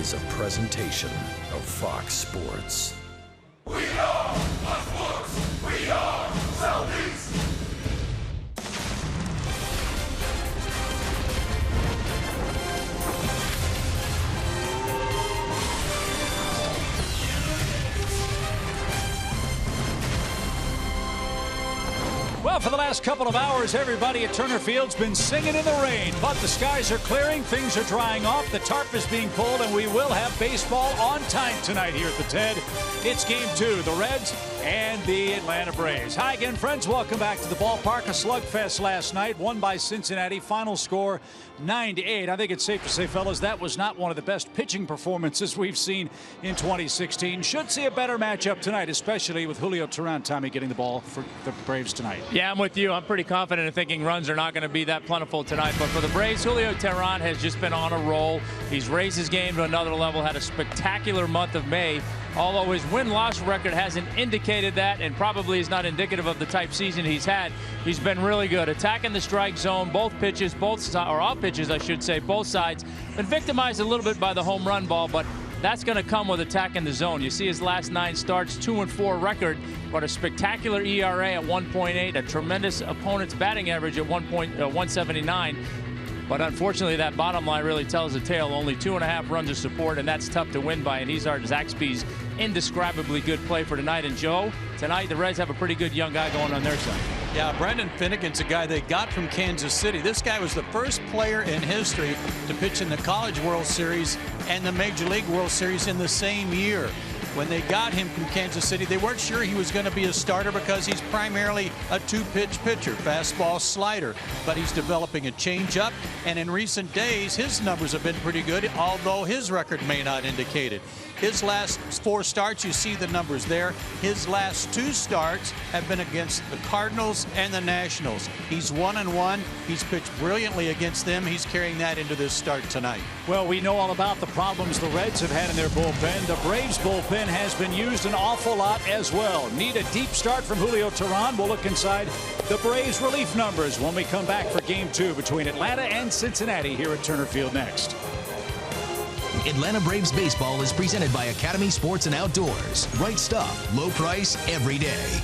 is a presentation of Fox Sports. We are sports. We are Southeast. Well, for the last couple of hours, everybody at Turner Field's been singing in the rain. But the skies are clearing, things are drying off, the tarp is being pulled, and we will have baseball on time tonight here at the TED. It's Game 2, the Reds and the Atlanta Braves. Hi again, friends. Welcome back to the ballpark. A slugfest last night, won by Cincinnati. Final score 9-8. I think it's safe to say, fellas, that was not one of the best pitching performances we've seen in 2016. Should see a better matchup tonight, especially with Julio Teheran, Tommy, getting the ball for the Braves tonight. Yeah, I'm with you. I'm pretty confident in thinking runs are not going to be that plentiful tonight. But for the Braves, Julio Teheran has just been on a roll. He's raised his game to another level, had a spectacular month of May. Although his win-loss record hasn't indicated that and probably is not indicative of the type season he's had, he's been really good. Attacking the strike zone, both pitches, or all pitches, I should say, both sides. Been victimized a little bit by the home run ball, but that's going to come with attacking the zone. You see his last 9 starts, 2-4 record, but a spectacular ERA at 1.8, a tremendous opponent's batting average at 179. But unfortunately, that bottom line really tells the tale. Only 2.5 runs of support, and that's tough to win by. And he's our Zaxby's indescribably good play for tonight. And Joe, tonight the Reds have a pretty good young guy going on their side. Yeah, Brendan Finnegan's a guy they got from Kansas City. This guy was the first player in history to pitch in the College World Series and the Major League World Series in the same year. When they got him from Kansas City, they weren't sure he was going to be a starter because he's primarily a 2-pitch pitcher, fastball, slider. But he's developing a changeup, and in recent days, his numbers have been pretty good, although his record may not indicate it. His last 4 starts, you see the numbers there. His last 2 starts have been against the Cardinals and the Nationals. He's 1-1. He's pitched brilliantly against them. He's carrying that into this start tonight. Well, we know all about the problems the Reds have had in their bullpen. The Braves bullpen has been used an awful lot as well. Need a deep start from Julio Teheran. We'll look inside the Braves relief numbers when we come back for Game 2 between Atlanta and Cincinnati here at Turner Field next. Atlanta Braves baseball is presented by Academy Sports and Outdoors. Right stuff, low price, every day.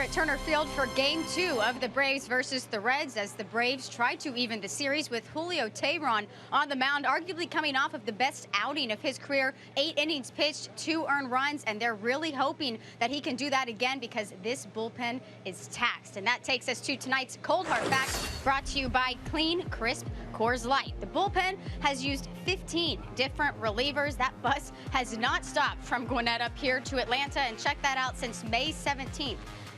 At Turner Field for Game 2 of the Braves versus the Reds, as the Braves try to even the series with Julio Teheran on the mound, arguably coming off of the best outing of his career. 8 innings pitched, 2 earned runs, and they're really hoping that he can do that again because this bullpen is taxed. And that takes us to tonight's Cold Hard Facts, brought to you by Clean, Crisp Coors Light. The bullpen has used 15 different relievers. That bus has not stopped from Gwinnett up here to Atlanta, and check that out, since May 17th.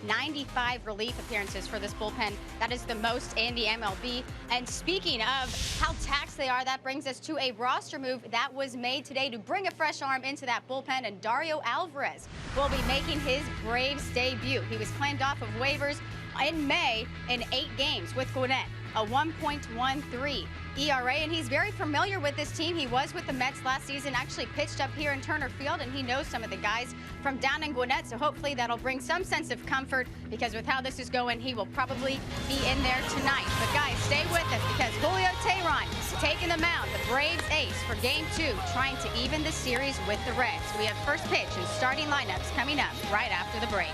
95 relief appearances for this bullpen. That is the most in the MLB. And speaking of how taxed they are, that brings us to a roster move that was made today to bring a fresh arm into that bullpen, and Dario Alvarez will be making his Braves debut. He was claimed off of waivers in May in 8 games with Gwinnett, a 1.13 ERA, and he's very familiar with this team. He was with the Mets last season, actually pitched up here in Turner Field, and he knows some of the guys from down in Gwinnett, so hopefully that'll bring some sense of comfort, because with how this is going, he will probably be in there tonight. But guys, stay with us, because Julio Teheran is taking the mound, the Braves ace, for Game 2, trying to even the series with the Reds. We have first pitch and starting lineups coming up right after the break.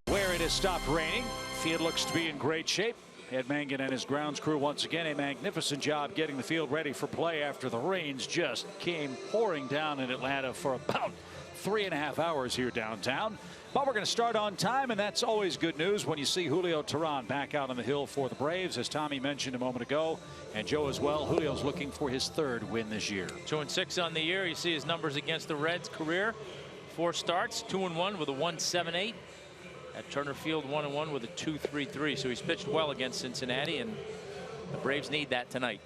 Where it has stopped raining, field looks to be in great shape. Ed Mangan and his grounds crew once again a magnificent job getting the field ready for play after the rains just came pouring down in Atlanta for about 3.5 hours here downtown. But we're going to start on time, and that's always good news when you see Julio Teheran back out on the hill for the Braves, as Tommy mentioned a moment ago, and Joe as well. Julio's looking for his 3rd win this year. 2-6 on the year. You see his numbers against the Reds career. 4 starts, 2-1 with a 1.78. At Turner Field, 1-1 with a 2.33. So he's pitched well against Cincinnati, and the Braves need that tonight.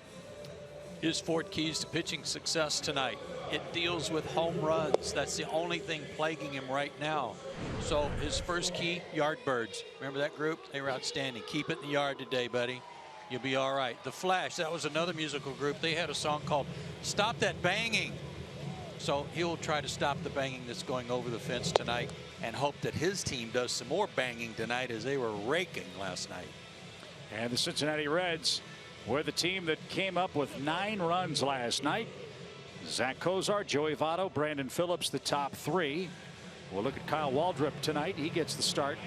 His 4 keys to pitching success tonight. It deals with home runs. That's the only thing plaguing him right now. So his first key, Yardbirds. Remember that group? They were outstanding. Keep it in the yard today, buddy. You'll be all right. The Flash, that was another musical group. They had a song called Stop That Banging. So he'll try to stop the banging that's going over the fence tonight, and hope that his team does some more banging tonight, as they were raking last night. And the Cincinnati Reds were the team that came up with 9 runs last night. Zach Kozar, Joey Votto, Brandon Phillips, the top 3. We'll look at Kyle Waldrop tonight. He gets the start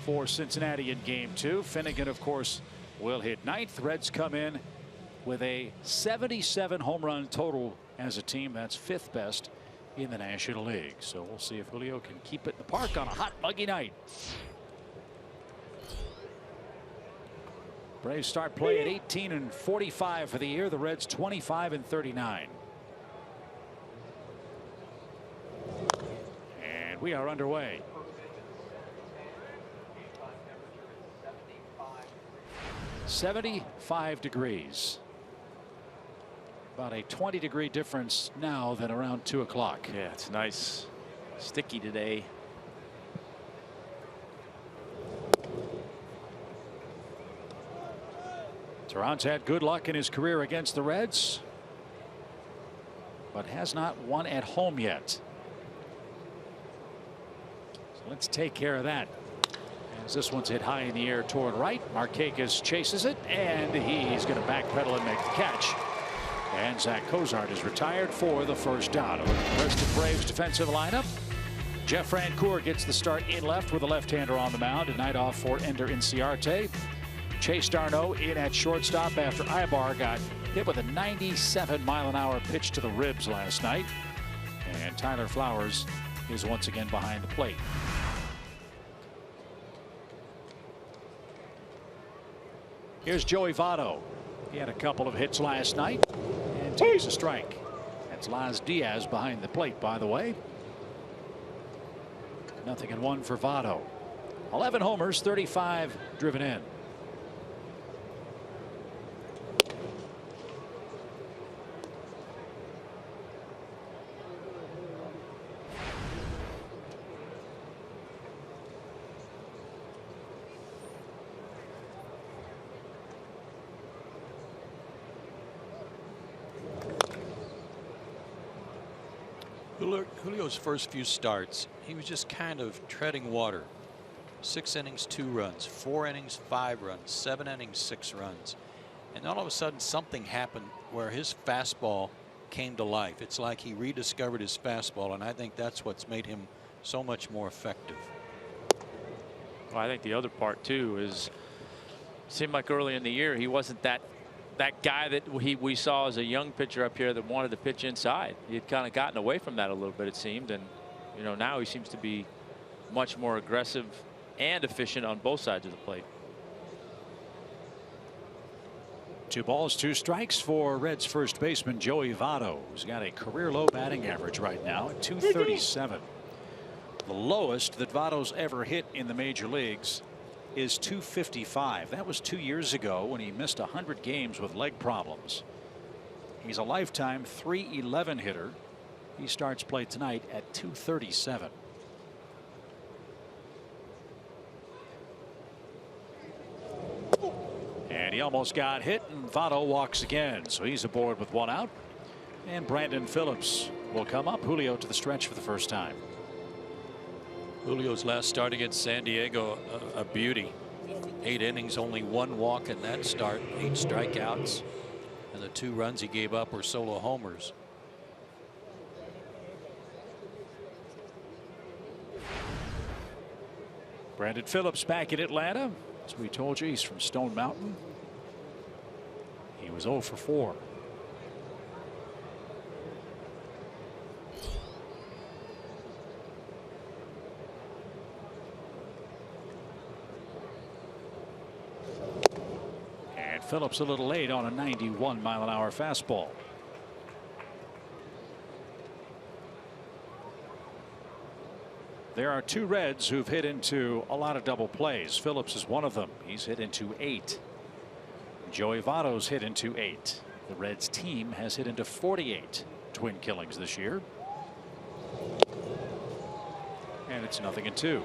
for Cincinnati in Game 2. Finnegan, of course, will hit 9th. Reds come in with a 77 home run total as a team. That's 5th best in the National League. So we'll see if Julio can keep it in the park on a hot, muggy night. Braves start play at 18-45 for the year. The Reds 25-39. And we are underway. 75 degrees. About a 20-degree difference now than around 2 o'clock. Yeah, it's nice. Sticky today. Teheran's had good luck in his career against the Reds, but has not won at home yet. So let's take care of that. As this one's hit high in the air toward right, Markakis chases it, and he's going to backpedal and make the catch. And Zach Cozart is retired for the first out. The rest of the Braves defensive lineup. Jeff Francoeur gets the start in left with a left-hander on the mound. A night off for Ender Inciarte. Chase Darno in at shortstop after Ibar got hit with a 97-mile-an-hour pitch to the ribs last night. And Tyler Flowers is once again behind the plate. Here's Joey Votto. He had a couple of hits last night and takes a strike. That's Laz Diaz behind the plate, by the way. 0-1 for Votto. 11 homers, 35 driven in. Julio's first few starts, he was just kind of treading water. 6 innings, 2 runs, 4 innings, 5 runs, 7 innings, 6 runs. And all of a sudden something happened where his fastball came to life. It's like he rediscovered his fastball, and I think that's what's made him so much more effective. Well, I think the other part too is it seemed like early in the year he wasn't that guy that we saw as a young pitcher up here that wanted to pitch inside. He had kind of gotten away from that a little bit, it seemed, and you know, now he seems to be much more aggressive and efficient on both sides of the plate. 2 balls, 2 strikes for Reds first baseman Joey Votto, who's got a career low batting average right now at .237. The lowest that Votto's ever hit in the major leagues is .255. That was 2 years ago when he missed 100 games with leg problems. He's a lifetime .311 hitter. He starts play tonight at .237. And he almost got hit, and Votto walks again, so he's aboard with 1 out. And Brandon Phillips will come up. Julio to the stretch for the first time. Julio's last start against San Diego, a beauty. 8 innings, only 1 walk in that start, 8 strikeouts, and the 2 runs he gave up were solo homers. Brandon Phillips back in Atlanta. As we told you, he's from Stone Mountain. He was 0 for 4. Phillips a little late on a 91-mile-an-hour fastball. There are 2 Reds who've hit into a lot of double plays. Phillips is one of them. He's hit into 8. Joey Votto's hit into 8. The Reds team has hit into 48 twin killings this year. And it's 0-2.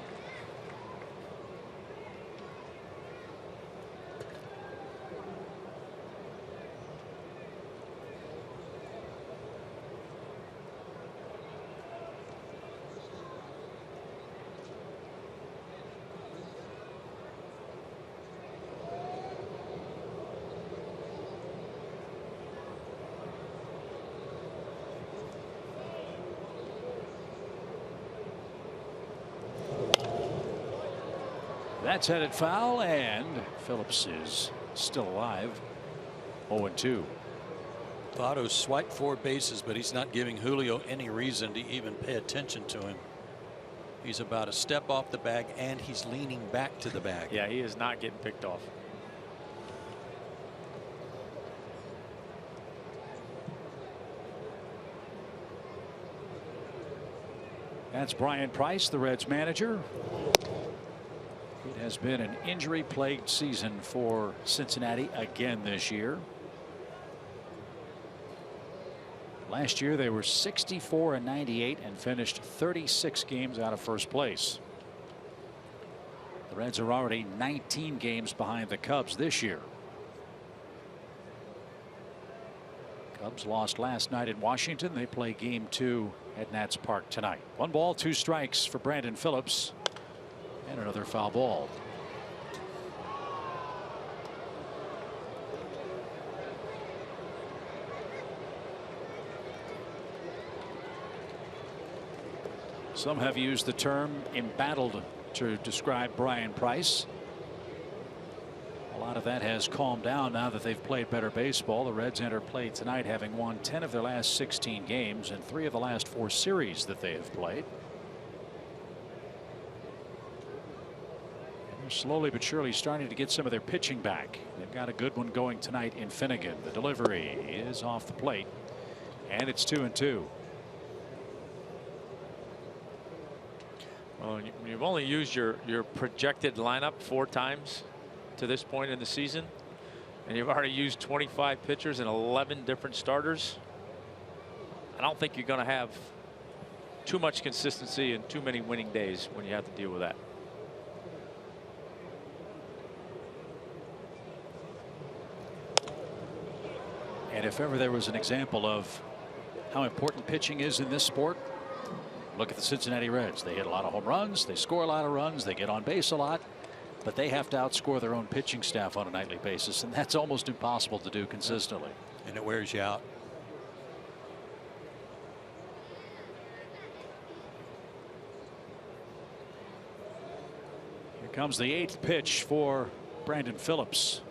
That's headed foul, and Phillips is still alive. 0-2. Votto's swiped 4 bases, but he's not giving Julio any reason to even pay attention to him. He's about a step off the bag, and he's leaning back to the bag. Yeah, he is not getting picked off. That's Brian Price, the Reds manager. It has been an injury-plagued season for Cincinnati again this year. Last year they were 64-98 and finished 36 games out of first place. The Reds are already 19 games behind the Cubs this year. Cubs lost last night in Washington. They play game 2 at Nats Park tonight. 1 ball, 2 strikes for Brandon Phillips. And another foul ball. Some have used the term embattled to describe Brian Price. A lot of that has calmed down now that they've played better baseball. The Reds enter play tonight having won 10 of their last 16 games and 3 of the last 4 series that they have played. And they're slowly but surely starting to get some of their pitching back. They've got a good one going tonight in Finnegan. The delivery is off the plate, and it's 2-2. Well, you've only used your projected lineup 4 times to this point in the season, and you've already used 25 pitchers and 11 different starters. I don't think you're going to have too much consistency and too many winning days when you have to deal with that. And if ever there was an example of how important pitching is in this sport, look at the Cincinnati Reds. They hit a lot of home runs, they score a lot of runs, they get on base a lot, but they have to outscore their own pitching staff on a nightly basis, and that's almost impossible to do consistently. And it wears you out. Here comes the 8th pitch for Brandon Phillips.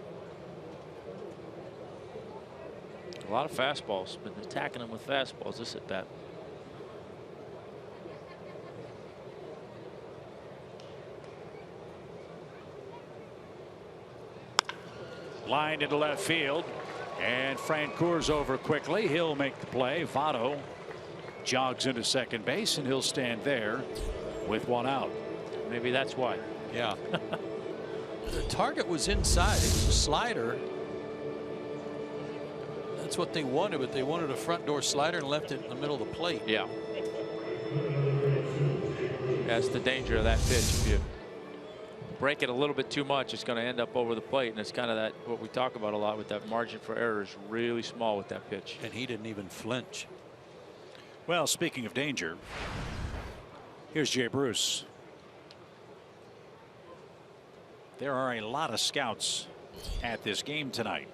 A lot of fastballs. Been attacking him with fastballs this at bat. Line into left field, and Francoeur's over quickly. He'll make the play. Votto jogs into second base, and he'll stand there with 1 out. Maybe that's why. Yeah. The target was inside. It was a slider. That's what they wanted, but they wanted a front door slider and left it in the middle of the plate. Yeah. That's the danger of that pitch. If you break it a little bit too much, it's going to end up over the plate, and it's kind of that what we talk about a lot with that margin for error is really small with that pitch. And he didn't even flinch. Well, speaking of danger, here's Jay Bruce. There are a lot of scouts at this game tonight.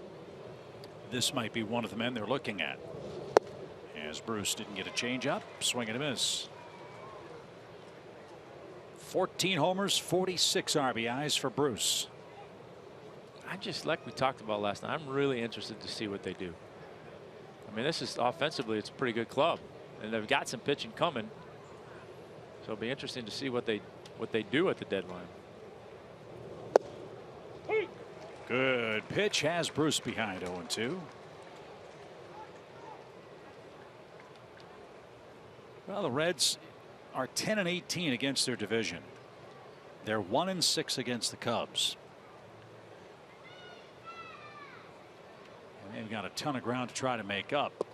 This might be one of the men they're looking at, as Bruce didn't get a changeup. Swing and a miss. 14 homers, 46 RBIs for Bruce. I just, like we talked about last night, I'm really interested to see what they do. I mean, this is offensively, it's a pretty good club, and they've got some pitching coming. So it'll be interesting to see what they do at the deadline. Good pitch has Bruce behind 0-2. Well, the Reds are 10-18 against their division. They're 1-6 against the Cubs. And they've got a ton of ground to try to make up.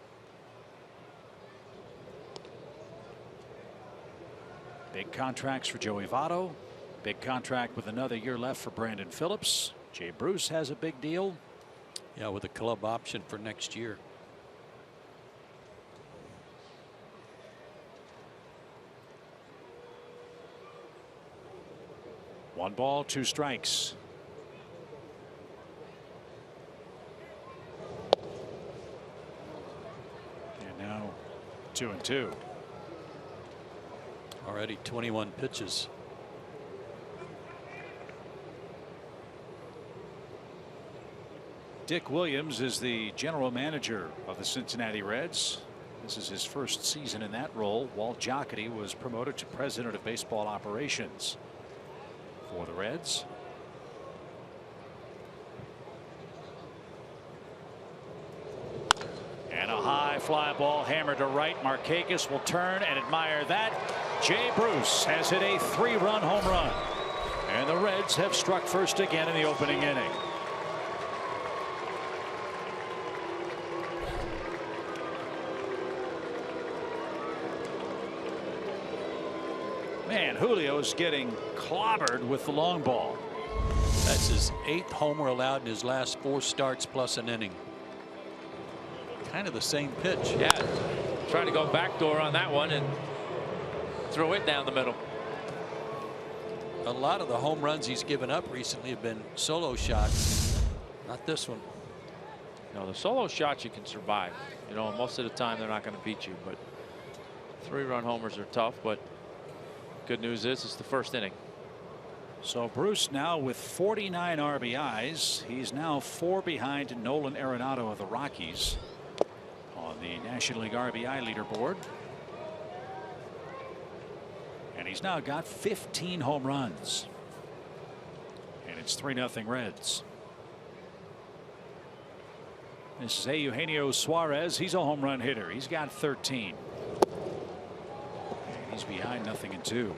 Big contracts for Joey Votto. Big contract with another year left for Brandon Phillips. Jay Bruce has a big deal. Yeah, with a club option for next year. One ball, 2 strikes. And now 2-2. Already 21 pitches. Dick Williams is the general manager of the Cincinnati Reds. This is his first season in that role. Walt Jocketty was promoted to president of baseball operations for the Reds. And a high fly ball hammered to right. Markakis will turn and admire that. Jay Bruce has hit a 3-run home run. And the Reds have struck first again in the opening inning. Man, Julio's getting clobbered with the long ball. That's his 8th homer allowed in his last 4 starts plus an inning. Kind of the same pitch. Yeah, trying to go backdoor on that one and throw it down the middle. A lot of the home runs he's given up recently have been solo shots. Not this one. No, the solo shots you can survive. You know, most of the time they're not going to beat you, but 3-run homers are tough. But good news is it's the first inning. So Bruce now with 49 RBIs. He's now 4 behind Nolan Arenado of the Rockies on the National League RBI leaderboard. And he's now got 15 home runs. And it's 3-0 Reds. This is Eugenio Suarez. He's a home run hitter. He's got 13. And he's behind 0-2.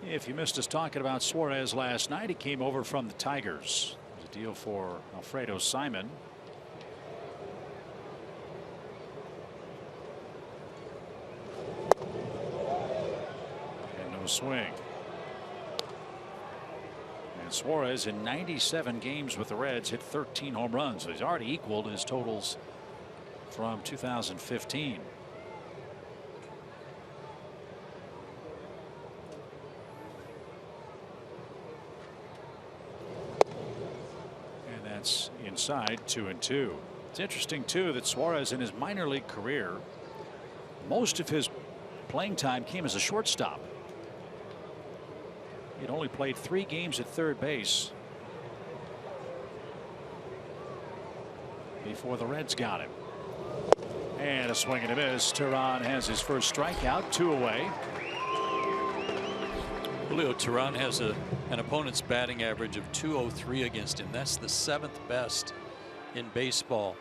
If you missed us talking about Suarez last night, he came over from the Tigers. It was a deal for Alfredo Simon. And no swing. And Suarez in 97 games with the Reds hit 13 home runs. So he's already equaled his totals from 2015. Inside 2-2. It's interesting too that Suarez in his minor league career, most of his playing time came as a shortstop. He'd only played 3 games at third base before the Reds got him. And a swing and a miss. Teheran has his first strikeout. 2 away. Julio Teheran has an opponent's batting average of .203 against him. That's the 7th best in baseball.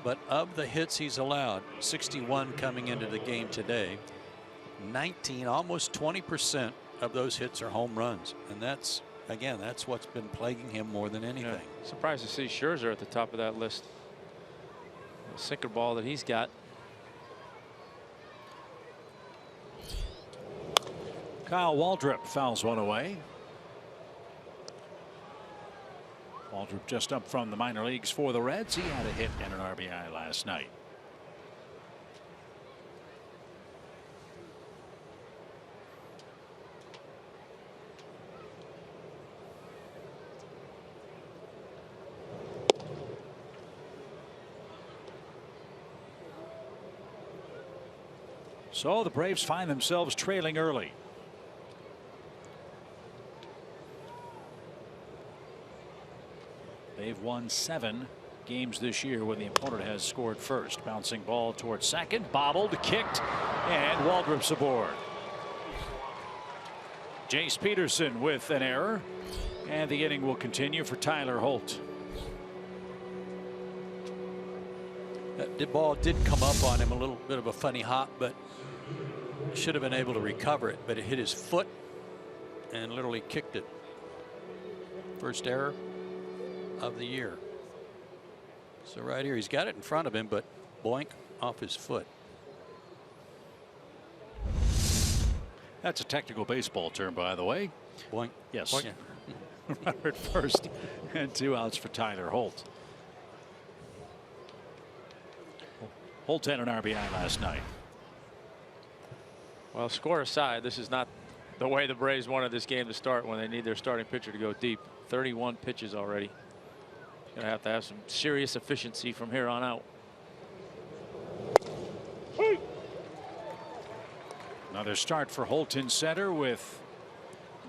But of the hits he's allowed, 61 coming into the game today, 19, almost 20% of those hits are home runs. And that's, again, that's what's been plaguing him more than anything. Yeah. Surprised to see Scherzer at the top of that list. The sinker ball that he's got. Kyle Waldrop fouls one away. Waldrop just up from the minor leagues for the Reds. He had a hit and an RBI last night. So the Braves find themselves trailing early. They've won 7 games this year when the opponent has scored first. Bouncing ball towards second, bobbled, kicked, and Waldrop's aboard. Jace Peterson with an error, and the inning will continue for Tyler Holt. That ball did come up on him, a little bit of a funny hop, but should have been able to recover it, but it hit his foot and literally kicked it. First error of the year. So right here, he's got it in front of him, but boink, off his foot. That's a technical baseball term, by the way. Boink. Yes. Boink. Runner at first and 2 outs for Tyler Holt. Holt had an RBI last night. Well, score aside, this is not the way the Braves wanted this game to start when they need their starting pitcher to go deep. 31 pitches already. Going to have some serious efficiency from here on out. Another start for Holt in center with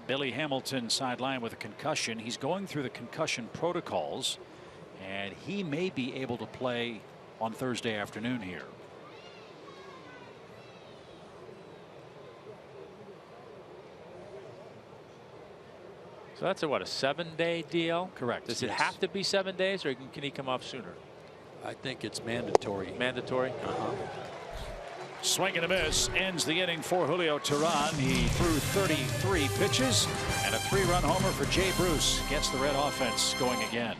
Billy Hamilton sidelined with a concussion. He's going through the concussion protocols, and he may be able to play on Thursday afternoon here. So that's a what, a 7-day DL? Correct. Does it have to be 7 days, or can he come off sooner? I think it's mandatory. Mandatory. Swing and a miss ends the inning for Julio Teheran. He threw 33 pitches and a 3-run homer for Jay Bruce. Gets the Red offense going again.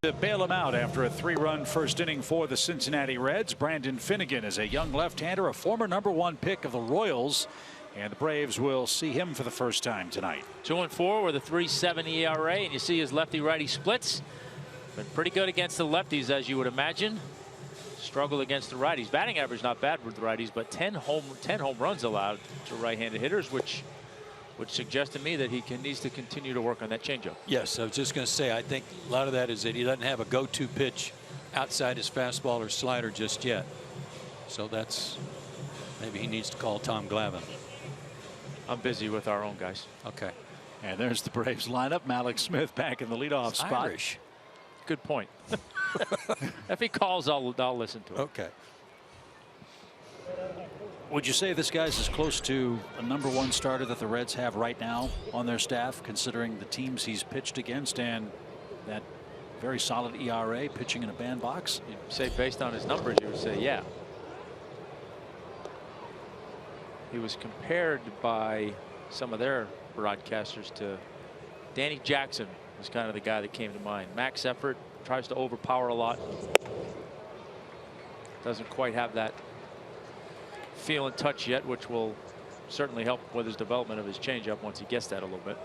To bail him out after a 3-run first inning for the Cincinnati Reds. Brandon Finnegan is a young left-hander, a former #1 pick of the Royals, and the Braves will see him for the first time tonight. 2-4 with a 3.7 ERA, and you see his lefty-righty splits. Been pretty good against the lefties, as you would imagine. Struggled against the righties. Batting average not bad with the righties, but 10 home runs allowed to right-handed hitters, which would suggest to me that he needs to continue to work on that changeup. Yes, I was just going to say, I think a lot of that is that he doesn't have a go-to pitch outside his fastball or slider just yet. So that's maybe he needs to call Tom Glavine. I'm busy with our own guys. Okay. And there's the Braves lineup. Malik Smith back in the leadoff spot. Irish. Good point. If he calls, I'll listen to it. Okay. Would you say this guy's as close to a #1 starter that the Reds have right now on their staff, considering the teams he's pitched against and that very solid ERA, pitching in a bandbox? You'd say based on his numbers, you would say yeah. He was compared by some of their broadcasters to Danny Jackson. Was kind of the guy that came to mind. Max effort, tries to overpower a lot. Doesn't quite have that feel and touch yet, which will certainly help with his development of his changeup once he gets that a little bit.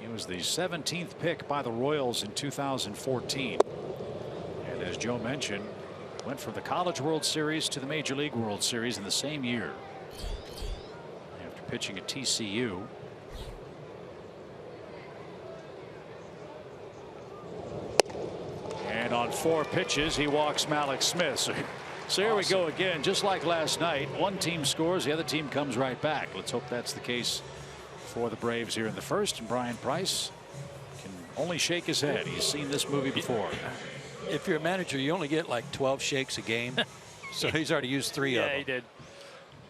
He was the 17th pick by the Royals in 2014. And as Joe mentioned, went from the College World Series to the Major League World Series in the same year. After pitching at TCU. And on 4 pitches, he walks Malik Smith. So here we go again, just like last night. One team scores, the other team comes right back. Let's hope that's the case for the Braves here in the first. And Brian Price can only shake his head. He's seen this movie before. If you're a manager, you only get like 12 shakes a game. So he's already used 3 of them. Yeah, he did.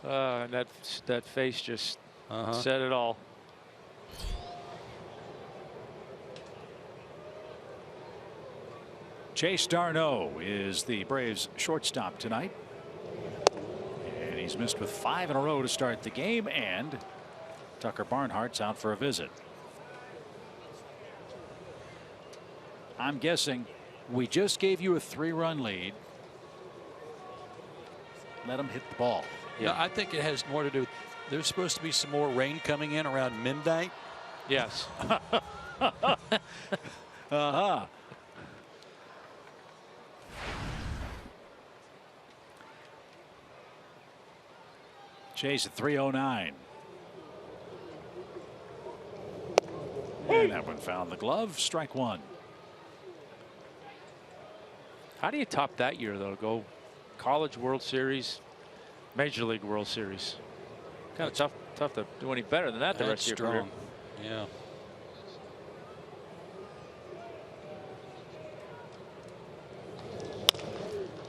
And that face just said it all. Chase Darno is the Braves shortstop tonight. And he's missed with 5 in a row to start the game, and Tucker Barnhart's out for a visit. I'm guessing we just gave you a 3-run lead. Let him hit the ball. Yeah, no, I think it has more to do with there's supposed to be some more rain coming in around midnight. Yes. Chase at 309. And that one found the glove. Strike 1. How do you top that year, though? Go College World Series, Major League World Series. Kind of tough to do any better than that the rest of your career. Yeah.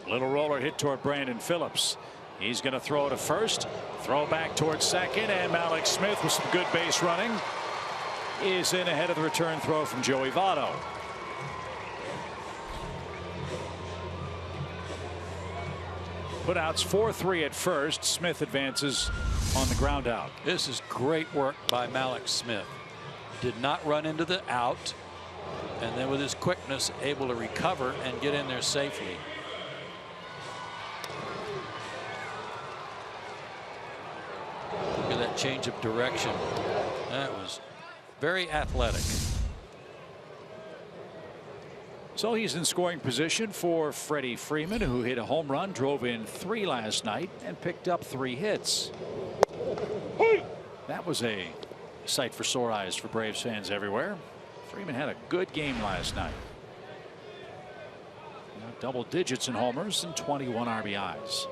Little roller hit toward Brandon Phillips. He's going to throw to first, throw back towards second, and Malik Smith with some good base running is in ahead of the return throw from Joey Votto. Putouts 4-3 at first. Smith advances on the ground out. This is great work by Malik Smith. Did not run into the out, and then with his quickness able to recover and get in there safely. Look at that change of direction. That was very athletic. So he's in scoring position for Freddie Freeman, who hit a home run, drove in 3 last night, and picked up 3 hits. That was a sight for sore eyes for Braves fans everywhere. Freeman had a good game last night. Double digits in homers and 21 RBIs.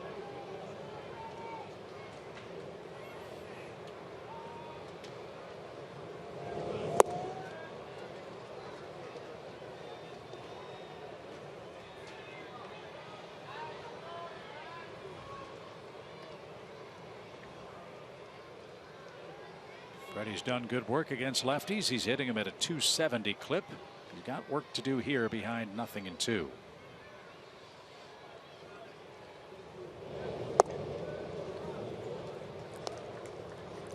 Freddie's done good work against lefties. He's hitting him at a 270 clip. He's got work to do here behind 0-2.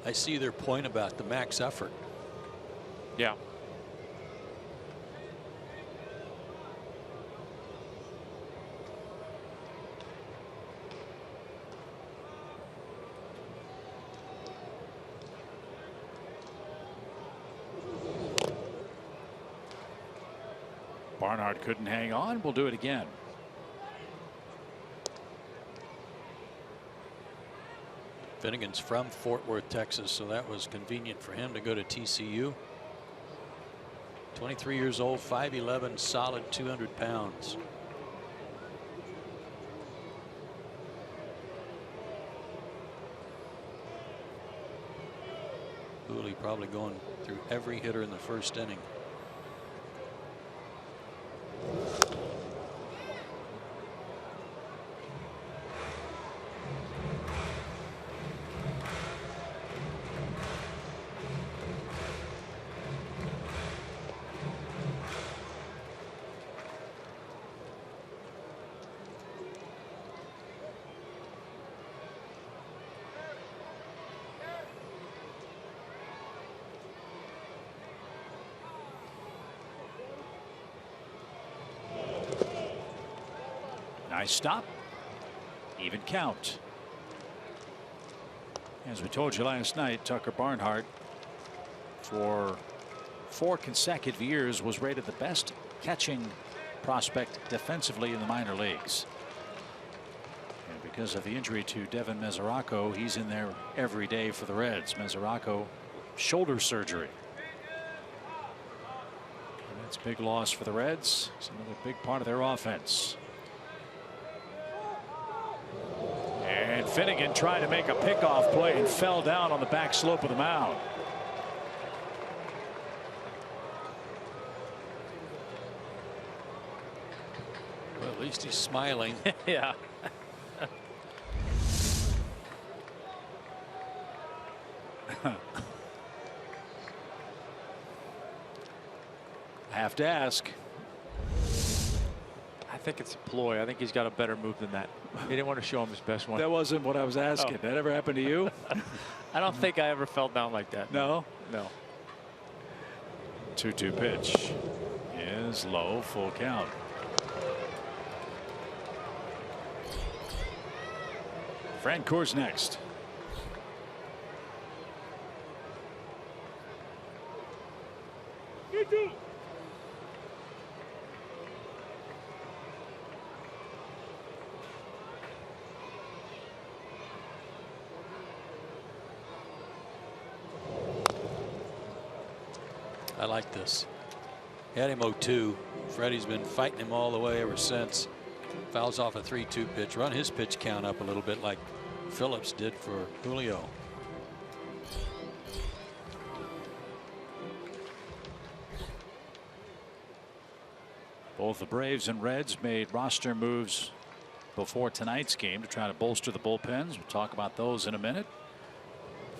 I see their point about the max effort. Yeah. Barnhart couldn't hang on. We'll do it again. Finnegan's from Fort Worth, Texas, so that was convenient for him to go to TCU. 23 years old, 5'11", solid 200 pounds. Hooley probably going through every hitter in the first inning. Nice stop. Even count. As we told you last night, Tucker Barnhart for 4 consecutive years was rated the best catching prospect defensively in the minor leagues. And because of the injury to Devin Mesoraco, he's in there every day for the Reds. Mesoraco, shoulder surgery. And that's a big loss for the Reds. It's another big part of their offense. And Finnegan tried to make a pickoff play and fell down on the back slope of the mound. Well, at least he's smiling. Yeah. I have to ask. I think it's a ploy. I think he's got a better move than that. He didn't want to show him his best one. That wasn't what I was asking. That ever happened to you? I don't think I ever fell down like that. No? No. 2-2 pitch is low, full count. Francour's next. I like this. Had him 0-2. Freddie's been fighting him all the way ever since. Fouls off a 3-2 pitch. Run his pitch count up a little bit like Phillips did for Julio. Both the Braves and Reds made roster moves before tonight's game to try to bolster the bullpens. We'll talk about those in a minute.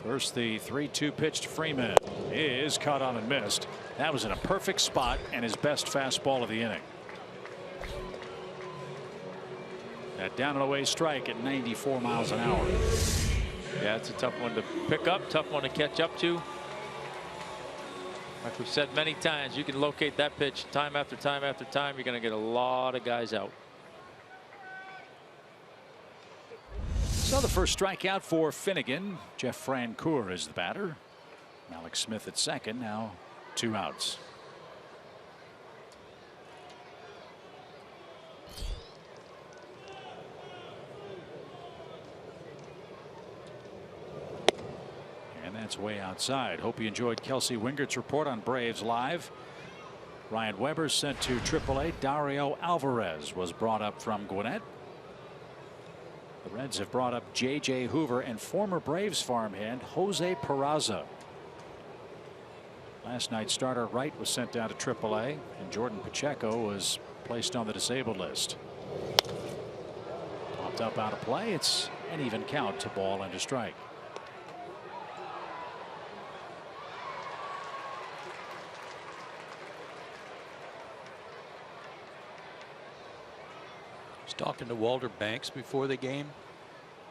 First, the 3-2 pitch to Freeman is caught on and missed. That was in a perfect spot and his best fastball of the inning. That down and away strike at 94 miles an hour. Yeah, it's a tough one to pick up, tough one to catch up to. Like we've said many times, you can locate that pitch time after time after time. You're going to get a lot of guys out. So the first strikeout for Finnegan. Jeff Francoeur is the batter. Alex Smith at second. Now 2 outs. And that's way outside. Hope you enjoyed Kelsey Wingert's report on Braves Live. Ryan Weber sent to AAA. Dario Alvarez was brought up from Gwinnett. The Reds have brought up J.J. Hoover and former Braves farmhand Jose Peraza. Last night starter Wright was sent down to AAA and Jordan Pacheco was placed on the disabled list. Popped up out of play. It's an even count to ball and a strike. Talking to Walter Banks before the game.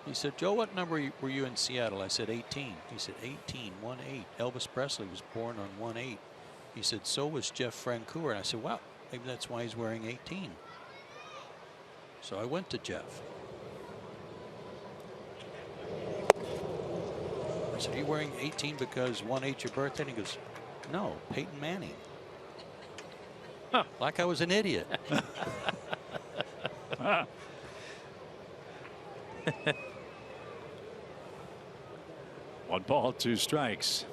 He said, Joe, what number were you in Seattle? I said 18. He said 18, 1-8. Elvis Presley was born on 1-8. He said, so was Jeff Francoeur. And I said, wow, maybe that's why he's wearing 18. So I went to Jeff. I said, are you wearing 18 because 1-8 your birthday? And he goes, no, Peyton Manning. Huh. Like I was an idiot. 1 ball, 2 strikes.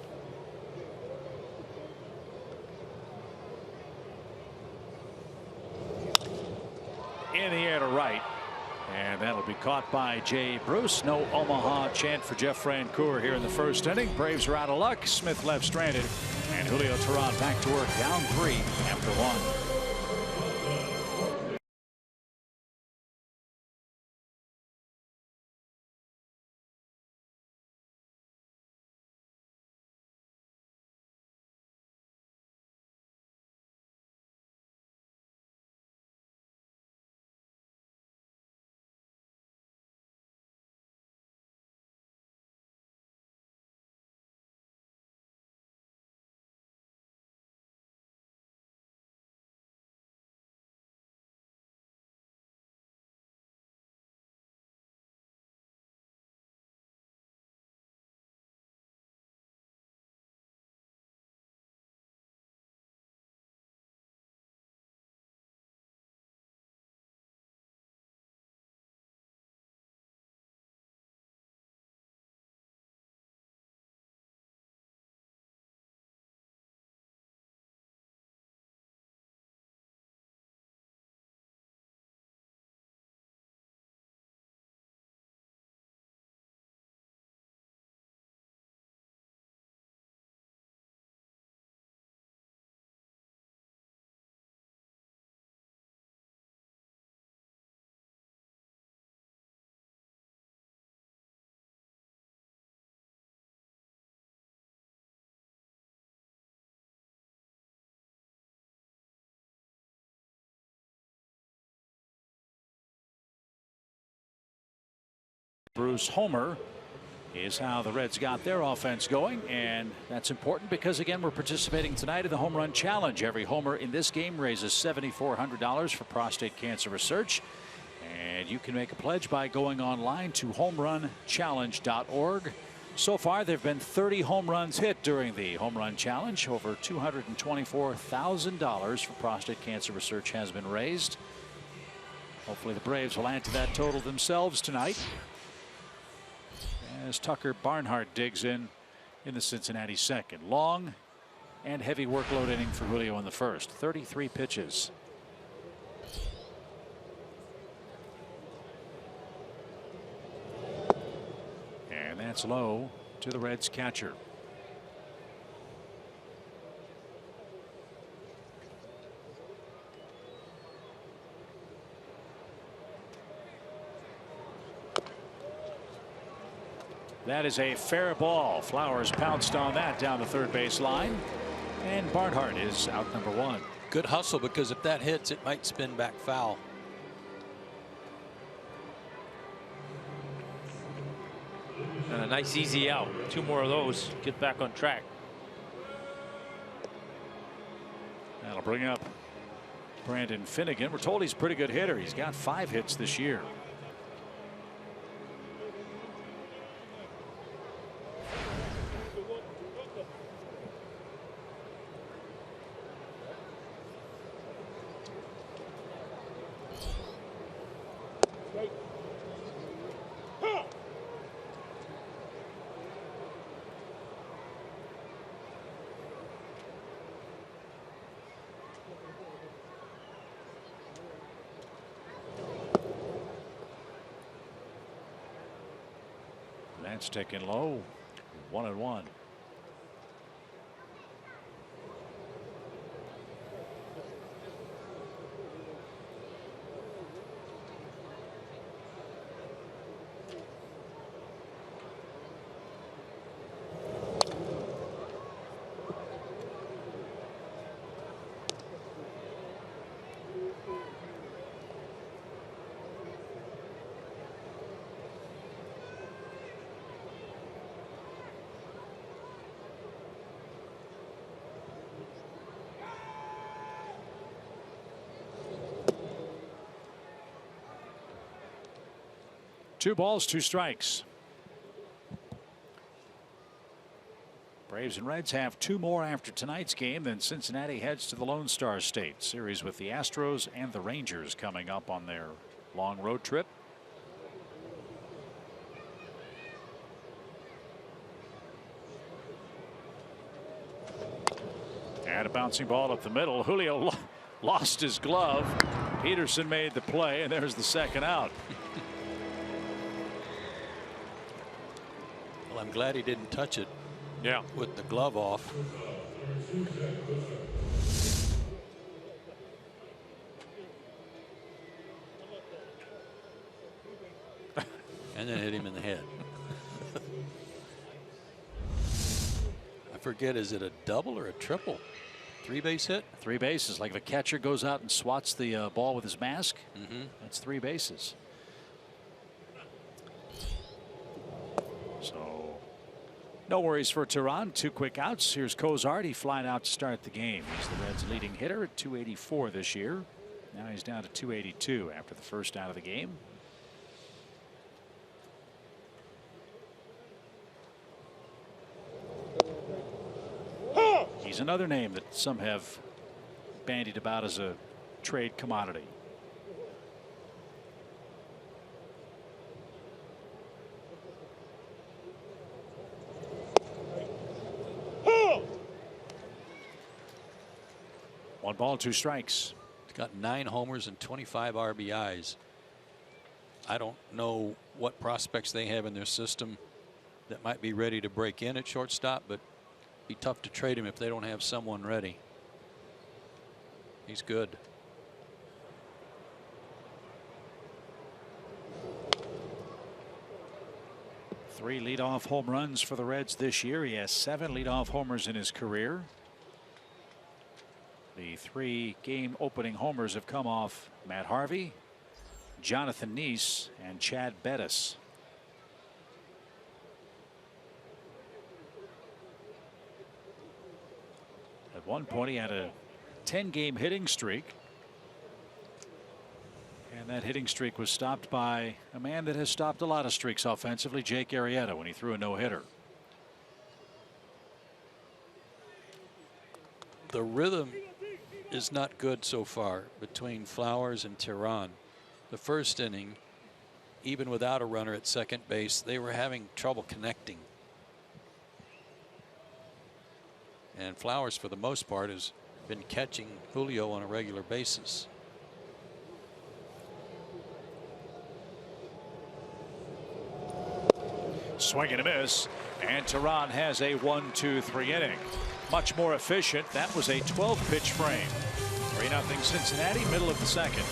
In the air to right. And that'll be caught by Jay Bruce. No Omaha chant for Jeff Francoeur here in the first inning. Braves are out of luck. Smith left stranded. And Julio Teheran back to work, down 3 after 1. Bruce homer is how the Reds got their offense going, and that's important because again we're participating tonight in the home run challenge. Every homer in this game raises $7,400 for prostate cancer research, and you can make a pledge by going online to homerunchallenge.org. So far there have been 30 home runs hit during the home run challenge. Over $224,000 for prostate cancer research has been raised. Hopefully the Braves will add to that total themselves tonight as Tucker Barnhart digs in the Cincinnati second. Long and heavy workload inning for Julio in the first. 33 pitches. That's low to the Reds catcher. That is a fair ball. Flowers pounced on that down the third base line. And Barnhart is out number 1. Good hustle, because if that hits, it might spin back foul. And a nice easy out. 2 more of those. Get back on track. That'll bring up Brandon Finnegan. We're told he's a pretty good hitter. He's got 5 hits this year. That's taken low. 1-1. Two balls, 2 strikes. Braves and Reds have 2 more after tonight's game. Then Cincinnati heads to the Lone Star State series with the Astros and the Rangers coming up on their long road trip. And a bouncing ball up the middle. Julio lost his glove. Peterson made the play, and there's the second out. Well, I'm glad he didn't touch it. Yeah. With the glove off. And then hit him in the head. I forget, is it a double or a triple? 3-base hit? 3 bases, like if a catcher goes out and swats the ball with his mask. That's 3 bases. So no worries for Tehran. 2 quick outs. Here's Cozart flying out to start the game. He's the Reds' leading hitter at 284 this year. Now he's down to 282 after the first out of the game. He's another name that some have bandied about as a trade commodity. One ball, 2 strikes. He's got 9 homers and 25 RBIs. I don't know what prospects they have in their system that might be ready to break in at shortstop, but it'd be tough to trade him if they don't have someone ready. He's good. Three leadoff home runs for the Reds this year. He has 7 leadoff homers in his career. The 3 game opening homers have come off Matt Harvey, Jonathan Neese, and Chad Bettis. At one point he had a 10-game hitting streak, and that hitting streak was stopped by a man that has stopped a lot of streaks offensively, Jake Arrieta, when he threw a no-hitter. The rhythm is not good so far between Flowers and Tehran. The first inning, even without a runner at second base, they were having trouble connecting. And Flowers, for the most part, has been catching Julio on a regular basis. Swing and a miss, and Teheran has a 1-2-3 inning. Much more efficient. That was a 12-pitch frame. 3-0 Cincinnati, middle of the second.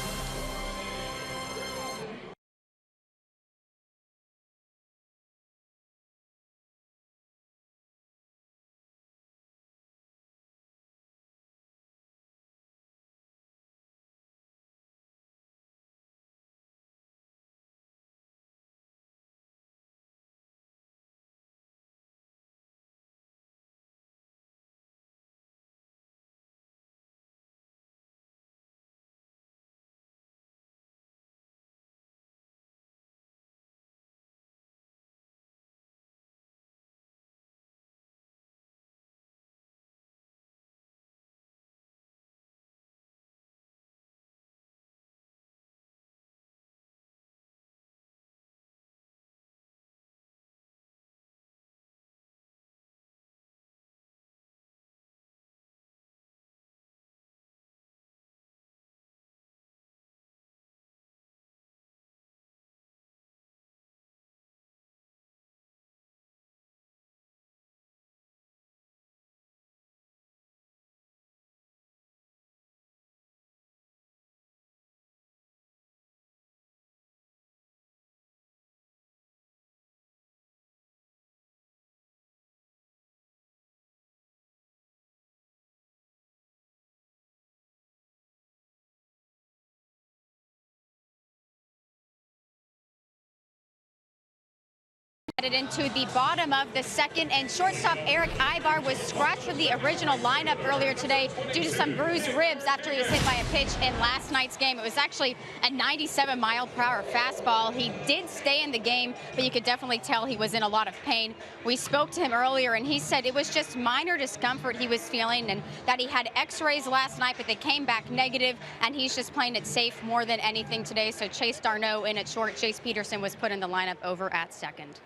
Headed into the bottom of the second, and shortstop Eric Ibar was scratched from the original lineup earlier today due to some bruised ribs after he was hit by a pitch in last night's game. It was actually a 97-mile-per-hour fastball. He did stay in the game, but you could definitely tell he was in a lot of pain. We spoke to him earlier, and he said it was just minor discomfort he was feeling, and that he had x-rays last night, but they came back negative, and he's just playing it safe more than anything today. So Chase Darno in at short. Chase Peterson was put in the lineup over at second.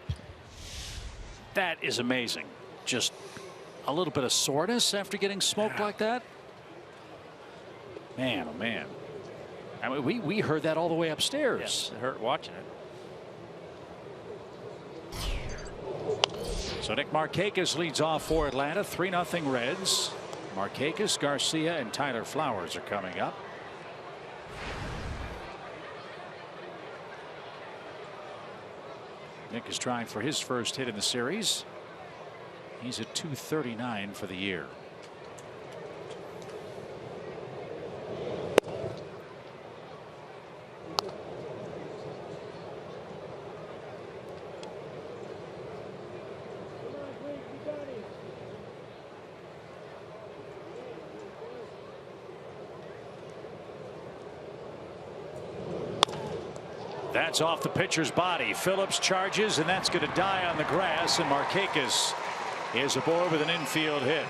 That is amazing. Just a little bit of soreness after getting smoked like that. Man, oh man. I mean, we heard that all the way upstairs. Yes, it hurt watching it. So Nick Markakis leads off for Atlanta. 3-0 Reds. Markakis, Garcia, and Tyler Flowers are coming up. Nick is trying for his first hit in the series. He's at .239 for the year. That's off the pitcher's body. Phillips charges, and that's going to die on the grass, and Markakis is aboard with an infield hit.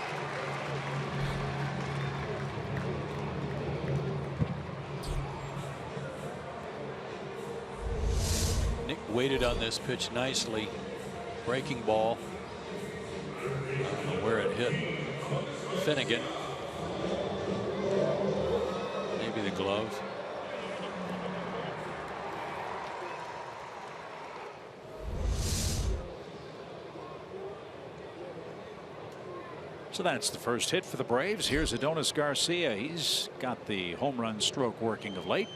Nick waited on this pitch nicely. Breaking ball. I don't know where it hit. Finnegan. Maybe the glove. So that's the first hit for the Braves. Here's Adonis Garcia. He's got the home run stroke working of late.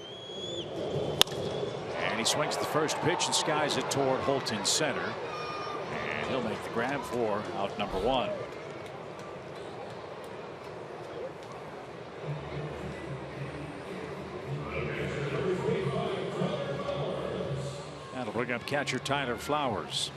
And he swings the first pitch and skies it toward Holton center. And he'll make the grab for out number one. That'll bring up catcher Tyler Flowers.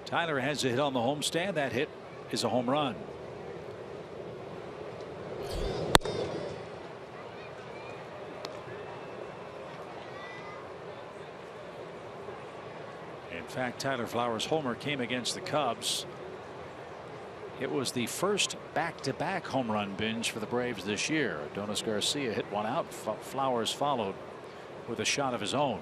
Tyler has a hit on the homestand. That hit is a home run. In fact, Tyler Flowers' homer came against the Cubs. It was the first back-to-back home run binge for the Braves this year. Adonis Garcia hit one out. Flowers followed with a shot of his own.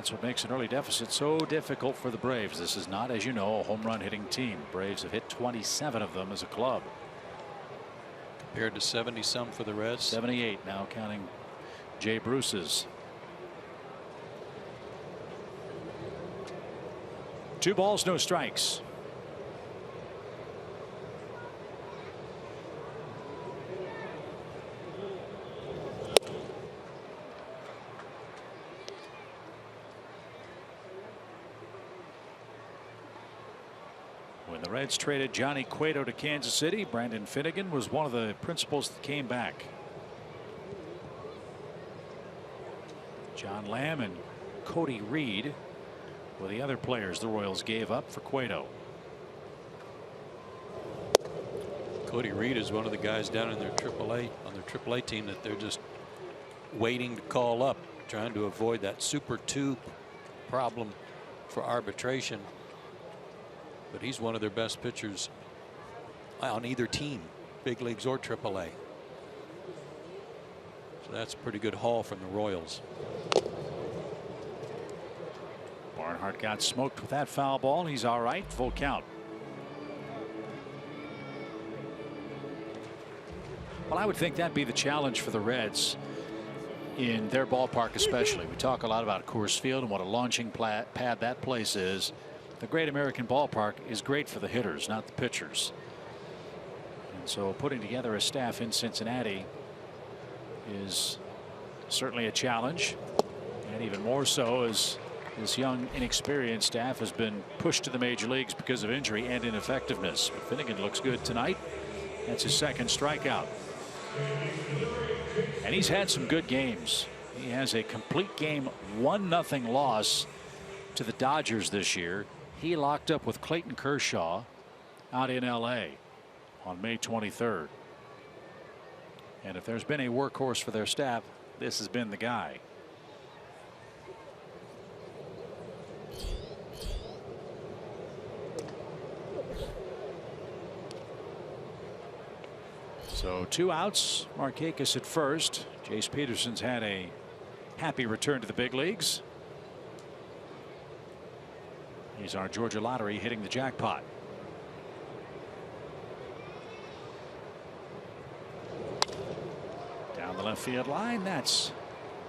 That's what makes an early deficit so difficult for the Braves. This is not, as you know, a home run hitting team. Braves have hit 27 of them as a club. Compared to 70 some for the Reds. 78 now, counting Jay Bruce's. 2 balls, no strikes. When the Reds traded Johnny Cueto to Kansas City, Brandon Finnegan was one of the principals that came back. John Lamb and Cody Reed were the other players the Royals gave up for Cueto. Cody Reed is one of the guys down in their AAA team that they're just waiting to call up, trying to avoid that Super 2 problem for arbitration. But he's one of their best pitchers on either team, big leagues or AAA. So that's a pretty good haul from the Royals. Barnhart got smoked with that foul ball. He's all right. Full count. Well, I would think that'd be the challenge for the Reds in their ballpark, especially. We talk a lot about Coors Field and what a launching pad that place is. The Great American Ballpark is great for the hitters, not the pitchers. And so putting together a staff in Cincinnati is certainly a challenge, and even more so as this young, inexperienced staff has been pushed to the major leagues because of injury and ineffectiveness. But Finnegan looks good tonight. That's his second strikeout. And he's had some good games. He has a complete game 1-0 loss to the Dodgers this year. He locked up with Clayton Kershaw out in LA on May 23rd. And if there's been a workhorse for their staff, this has been the guy. So 2 outs. Markakis at first. Jace Peterson's had a happy return to the big leagues. He's our Georgia lottery hitting the jackpot. Down the left field line. That's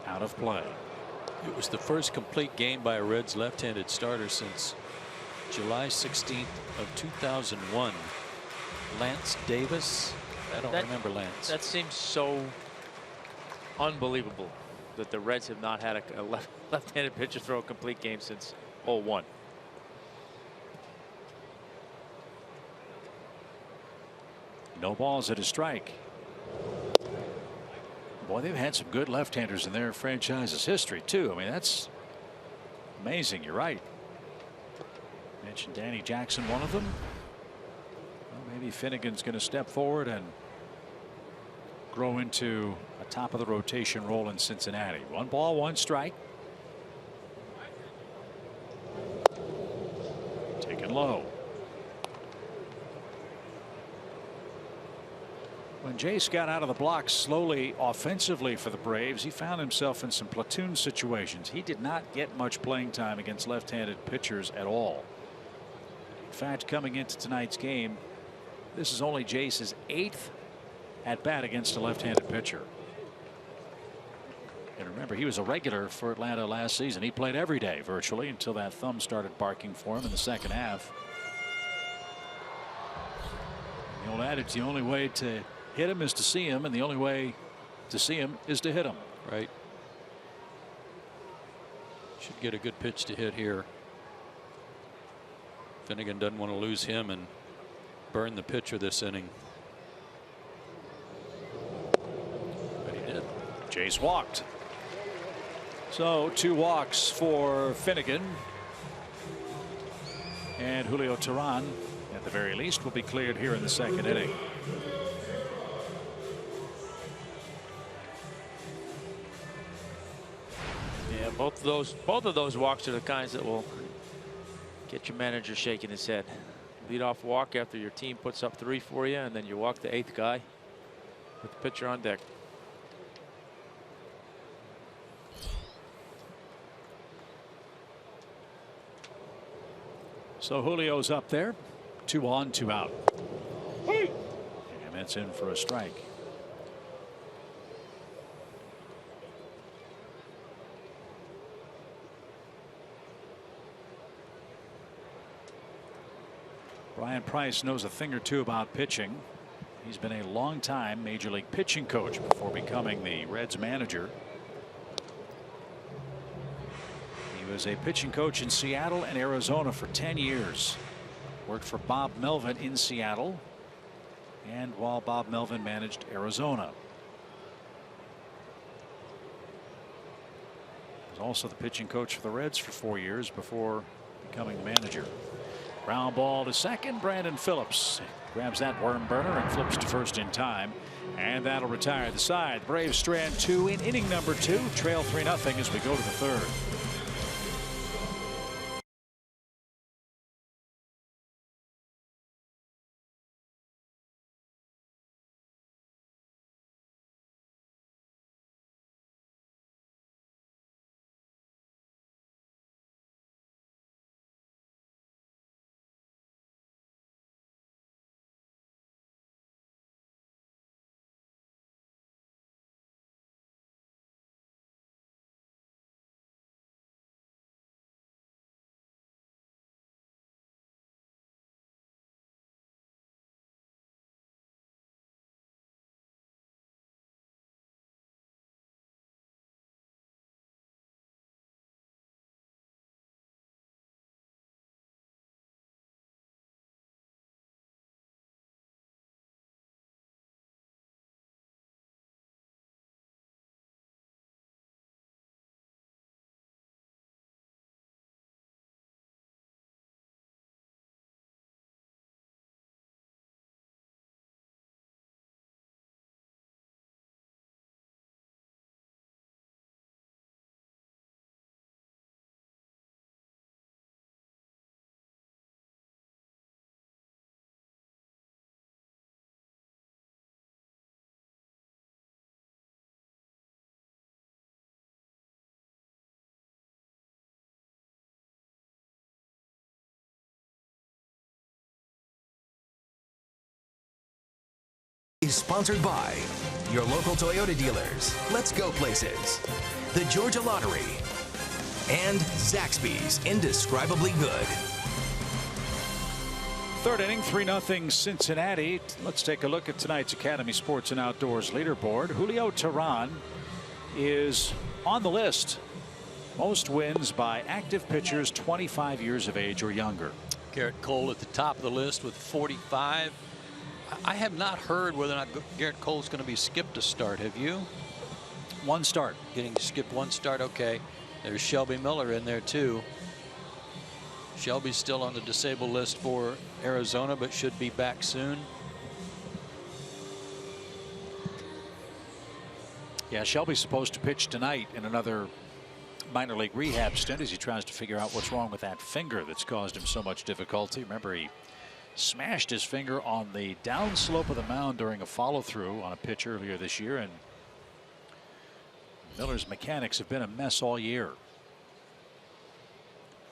out of play. It was the first complete game by a Reds left-handed starter since July 16th of 2001. Lance Davis. I don't remember Lance. That seems so unbelievable that the Reds have not had a left-handed pitcher throw a complete game since 01. No balls at a strike. Boy, they've had some good left-handers in their franchise's history too. I mean, that's amazing. You're right. Mentioned Danny Jackson, one of them. Well, maybe Finnegan's going to step forward and grow into a top of the rotation role in Cincinnati. 1 ball, 1 strike. Taken low. When Jace got out of the blocks slowly offensively for the Braves, he found himself in some platoon situations. He did not get much playing time against left-handed pitchers at all. In fact, coming into tonight's game, this is only Jace's 8th at bat against a left-handed pitcher. And remember, he was a regular for Atlanta last season. He played every day virtually until that thumb started barking for him in the second half. The old adage, the only way to hit him is to see him, and the only way to see him is to hit him. Right. Should get a good pitch to hit here. Finnegan doesn't want to lose him and burn the pitcher this inning. But he did. Jace walked. So 2 walks for Finnegan. And Julio Teheran, at the very least, will be cleared here in the second inning. Yeah, both of those walks are the kinds that will get your manager shaking his head. Lead off walk after your team puts up 3 for you, and then you walk the 8th guy with the pitcher on deck. So Julio's up there, 2 on, 2 out. And that's in for a strike. Brian Price knows a thing or two about pitching. He's been a long time major league pitching coach before becoming the Reds manager. He was a pitching coach in Seattle and Arizona for 10 years. Worked for Bob Melvin in Seattle and while Bob Melvin managed Arizona. He was also the pitching coach for the Reds for 4 years before becoming the manager. Ground ball to second. Brandon Phillips grabs that worm burner and flips to first in time, and that'll retire the side. Braves strand 2 in inning number 2, trail 3-0 as we go to the third. Is sponsored by your local Toyota dealers. Let's go places. The Georgia Lottery and Zaxby's Indescribably Good. Third inning, 3-0 Cincinnati. Let's take a look at tonight's Academy Sports and Outdoors leaderboard. Julio Teheran is on the list. Most wins by active pitchers 25 years of age or younger. Garrett Cole at the top of the list with 45. I have not heard whether or not Garrett Cole's going to be skipped a start. Have you? One start. Getting skipped one start. Okay. There's Shelby Miller in there too. Shelby's still on the disabled list for Arizona, but should be back soon. Yeah, Shelby's supposed to pitch tonight in another minor league rehab stint as he tries to figure out what's wrong with that finger that's caused him so much difficulty. Remember, he smashed his finger on the downslope of the mound during a follow-through on a pitch earlier this year, and Miller's mechanics have been a mess all year.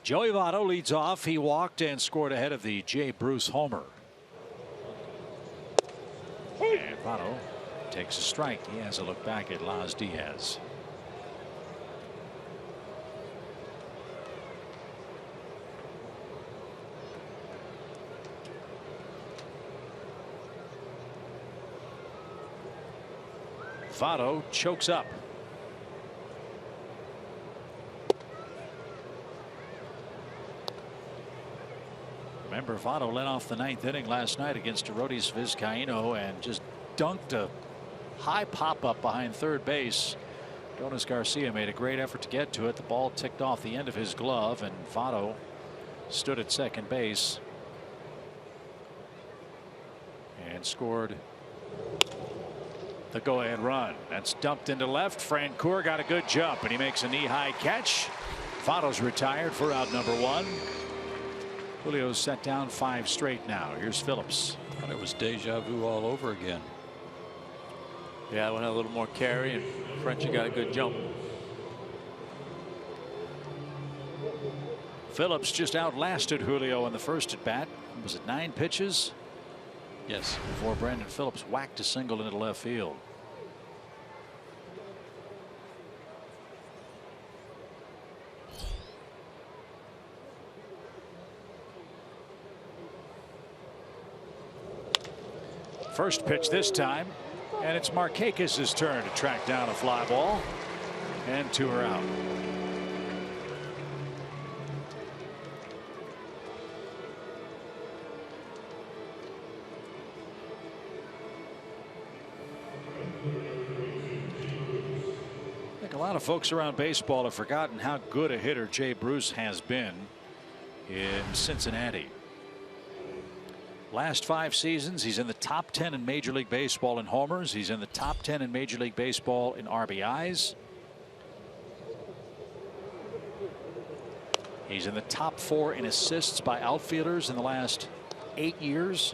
Joey Votto leads off. He walked and scored ahead of the Jay Bruce homer. And Votto takes a strike. He has a look back at Laz Diaz. Votto chokes up. Remember, Votto led off the 9th inning last night against Arodys Vizcaíno and just dunked a high pop-up behind third base. Jonas Garcia made a great effort to get to it. The ball ticked off the end of his glove, and Votto stood at second base and scored the go-ahead run. That's dumped into left. Francoeur got a good jump, and he makes a knee-high catch. Votto's retired for out number 1. Julio's set down 5 straight now. Here's Phillips. Thought it was deja vu all over again. Yeah, I went a little more carry, and Frenchie got a good jump. Phillips just outlasted Julio in the first at bat. Was it 9 pitches? Yes. Before Brandon Phillips whacked a single into left field. First pitch this time, and it's Markakis' turn to track down a fly ball, and 2 are out. I think a lot of folks around baseball have forgotten how good a hitter Jay Bruce has been in Cincinnati. Last 5 seasons, he's in the top 10 in Major League Baseball in homers. He's in the top 10 in Major League Baseball in RBIs. He's in the top 4 in assists by outfielders in the last 8 years.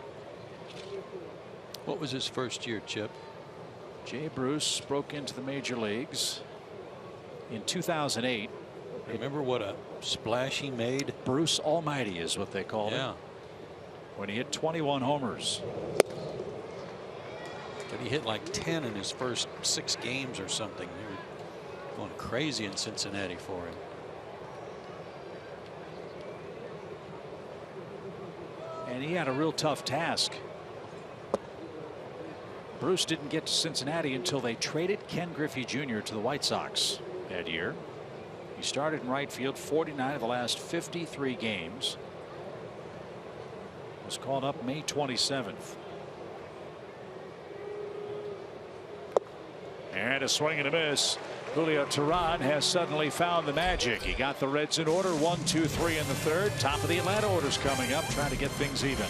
What was his first year, Chip? Jay Bruce broke into the major leagues in 2008. Remember what a splash he made? Bruce Almighty is what they called him. Yeah. When he hit 21 homers. But he hit like 10 in his first 6 games or something. They were going crazy in Cincinnati for him. And he had a real tough task. Bruce didn't get to Cincinnati until they traded Ken Griffey Jr. to the White Sox that year. He started in right field 49 of the last 53 games. Was called up May 27th. And a swing and a miss. Julio Teheran has suddenly found the magic. He got the Reds in order 1, 2, 3 in the third. Top of the Atlanta orders coming up, trying to get things even.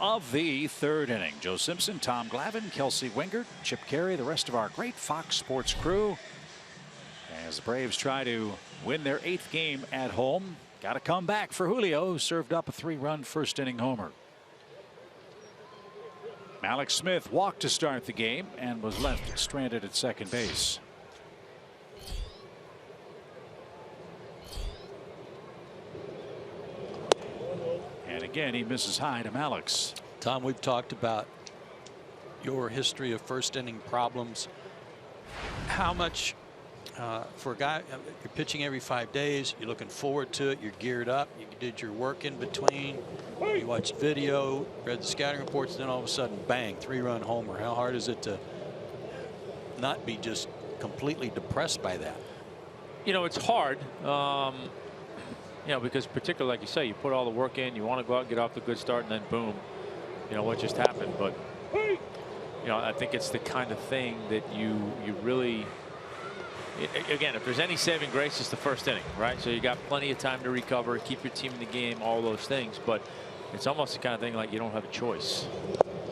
Of the third inning, Joe Simpson, Tom Glavine, Kelsey Wingert, Chip Carey, the rest of our great Fox Sports crew, as the Braves try to win their 8th game at home. Got to come back for Julio, who served up a 3-run first inning homer. Alex Smith walked to start the game and was left stranded at second base. And again, he misses high to Alex. Tom, we've talked about your history of first inning problems. How much for a guy, you're pitching every 5 days, you're looking forward to it, you're geared up, you did your work in between, you watched video, read the scouting reports, then all of a sudden, bang, 3-run homer. How hard is it to not be just completely depressed by that? You know, it's hard. You know, because particularly like you say, you put all the work in, you want to go out and get off the good start, and then boom, you know what just happened. But you know, I think it's the kind of thing that you really again, if there's any saving grace, it's the first inning, right? So you got plenty of time to recover, keep your team in the game, all those things. But it's almost the kind of thing like you don't have a choice.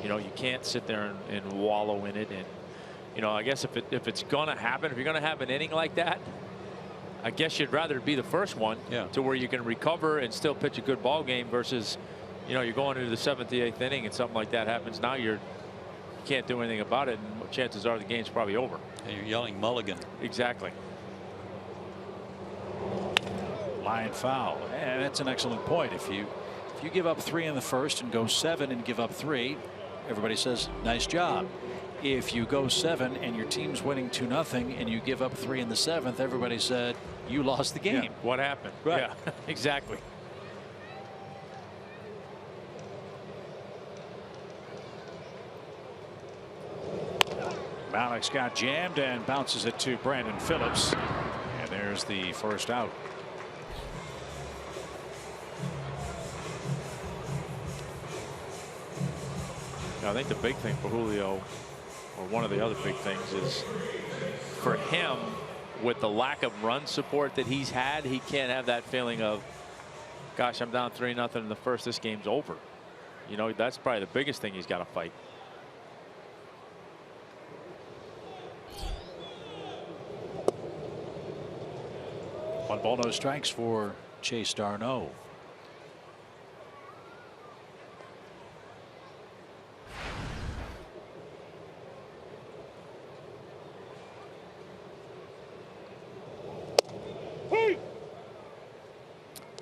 You know, you can't sit there and wallow in it. And, you know, I guess if it's going to happen, if you're going to have an inning like that, I guess you'd rather be the first one to where you can recover and still pitch a good ball game versus, you know, you're going into the 7th, 8th inning and something like that happens. Now you can't do anything about it, and chances are the game's probably over. And you're yelling mulligan. Exactly. Line foul. And that's an excellent point. If you give up 3 in the first and go 7 and give up 3, everybody says nice job. If you go 7 and your team's winning 2-0 and you give up 3 in the 7th, everybody said you lost the game. Yeah. What happened? Right. Yeah, exactly. Malek's got jammed and bounces it to Brandon Phillips. And there's the first out. I think the big thing for Julio, or one of the other big things, is for him, with the lack of run support that he's had, he can't have that feeling of, gosh, I'm down 3-0 in the first, this game's over. You know, that's probably the biggest thing he's got to fight. One ball, no strikes for Chase Darno.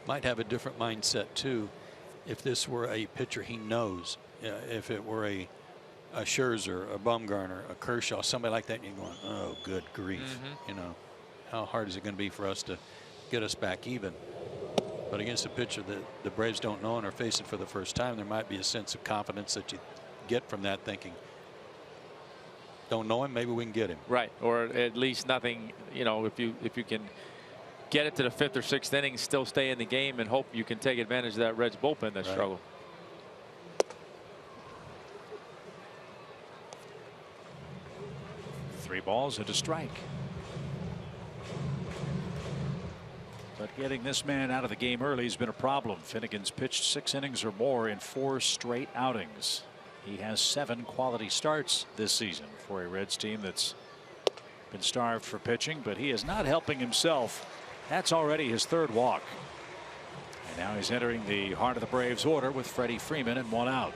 Might have a different mindset too if this were a pitcher he knows. If it were a Scherzer, a Bumgarner, a Kershaw, somebody like that, and you're going, oh, good grief. You know, how hard is it going to be for us to get us back even? But against a pitcher that the Braves don't know and are facing for the first time, there might be a sense of confidence that you get from that, thinking, don't know him, maybe we can get him. Right, or at least nothing. You know, if you can get it to the 5th or 6th inning, still stay in the game, and hope you can take advantage of that Reds bullpen that struggled. 3 balls and a strike. But getting this man out of the game early has been a problem. Finnegan's pitched 6 innings or more in 4 straight outings. He has 7 quality starts this season for a Reds team that's been starved for pitching, but he is not helping himself. That's already his 3rd walk. And now he's entering the heart of the Braves order with Freddie Freeman and 1 out.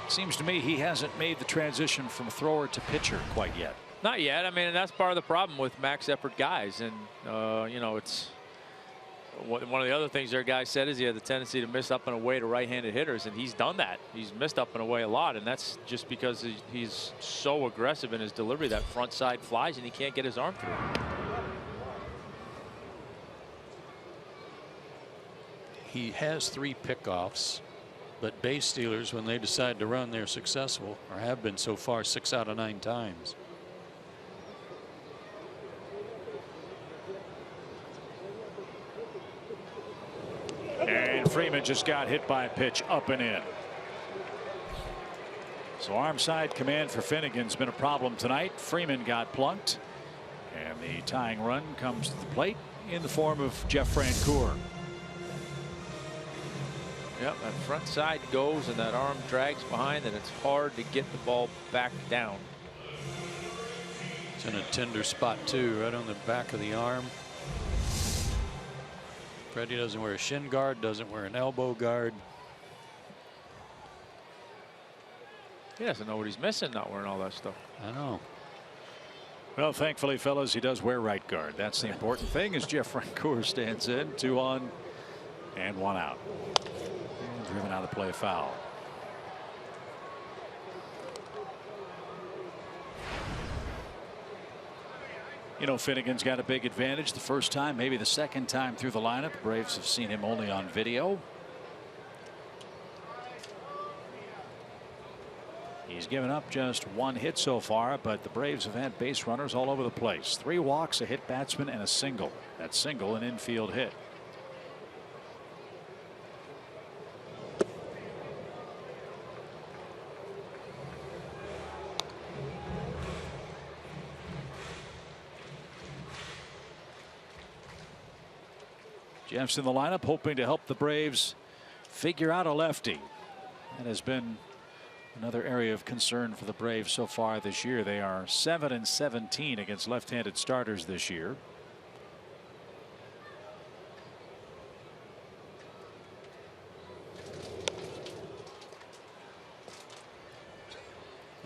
Seems to me he hasn't made the transition from thrower to pitcher quite yet. Not yet. I mean, that's part of the problem with max effort guys. And, you know, it's one of the other things their guy said is he had the tendency to miss up and away to right-handed hitters, and he's done that. He's missed up and away a lot, and that's just because he's so aggressive in his delivery. That front side flies, and he can't get his arm through. He has 3 pickoffs, but base stealers, when they decide to run, they're successful, or have been so far 6 out of 9 times. And Freeman just got hit by a pitch up and in. So arm side command for Finnegan's been a problem tonight. Freeman got plunked, and the tying run comes to the plate in the form of Jeff Francoeur. Yep, that front side goes and that arm drags behind, and it's hard to get the ball back down. It's in a tender spot too, right on the back of the arm. Freddie doesn't wear a shin guard, doesn't wear an elbow guard. He doesn't know what he's missing not wearing all that stuff. I know. Well, thankfully, fellas, he does wear right guard. That's the important thing as Jeff Francoeur stands in. 2 on and 1 out. And driven out of play, a foul. You know, Finnegan's got a big advantage the first time, maybe the second time through the lineup. The Braves have seen him only on video. He's given up just 1 hit so far, but the Braves have had base runners all over the place. 3 walks, a hit batsman, and a single. That single, an infield hit. Jeff's in the lineup, hoping to help the Braves figure out a lefty. That has been another area of concern for the Braves so far this year. They are 7-17 against left-handed starters this year.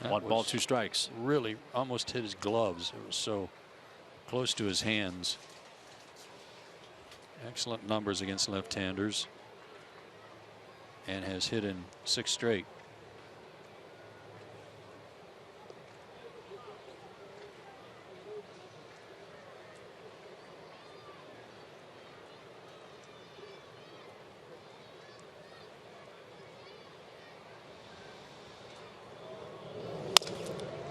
One ball, 2 strikes. Really almost hit his gloves. It was so close to his hands. Excellent numbers against left-handers, and has hit in 6 straight.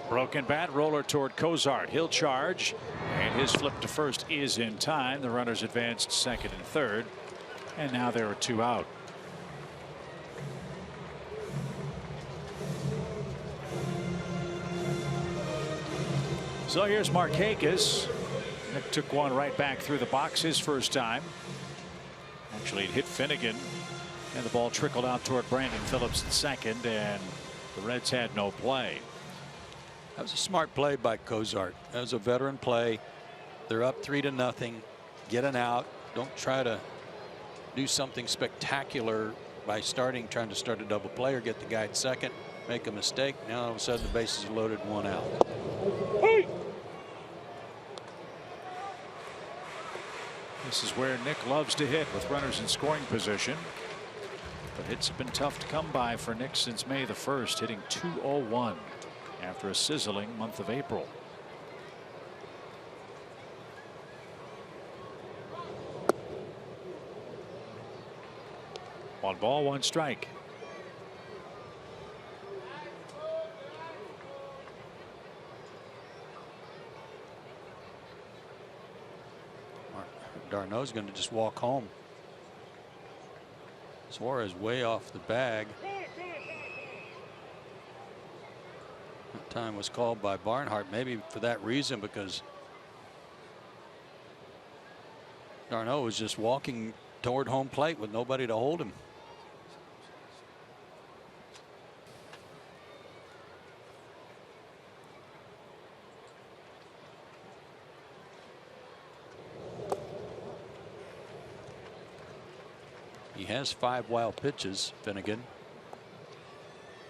Broken bat, roller toward Cozart. He'll charge, and his flip to first is in time. The runners advanced second and third, and now there are 2 out. So here's Markakis. Nick took one right back through the box his first time. Actually, it hit Finnegan, and the ball trickled out toward Brandon Phillips at second, and the Reds had no play. That was a smart play by Cozart. That was a veteran play. They're up 3-0. Get an out. Don't try to do something spectacular by trying to start a double play or get the guy at second. Make a mistake. Now all of a sudden the bases are loaded, 1 out. This is where Nick loves to hit, with runners in scoring position. But hits have been tough to come by for Nick since May the 1st, hitting .201 after a sizzling month of April. One ball, 1 strike. Darno's going to just walk home. Suarez way off the bag. That time was called by Barnhart, maybe for that reason, because Darno was just walking toward home plate with nobody to hold him. He has 5 wild pitches, Finnegan.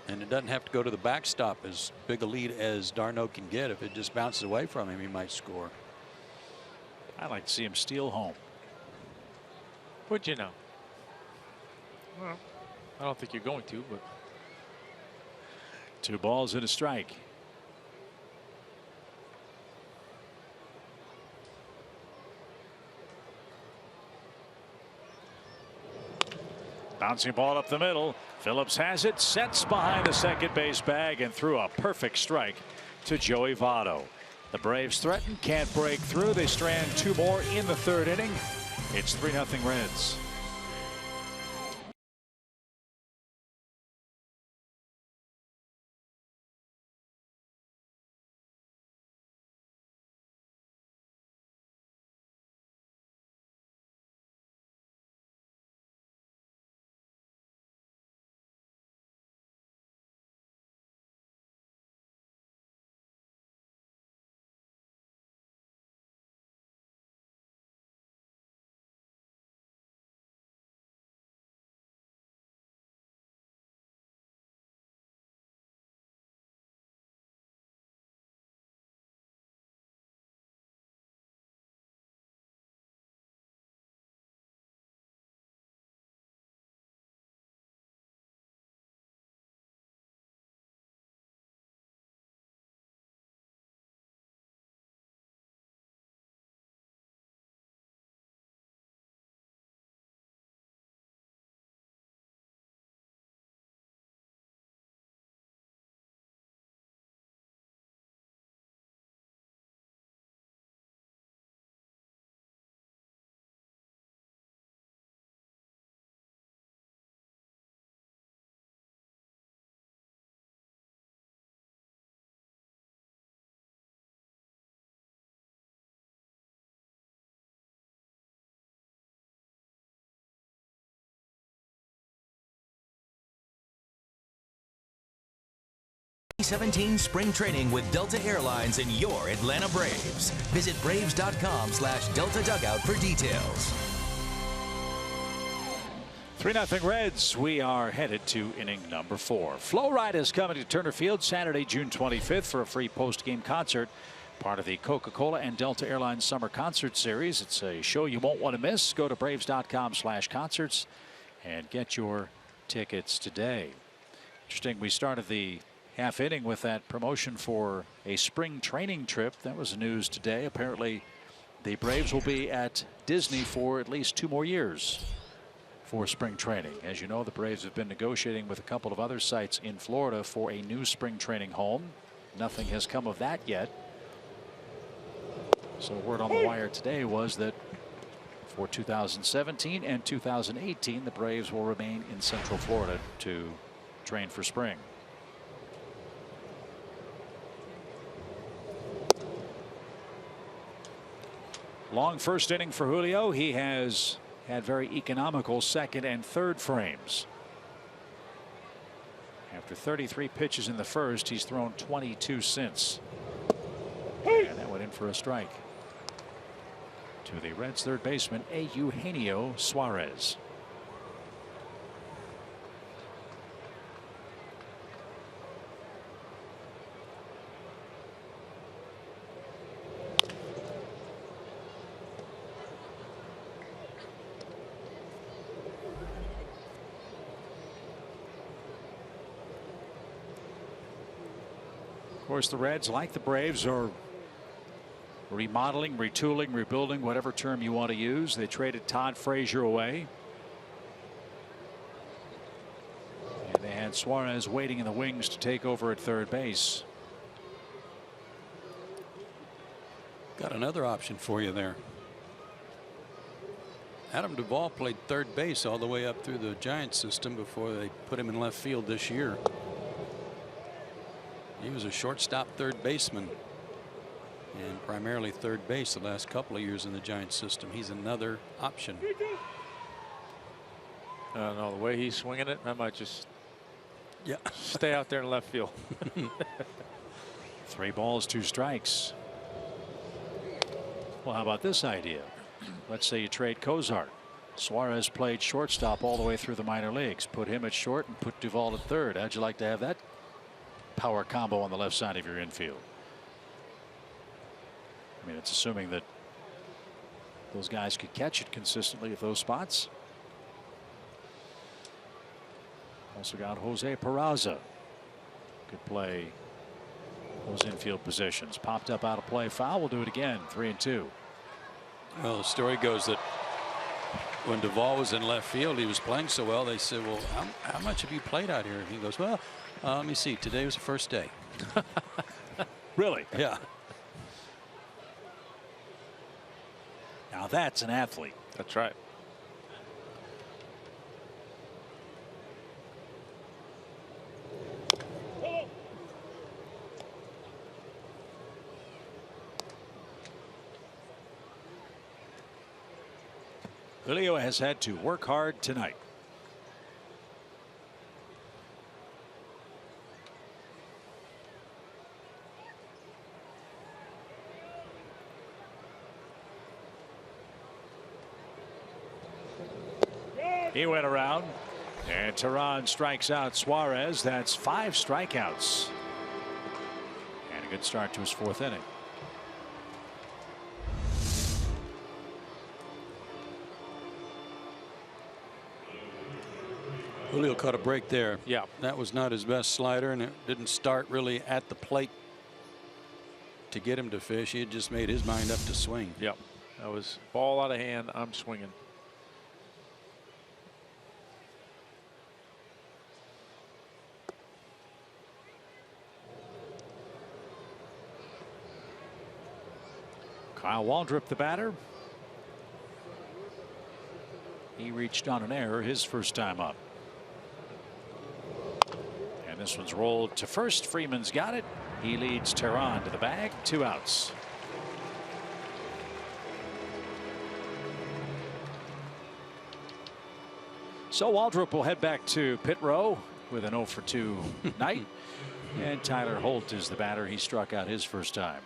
And it doesn't have to go to the backstop. As big a lead as Darno can get. If it just bounces away from him, he might score. I'd like to see him steal home. Would you know? Well, I don't think you're going to, but 2 balls and a strike. Bouncing ball up the middle. Phillips has it, sets behind the second base bag, and threw a perfect strike to Joey Votto. The Braves threaten, can't break through. They strand 2 more in the 3rd inning. It's 3-0 Reds. 2017 spring training with Delta Airlines and your Atlanta Braves. Visit braves.com/Delta Dugout for details. 3-0 Reds. We are headed to inning number 4. Flow Ride is coming to Turner Field Saturday, June 25th for a free post-game concert. Part of the Coca-Cola and Delta Airlines Summer Concert Series. It's a show you won't want to miss. Go to braves.com/concerts and get your tickets today. Interesting, we started the half inning with that promotion for a spring training trip. That was news today. Apparently the Braves will be at Disney for at least 2 more years for spring training. As you know, the Braves have been negotiating with a couple of other sites in Florida for a new spring training home. Nothing has come of that yet. So word on the wire today was that for 2017 and 2018, the Braves will remain in Central Florida to train for spring. Long first inning for Julio. He has had very economical second and third frames. After 33 pitches in the first, he's thrown 22 since. And that went in for a strike. To the Reds' third baseman, Eugenio Suarez. Of course, the Reds, like the Braves, are remodeling, retooling, rebuilding, whatever term you want to use. They traded Todd Frazier away. And they had Suarez waiting in the wings to take over at third base. Got another option for you there. Adam Duvall played third base all the way up through the Giants system before they put him in left field this year. He was a shortstop third baseman and primarily third base the last couple of years in the Giants system. He's another option. I don't know, the way he's swinging it, I might just stay out there in left field. 3 balls, 2 strikes. Well, how about this idea? Let's say you trade Cozart. Suarez played shortstop all the way through the minor leagues. Put him at short and put Duvall at third. How'd you like to have that power combo on the left side of your infield? I mean, it's assuming that those guys could catch it consistently at those spots. Also got Jose Peraza. Could play those infield positions. Popped up out of play, foul. We'll do it again. 3-2. Well, the story goes that when Duvall was in left field, he was playing so well. They said, well, how much have you played out here? And he goes, well, let me see. Today was the first day. Really? Yeah. Now that's an athlete. That's right. Julio has had to work hard tonight. He went around, and Teheran strikes out Suarez. That's 5 strikeouts. And a good start to his 4th inning. Julio caught a break there. Yeah. That was not his best slider, and it didn't start really at the plate to get him to fish. He had just made his mind up to swing. Yep. That was ball out of hand. I'm swinging. Kyle Waldrop, the batter. He reached on an error his first time up. And this one's rolled to first. Freeman's got it. He leads Teheran to the bag. 2 outs. So Waldrop will head back to pit row with an 0 for 2 night. And Tyler Holt is the batter. He struck out his first time.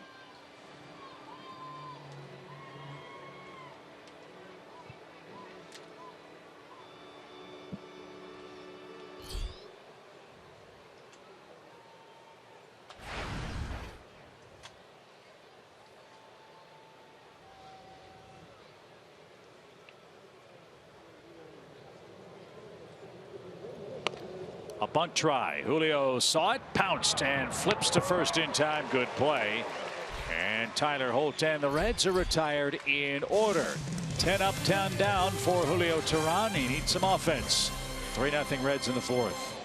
A bunt try. Julio saw it, pounced, and flips to first in time. Good play. And Tyler Holt and the Reds are retired in order. 10 up, 10 down for Julio Teheran. He needs some offense. 3-0 Reds in the fourth.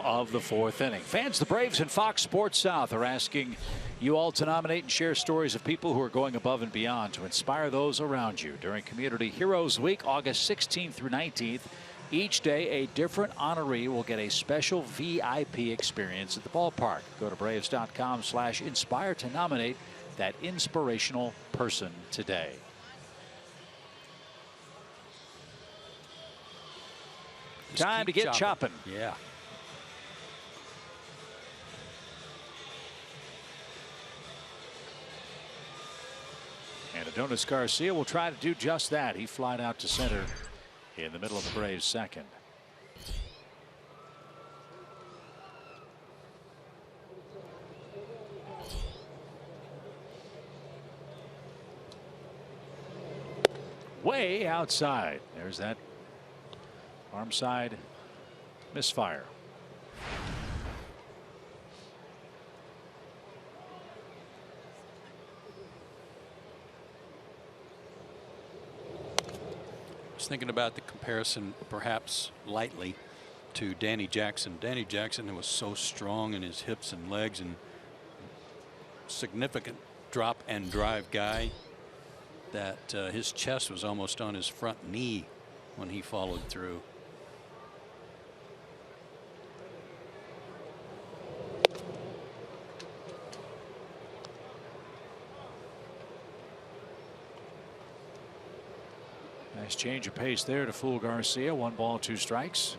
Of the fourth inning. Fans, the Braves and Fox Sports South are asking you all to nominate and share stories of people who are going above and beyond to inspire those around you during Community Heroes Week, August 16th through 19th. Each day, a different honoree will get a special VIP experience at the ballpark. Go to Braves.com/inspire to nominate that inspirational person today. Time to get chopping. Yeah. And Adonis Garcia will try to do just that. He flied out to center in the middle of the Braves' second. Way outside. There's that arm side misfire. Thinking about the comparison, perhaps lightly, to Danny Jackson. Danny Jackson was so strong in his hips and legs and significant drop and drive guy that his chest was almost on his front knee when he followed through. Nice change of pace there to fool Garcia. 1 ball, 2 strikes.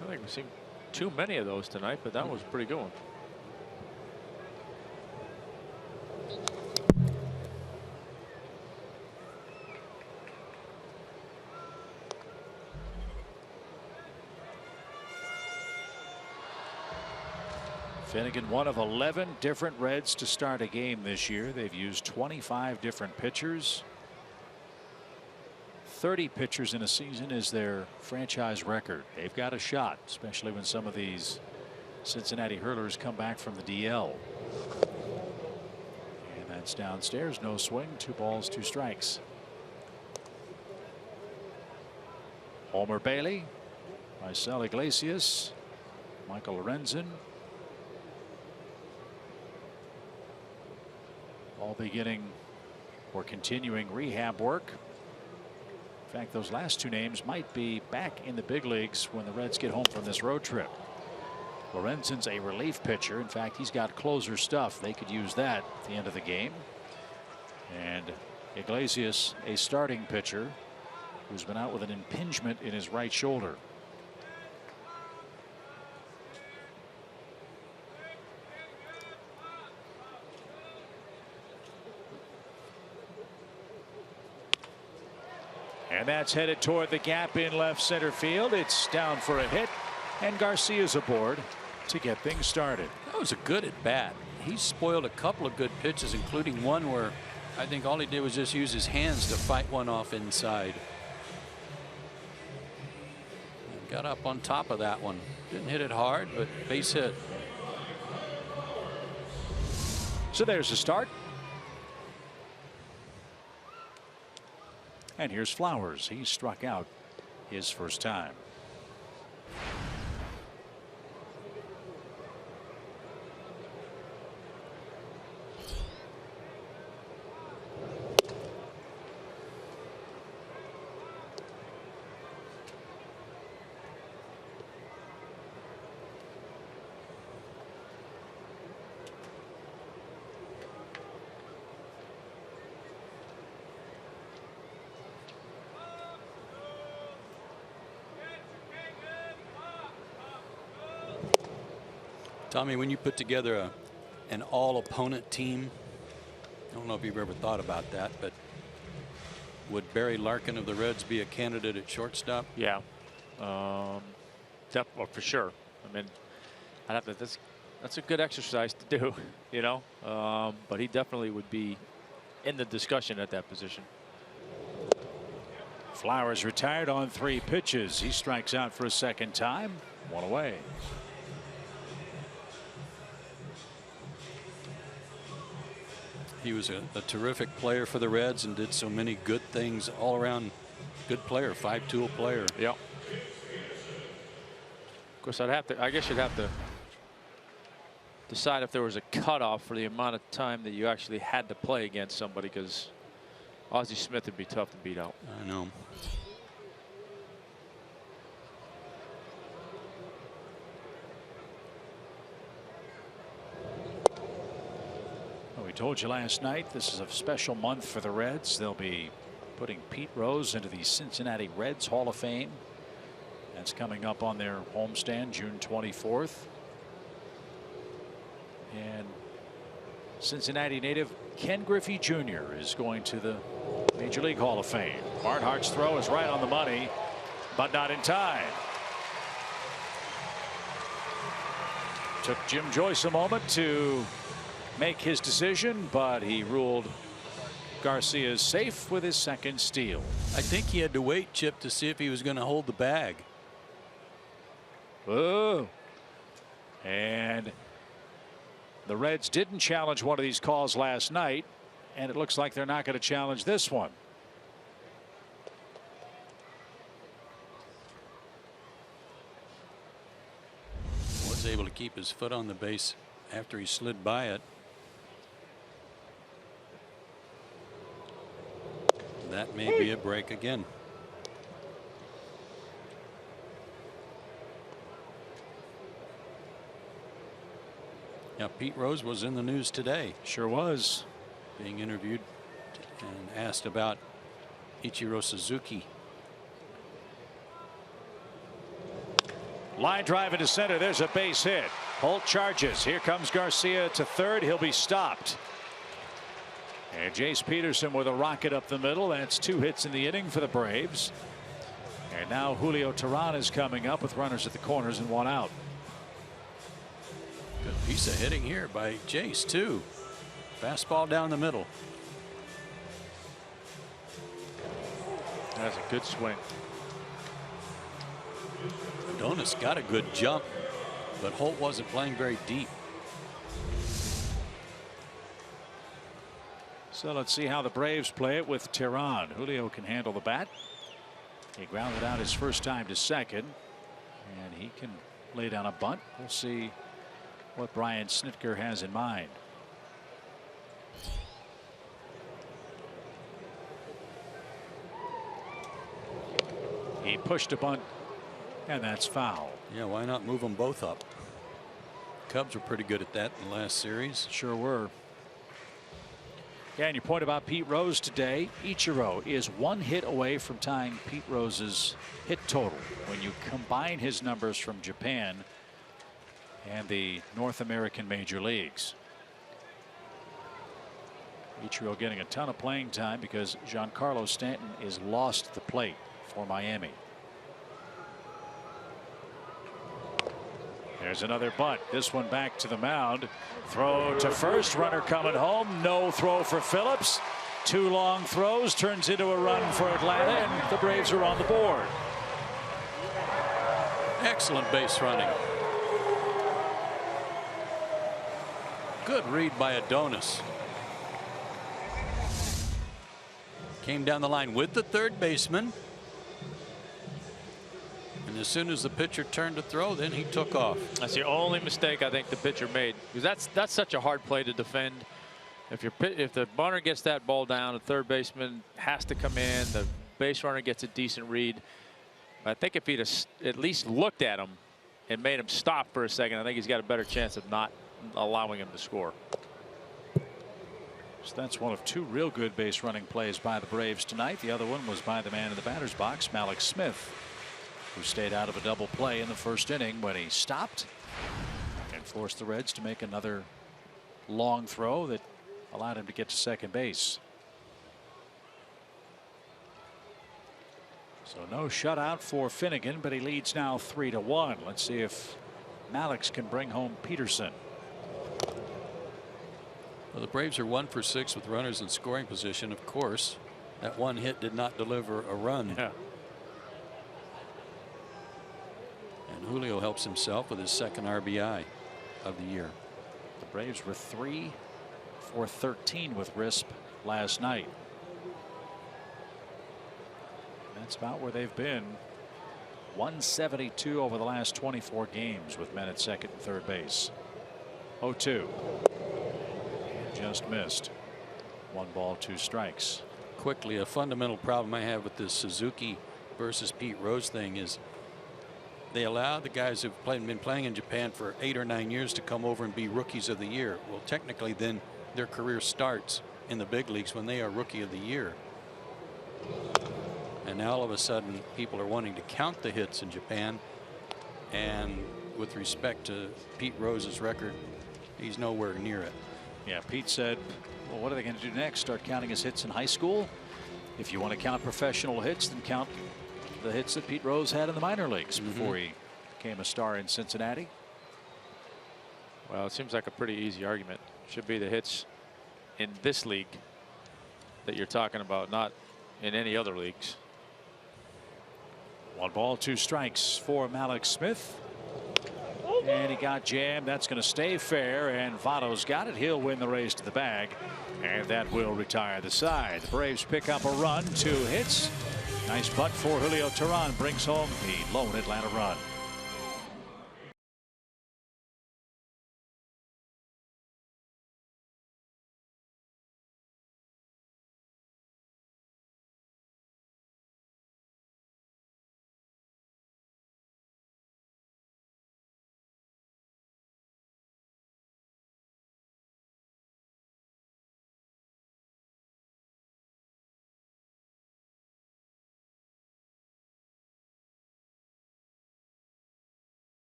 I think we've seen too many of those tonight, but that was a pretty good one. Finnegan, one of 11 different Reds to start a game this year. They've used 25 different pitchers. 30 pitchers in a season is their franchise record. They've got a shot, especially when some of these Cincinnati hurlers come back from the DL. And that's downstairs. No swing. 2 balls, 2 strikes. Homer Bailey, Marcel Iglesias, Michael Lorenzen. all beginning or continuing rehab work. In fact, those last two names might be back in the big leagues when the Reds get home from this road trip. Lorenzen's a relief pitcher. In fact, he's got closer stuff. They could use that at the end of the game. And Iglesias, a starting pitcher who's been out with an impingement in his right shoulder. And that's headed toward the gap in left center field. It's down for a hit, and Garcia's aboard to get things started. That was a good at bat. He spoiled a couple of good pitches, including one where I think all he did was just use his hands to fight one off inside. And got up on top of that one. Didn't hit it hard, but base hit. So there's a start. And here's Flowers. He struck out his first time. Tommy, when you put together an all-opponent team, I don't know if you've ever thought about that, but would Barry Larkin of the Reds be a candidate at shortstop? Yeah, well, for sure. I mean, I'd have to. That's a good exercise to do, you know. But he definitely would be in the discussion at that position. Flowers retired on 3 pitches. He strikes out for a second time. 1 away. He was a terrific player for the Reds and did so many good things all around. Good player, 5-tool player. Yeah. Of course, I guess you'd have to decide if there was a cutoff for the amount of time that you actually had to play against somebody, because Ozzie Smith would be tough to beat out. I know. We told you last night this is a special month for the Reds. They'll be putting Pete Rose into the Cincinnati Reds Hall of Fame. That's coming up on their homestand June 24th. And Cincinnati native Ken Griffey Jr. is going to the Major League Hall of Fame. Barnhart's throw is right on the money, but not in time. Took Jim Joyce a moment to make his decision, but he ruled Garcia safe with his second steal. I think he had to wait, Chip, to see if he was going to hold the bag. Oh. And the Reds didn't challenge one of these calls last night, and it looks like they're not going to challenge this one. Was able to keep his foot on the base after he slid by it. That may be a break again. Now, Pete Rose was in the news today. Sure was. Being interviewed and asked about Ichiro Suzuki. Line drive into center. There's a base hit. Holt charges. Here comes Garcia to third. He'll be stopped. And Jace Peterson with a rocket up the middle. That's 2 hits in the inning for the Braves. And now Julio Teheran is coming up with runners at the corners and 1 out. Good piece of hitting here by Jace, too. Fastball down the middle. That's a good swing. Adonis got a good jump, but Holt wasn't playing very deep. So let's see how the Braves play it with Teheran. Julio can handle the bat. He grounded out his first time to second, and he can lay down a bunt. We'll see what Brian Snitker has in mind. He pushed a bunt, and that's foul. Yeah, why not move them both up? Cubs were pretty good at that in the last series. Sure were. Yeah, and your point about Pete Rose today, Ichiro is 1 hit away from tying Pete Rose's hit total when you combine his numbers from Japan and the North American major leagues. Ichiro getting a ton of playing time because Giancarlo Stanton is lost at the plate for Miami. There's another bunt. This one back to the mound. Throw to first. Runner coming home. No throw for Phillips. 2 long throws turns into a run for Atlanta, and the Braves are on the board. Excellent base running. Good read by Adonis. Came down the line with the third baseman. And as soon as the pitcher turned to throw, then he took off. That's the only mistake I think the pitcher made, because that's such a hard play to defend. If the bunter gets that ball down, the third baseman has to come in. The base runner gets a decent read. I think if he'd at least looked at him and made him stop for a second, I think he's got a better chance of not allowing him to score. So that's one of 2 real good base running plays by the Braves tonight. The other one was by the man in the batter's box, Malik Smith, who stayed out of a double play in the first inning when he stopped and forced the Reds to make another long throw that allowed him to get to second base. So no shutout for Finnegan, but he leads now 3-1. Let's see if Malik can bring home Peterson. Well, the Braves are 1 for 6 with runners in scoring position. Of course, that 1 hit did not deliver a run. Yeah. And Julio helps himself with his 2nd RBI of the year. The Braves were 3 for 13 with RISP last night. That's about where they've been. 172 over the last 24 games with men at second and third base. 0-2. Just missed. 1 ball, 2 strikes. Quickly, a fundamental problem I have with this Suzuki versus Pete Rose thing is they allow the guys who've been playing in Japan for 8 or 9 years to come over and be rookies of the year. Well, technically, then their career starts in the big leagues when they are rookie of the year. And now all of a sudden people are wanting to count the hits in Japan. And with respect to Pete Rose's record, he's nowhere near it. Yeah, Pete said, well, what are they going to do next? Start counting his hits in high school? If you want to count professional hits, then count the hits that Pete Rose had in the minor leagues before he became a star in Cincinnati. Well, it seems like a pretty easy argument. Should be the hits in this league that you're talking about, not in any other leagues. 1 ball, 2 strikes for Malik Smith. And he got jammed. That's going to stay fair, and Votto's got it. He'll win the race to the bag, and that will retire the side. The Braves pick up a run, 2 hits. Nice putt for Julio Teheran, brings home the lone Atlanta run.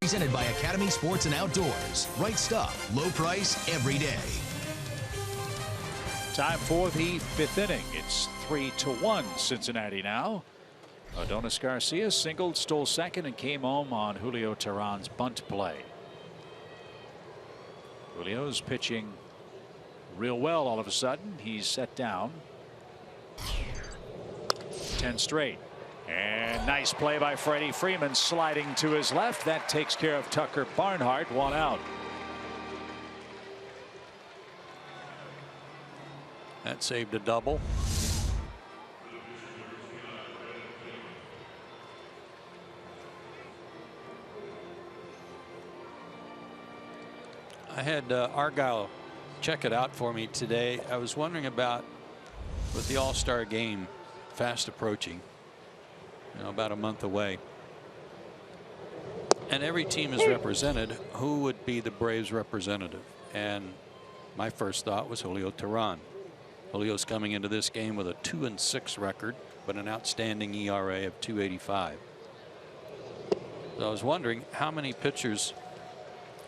Presented by Academy Sports and Outdoors. Right stuff, low price, every day. Time for the 5th inning. It's 3-1 Cincinnati now. Adonis Garcia singled, stole second, and came home on Julio Teheran's bunt play. Julio's pitching real well all of a sudden. He's set down. 10 straight. And nice play by Freddie Freeman, sliding to his left. That takes care of Tucker Barnhart. 1 out. That saved a double. I had Argyle check it out for me today. I was wondering about, with the All-Star game fast approaching, about a month away, and every team is represented, who would be the Braves representative? And my first thought was Julio Teheran. Julio's coming into this game with a 2-6 record, but an outstanding ERA of 2.85. So I was wondering how many pitchers,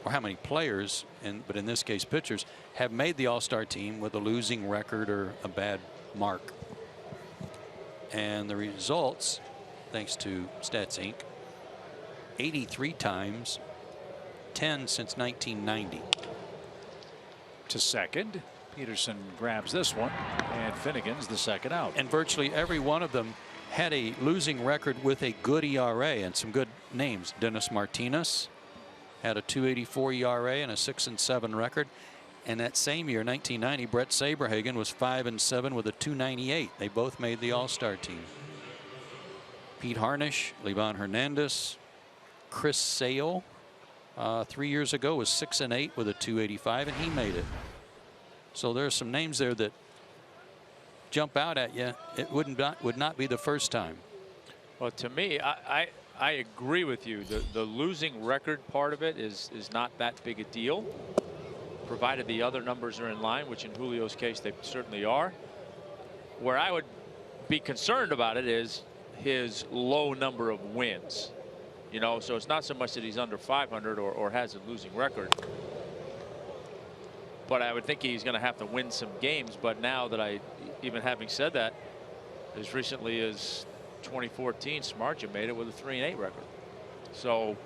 or how many players, but in this case pitchers, have made the All-Star team with a losing record or a bad mark. And the results, thanks to Stats Inc., 83 times, 10 since 1990. To second. Peterson grabs this one, and Finnegan's the second out. And virtually every one of them had a losing record with a good ERA, and some good names. Dennis Martinez had a 2.84 ERA and a 6-7 record. And that same year, 1990, Brett Saberhagen was 5-7 with a 2.98. They both made the All-Star team. Pete Harnisch, Livan Hernandez, Chris Sale, 3 years ago was 6-8 with a 2.85, and he made it. So there's some names there that jump out at you. It would not be the first time. Well, to me, I agree with you. The losing record part of it is not that big a deal, provided the other numbers are in line, which in Julio's case they certainly are. Where I would be concerned about it is his low number of wins. So it's not so much that he's under 500 or has a losing record, but I would think he's going to have to win some games. But now that even having said that, as recently as 2014, Smartja made it with a 3-8 record. So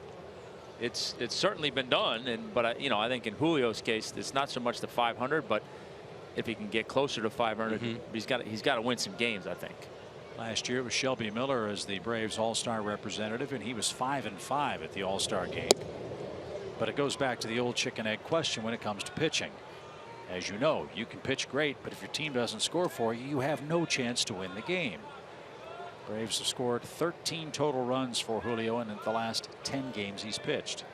it's certainly been done. But I think in Julio's case, it's not so much the 500, but if he can get closer to 500, he's got to win some games, I think. Last year it was Shelby Miller as the Braves All-Star representative, and he was 5-5 at the All-Star game. But it goes back to the old chicken egg question when it comes to pitching. As you know, you can pitch great, but if your team doesn't score for you, you have no chance to win the game. Braves have scored 13 total runs for Julio in the last 10 games he's pitched.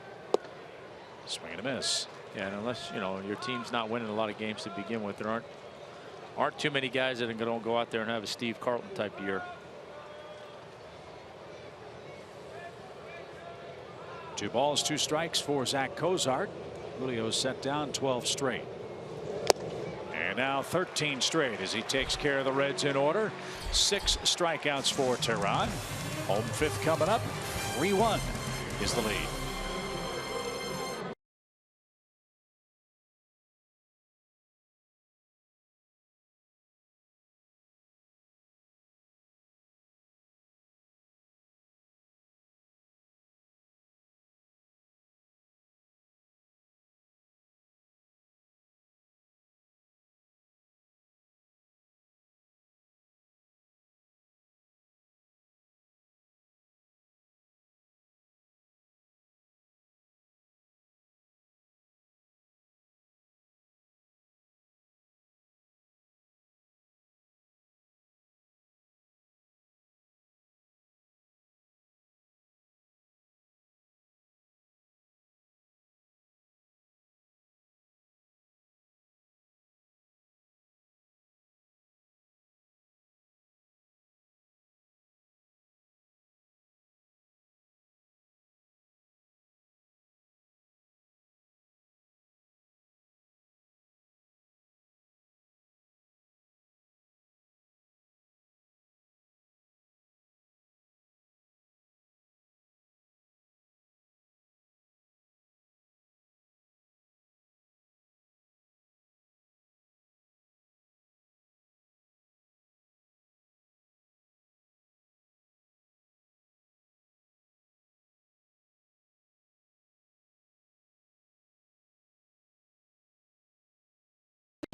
Swing and a miss. Yeah, and unless your team's not winning a lot of games to begin with, there aren't too many guys that are going to go out there and have a Steve Carlton type year. 2 balls, 2 strikes for Zach Cozart. Julio's set down 12 straight. And now 13 straight as he takes care of the Reds in order. 6 strikeouts for Teheran. Home 5th coming up. 3-1 is the lead.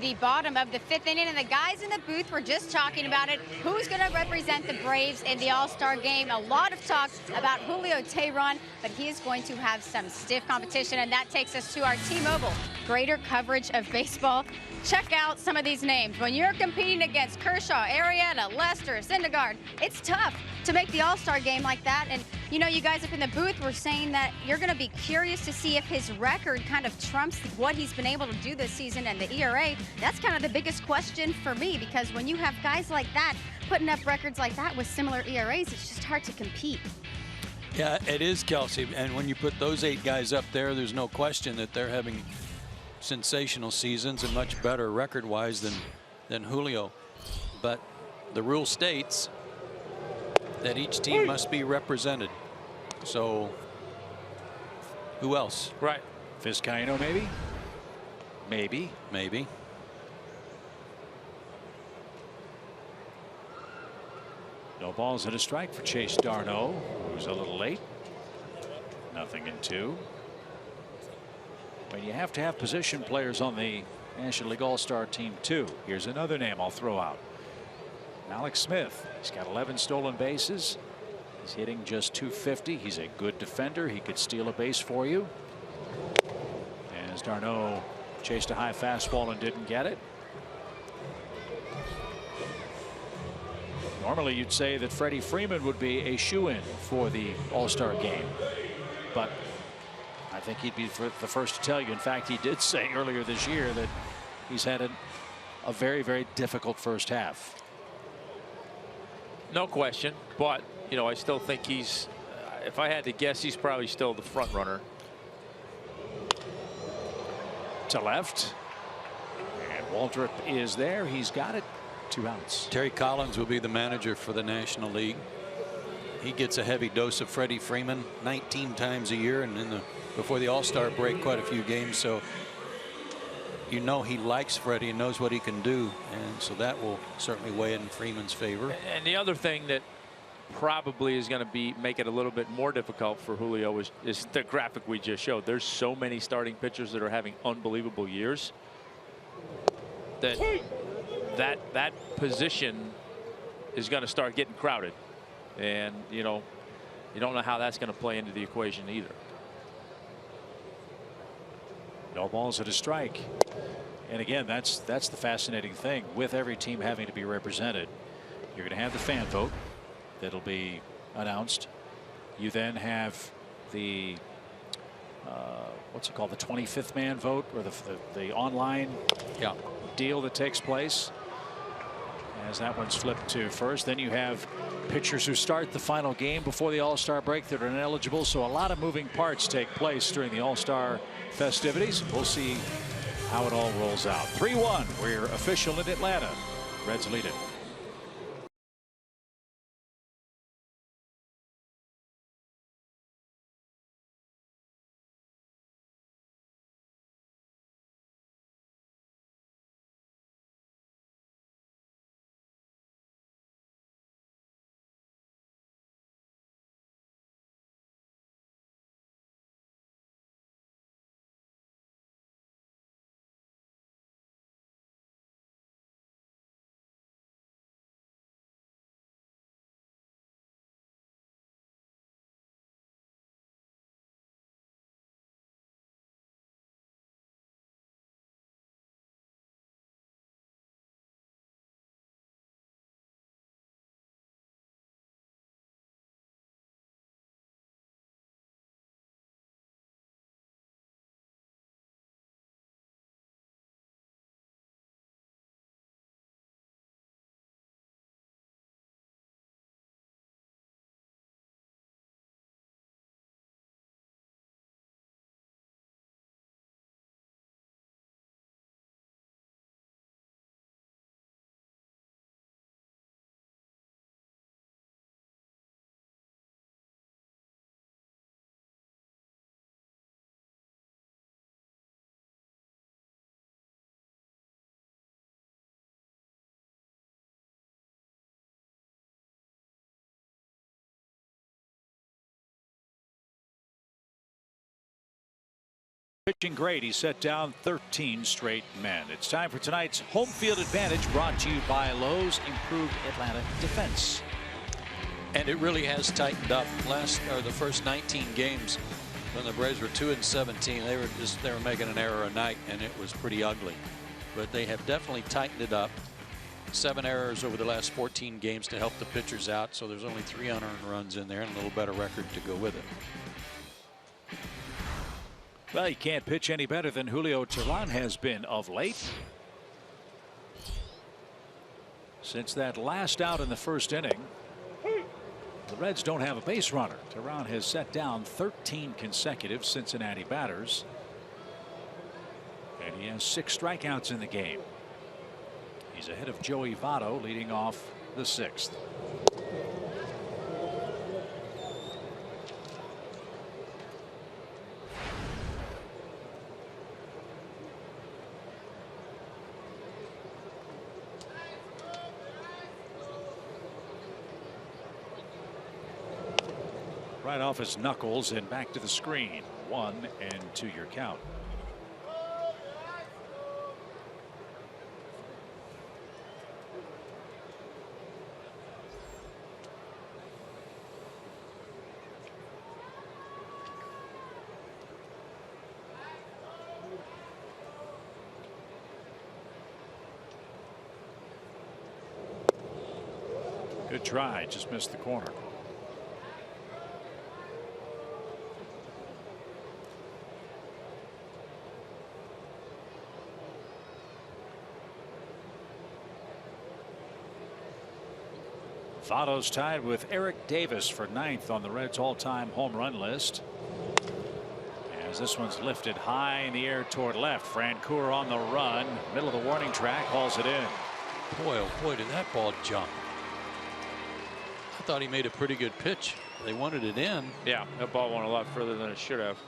the bottom of the 5th inning, and the guys in the booth were just talking about it. Who's going to represent the Braves in the All-Star game? A lot of talk about Julio Teheran, but he is going to have some stiff competition, and that takes us to our T-Mobile greater coverage of baseball. Check out some of these names. When you're competing against Kershaw, Arrieta, Lester, Syndergaard, it's tough to make the All-Star game like that. And you know, you guys up in the booth were saying that you're going to be curious to see if his record kind of trumps what he's been able to do this season and the ERA. That's kind of the biggest question for me, because when you have guys like that putting up records like that with similar ERAs, it's just hard to compete. Yeah, it is, Kelsey. And when you put those 8 guys up there, there's no question that they're having sensational seasons and much better record-wise than Julio. But the rule states that each team must be represented. So who else? Right. Vizcaino, maybe? Maybe. No balls and a strike for Chase Darno, who's a little late. 0-2. But you have to have position players on the National League All-Star team too. Here's another name I'll throw out. Alex Smith. He's got 11 stolen bases. He's hitting just .250. He's a good defender. He could steal a base for you. As Darno chased a high fastball and didn't get it. Normally you'd say that Freddie Freeman would be a shoo-in for the All-Star game, but I think he'd be the first to tell you. In fact, he did say earlier this year that he's had a very, very difficult first half. No question, but you know, I still think he's, if I had to guess, he's probably still the front runner. To left, and Waldrop is there. He's got it. 2 outs. Terry Collins will be the manager for the National League. He gets a heavy dose of Freddie Freeman 19 times a year, and before the All-Star break, quite a few games. So you know he likes Freddie and knows what he can do, and so that will certainly weigh in Freeman's favor. And the other thing that probably is going to make it a little bit more difficult for Julio is the graphic we just showed. There's so many starting pitchers that are having unbelievable years that position is going to start getting crowded, and you know, you don't know how that's going to play into the equation either. No balls and a strike. And again, that's the fascinating thing with every team having to be represented. You're going to have the fan vote that'll be announced. You then have the what's it called, the 25th man vote, or the online deal that takes place, as that one's flipped to first. Then you have pitchers who start the final game before the All-Star break that are ineligible. So a lot of moving parts take place during the All-Star festivities. We'll see how it all rolls out. 3-1. We're official in Atlanta. Reds lead it. Pitching great. He set down 13 straight men. It's time for tonight's home field advantage, brought to you by Lowe's Improved Atlanta Defense. And it really has tightened up. The first 19 games when the Braves were 2-17, they were making an error a night, and it was pretty ugly. But they have definitely tightened it up. 7 errors over the last 14 games to help the pitchers out. So there's only 3 unearned runs in there and a little better record to go with it. Well, you can't pitch any better than Julio Teheran has been of late. Since that last out in the first inning, the Reds don't have a base runner. Teheran has set down 13 consecutive Cincinnati batters, and he has 6 strikeouts in the game. He's ahead of Joey Votto, leading off the 6th. Right off his knuckles and back to the screen. 1-2 your count. Good try, just missed the corner. Votto's tied with Eric Davis for 9th on the Reds' all-time home run list. As this one's lifted high in the air toward left. Francoeur on the run, middle of the warning track, hauls it in. Boy, oh boy, did that ball jump. I thought he made a pretty good pitch. They wanted it in. Yeah, that ball went a lot further than it should have.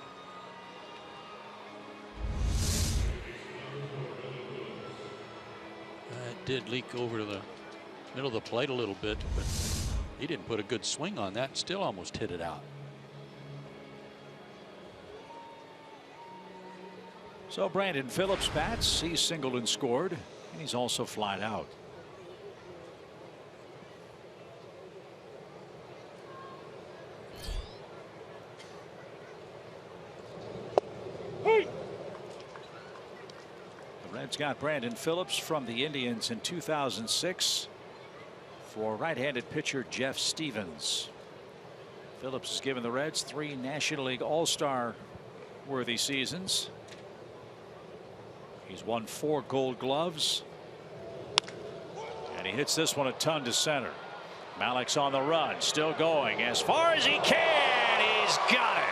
It did leak over to the middle of the plate a little bit, but he didn't put a good swing on that. Still almost hit it out. So Brandon Phillips bats. He's singled and scored, and he's also flied out. The Reds got Brandon Phillips from the Indians in 2006 for right-handed pitcher Jeff Stevens. Phillips has given the Reds 3 National League All-Star worthy seasons. He's won 4 Gold Gloves, and he hits this one a ton to center. Malik's on the run, still going as far as he can. He's got it.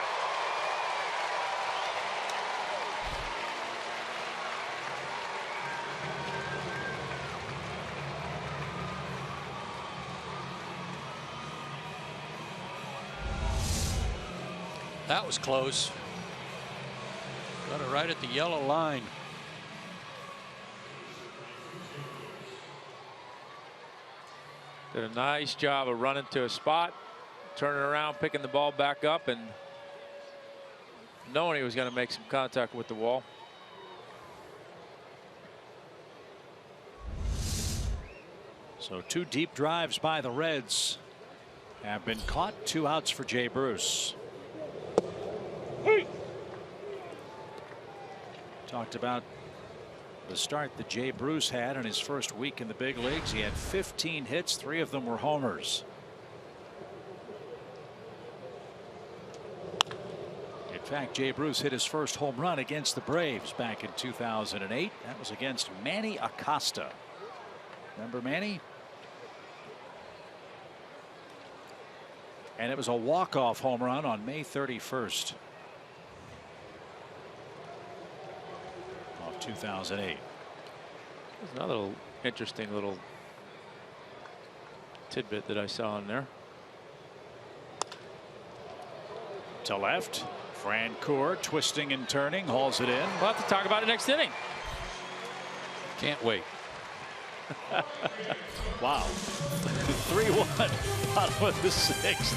That was close. Got it right at the yellow line. Did a nice job of running to a spot, turning around, picking the ball back up, and knowing he was going to make some contact with the wall. So 2 deep drives by the Reds have been caught. 2 outs for Jay Bruce. Talked about the start that Jay Bruce had in his first week in the big leagues. He had 15 hits, 3 of them were homers. In fact, Jay Bruce hit his first home run against the Braves back in 2008. That was against Manny Acosta. Remember Manny? And it was a walk-off home run on May 31st. 2008. There's another little interesting little tidbit that I saw in there. To left, Francoeur twisting and turning, hauls it in. We'll have to talk about it next inning. Can't wait. Wow. 3-1 bottom of the 6th.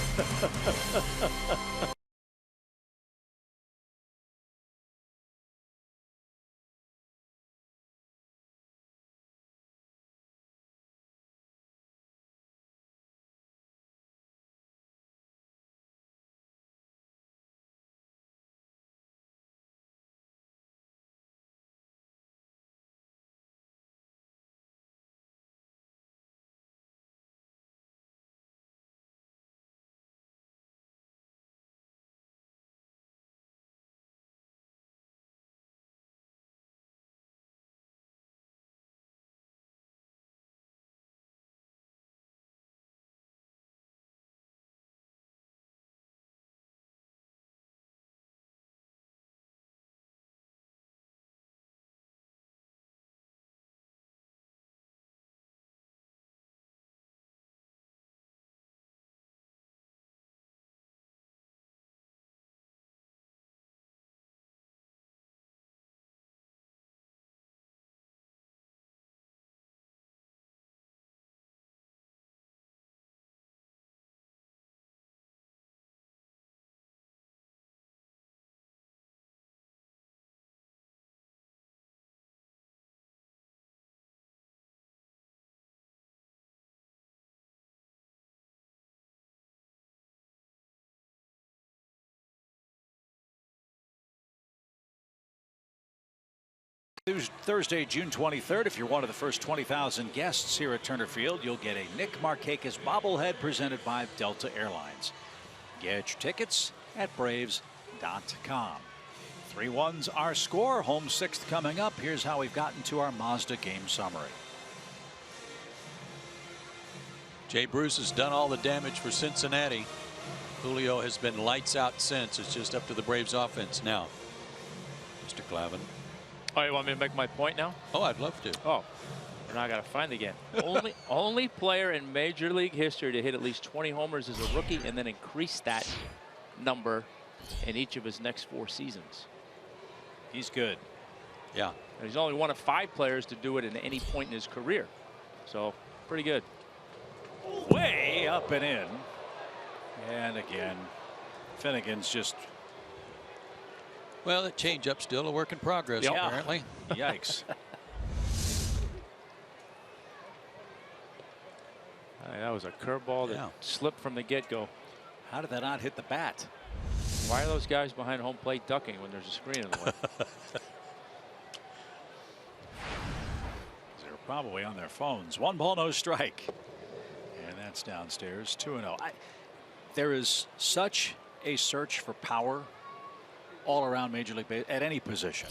Thursday, June 23rd. If you're one of the first 20,000 guests here at Turner Field, you'll get a Nick Markakis bobblehead presented by Delta Airlines. Get your tickets at Braves.com. 3-1's our score. Home sixth coming up. Here's how we've gotten to our Mazda game summary. Jay Bruce has done all the damage for Cincinnati. Julio has been lights out since. It's just up to the Braves offense now. Mr. Clavin. Oh, you want me to make my point now? Oh, I'd love to. Oh, now I got to find again. only player in Major League history to hit at least 20 homers as a rookie and then increase that number in each of his next 4 seasons. He's good. Yeah. And he's only one of 5 players to do it at any point in his career. So pretty good. Way up and in. And again, Finnegan's just. Well, the changeup still a work in progress, apparently. Yikes. That was a curveball that slipped from the get-go. How did that not hit the bat? Why are those guys behind home plate ducking when there's a screen in the way? They're probably on their phones. 1 ball, no strike. And that's downstairs. 2-0. There is such a search for power all around Major League Baseball at any position.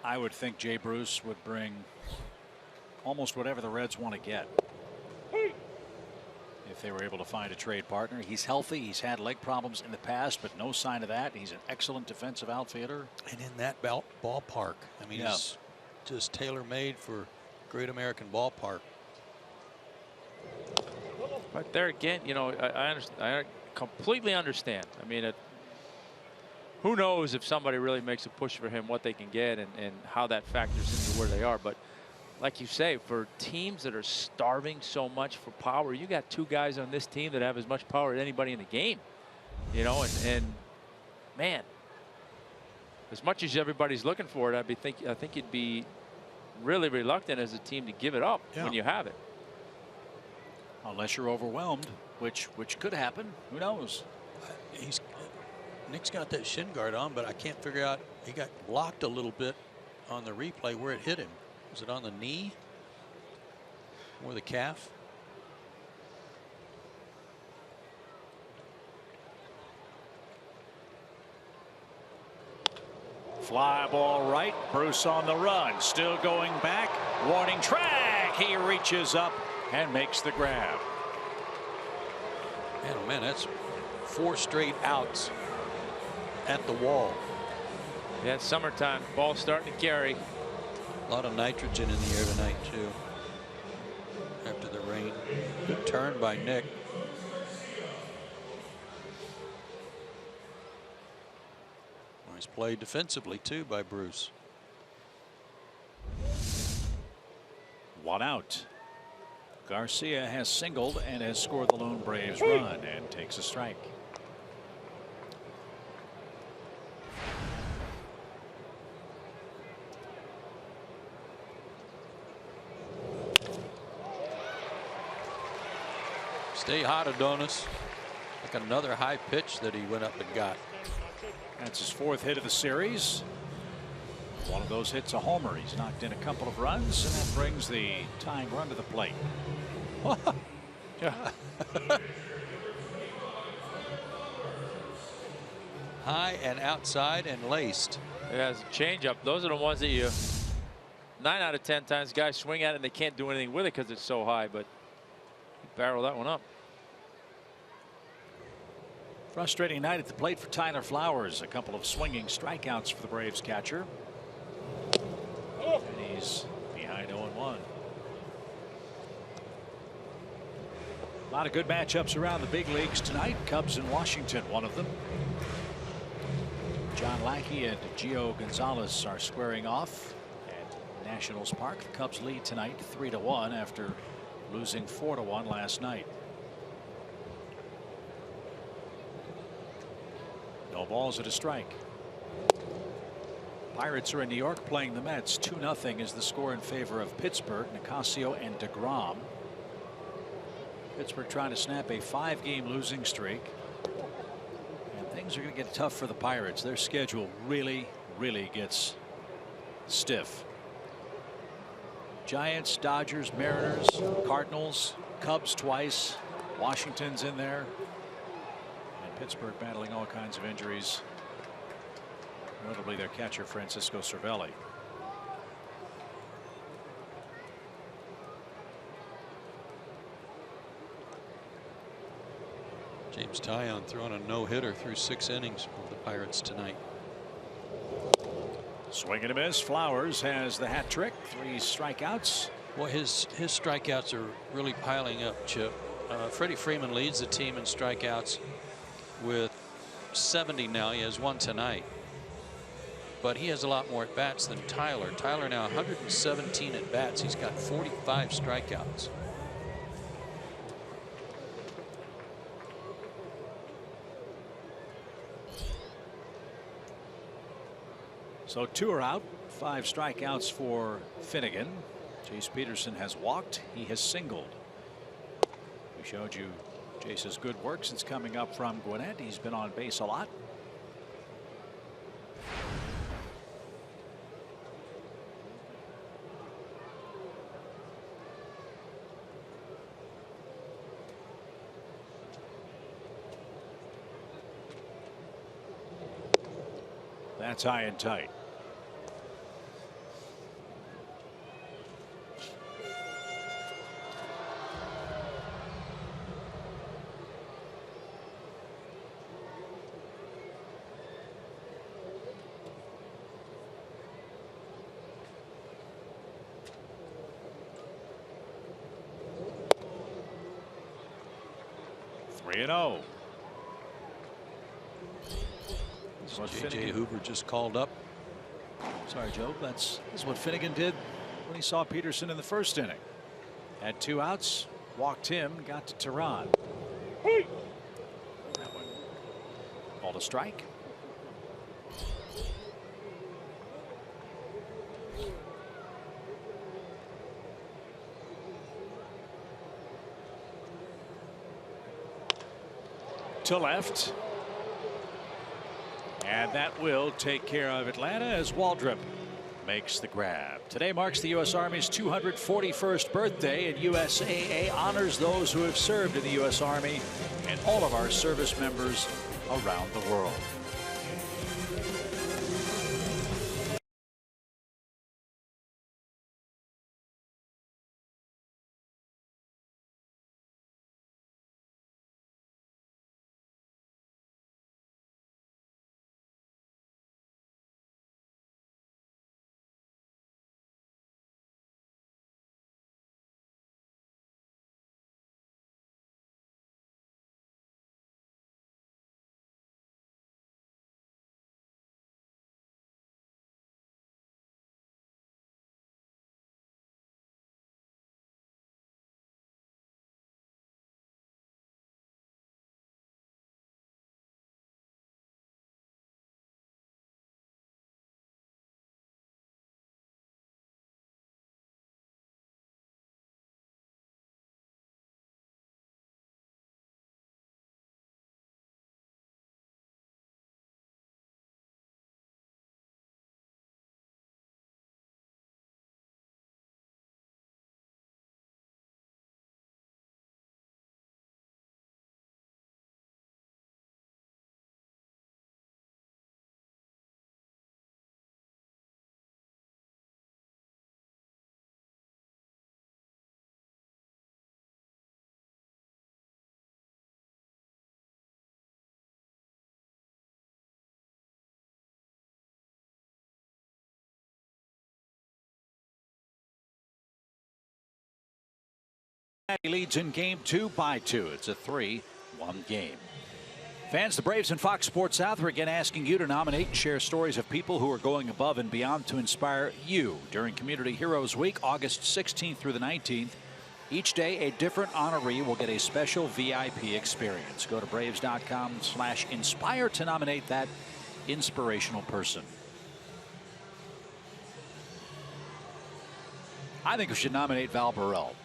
I would think Jay Bruce would bring almost whatever the Reds want to get if they were able to find a trade partner. He's healthy. He's had leg problems in the past, but no sign of that. He's an excellent defensive outfielder. And in that ballpark, I mean, he's just tailor-made for Great American Ballpark. But there again, you know, I completely understand. I mean, who knows if somebody really makes a push for him, what they can get and how that factors into where they are. But like you say, for teams that are starving so much for power, you got 2 guys on this team that have as much power as anybody in the game. You know, and man, as much as everybody's looking for it, I think you'd be really reluctant as a team to give it up when you have it. Unless you're overwhelmed, which could happen. Who knows? Nick's got that shin guard on, but I can't figure out. He got blocked a little bit on the replay where it hit him. Was it on the knee or the calf? Fly ball right. Bruce on the run. Still going back. Warning track. He reaches up and makes the grab. Man, oh man, that's 4 straight outs at the wall. Yeah, it's summertime. Ball's starting to carry. A lot of nitrogen in the air tonight, too. After the rain. Good turn by Nick. Nice play defensively, too, by Bruce. 1 out. Garcia has singled and has scored the lone Braves run and takes a strike. Stay hot, Adonis. Like another high pitch that he went up and got. That's his 4th hit of the series. One of those hits a homer. He's knocked in a couple of runs, and that brings the tying run to the plate. High and outside and laced. It has a changeup. Those are the ones that 9 out of 10 times guys swing at it and they can't do anything with it because it's so high, but barrel that one up. Frustrating night at the plate for Tyler Flowers. A couple of swinging strikeouts for the Braves catcher. And he's behind 0-1. A lot of good matchups around the big leagues tonight. Cubs and Washington, one of them. John Lackey and Gio Gonzalez are squaring off at Nationals Park. The Cubs lead tonight 3-1 after losing 4-1 last night. No balls at a strike. Pirates are in New York playing the Mets. 2-0 is the score in favor of Pittsburgh. Nicasio and DeGrom. Pittsburgh trying to snap a 5-game losing streak. And things are going to get tough for the Pirates. Their schedule really gets stiff. Giants, Dodgers, Mariners, Cardinals, Cubs twice. Washington's in there. And Pittsburgh battling all kinds of injuries. Notably their catcher Francisco Cervelli. James Taillon throwing a no-hitter through 6 innings for the Pirates tonight. Swing and a miss. Flowers has the hat trick. 3 strikeouts. Well, his strikeouts are really piling up, Chip. Freddie Freeman leads the team in strikeouts with 70 now. He has 1 tonight. But he has a lot more at bats than Tyler. Tyler now 117 at bats. He's got 45 strikeouts. So 2 are out. 5 strikeouts for Finnegan. Chase Peterson has walked. He has singled. We showed you Chase's good work since coming up from Gwinnett. He's been on base a lot. That's high and tight. Oh. J.J. Hoover just called up. Sorry, Joe. This is what Finnegan did when he saw Peterson in the first inning. Had 2 outs, walked him, got to Tehran. Hey. That one called a strike. To left. And that will take care of Atlanta as Waldrop makes the grab. Today marks the U.S. Army's 241st birthday, and USAA honors those who have served in the U.S. Army and all of our service members around the world. He leads in game 2 by 2. It's a 3-1 game. Fans, the Braves and Fox Sports South are again asking you to nominate and share stories of people who are going above and beyond to inspire you during Community Heroes Week, August 16th through the 19th. Each day, a different honoree will get a special VIP experience. Go to Braves.com/inspire to nominate that inspirational person. I think we should nominate Val Burrell.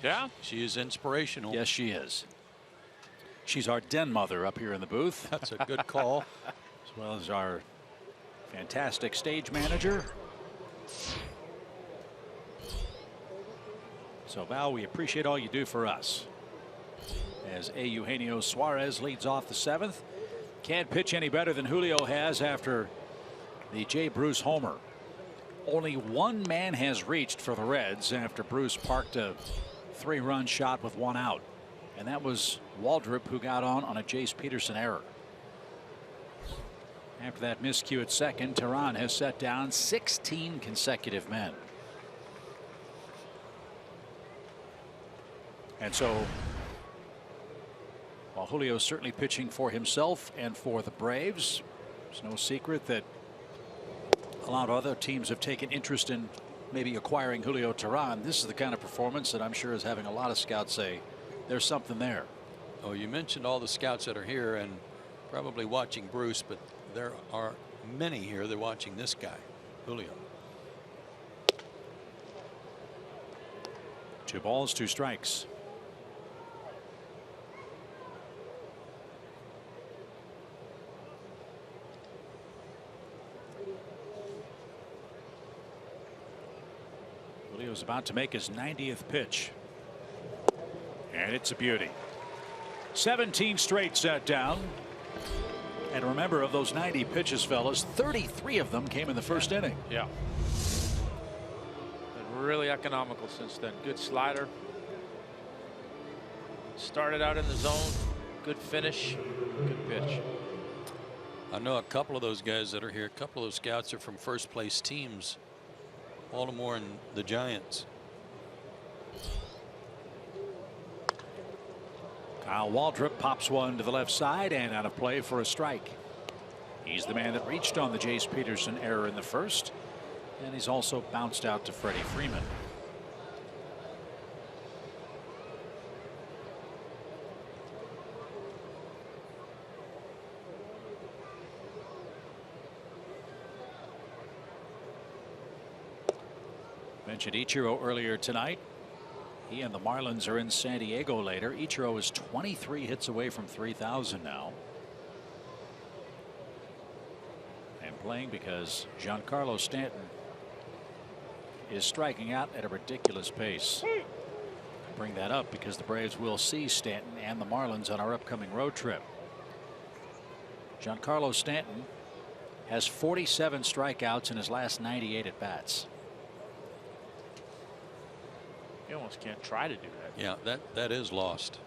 Yeah, she is inspirational. Yes, she is. She's our den mother up here in the booth. That's a good call. As well as our fantastic stage manager. So, Val, we appreciate all you do for us. As Eugenio Suarez leads off the 7th. Can't pitch any better than Julio has after the Jay Bruce homer. Only one man has reached for the Reds after Bruce parked a 3-run shot with 1 out. And that was Waldrop, who got on a Jace Peterson error. After that miscue at second, Teheran has set down 16 consecutive men. And so, while Julio's certainly pitching for himself and for the Braves, it's no secret that a lot of other teams have taken interest in maybe acquiring Julio Teheran. This is the kind of performance that I'm sure is having a lot of scouts say there's something there. Oh, you mentioned all the scouts that are here and probably watching Bruce, but there are many here that are watching this guy, Julio. 2 balls, 2 strikes. Julio's about to make his 90th pitch. And it's a beauty. 17 straight set down. And remember, of those 90 pitches, fellas, 33 of them came in the first inning. Yeah. Been really economical since then. Good slider. Started out in the zone. Good finish. Good pitch. I know a couple of those guys that are here. A couple of those scouts are from first place teams. Baltimore and the Giants. Kyle Waldrop pops one to the left side and out of play for a strike. He's the man that reached on the Jace Peterson error in the first, and he's also bounced out to Freddie Freeman. Mentioned Ichiro earlier tonight. He and the Marlins are in San Diego later. Ichiro is 23 hits away from 3,000 now. And playing because Giancarlo Stanton is striking out at a ridiculous pace. I bring that up because the Braves will see Stanton and the Marlins on our upcoming road trip. Giancarlo Stanton has 47 strikeouts in his last 98 at bats. You almost can't try to do that. Yeah, that is lost.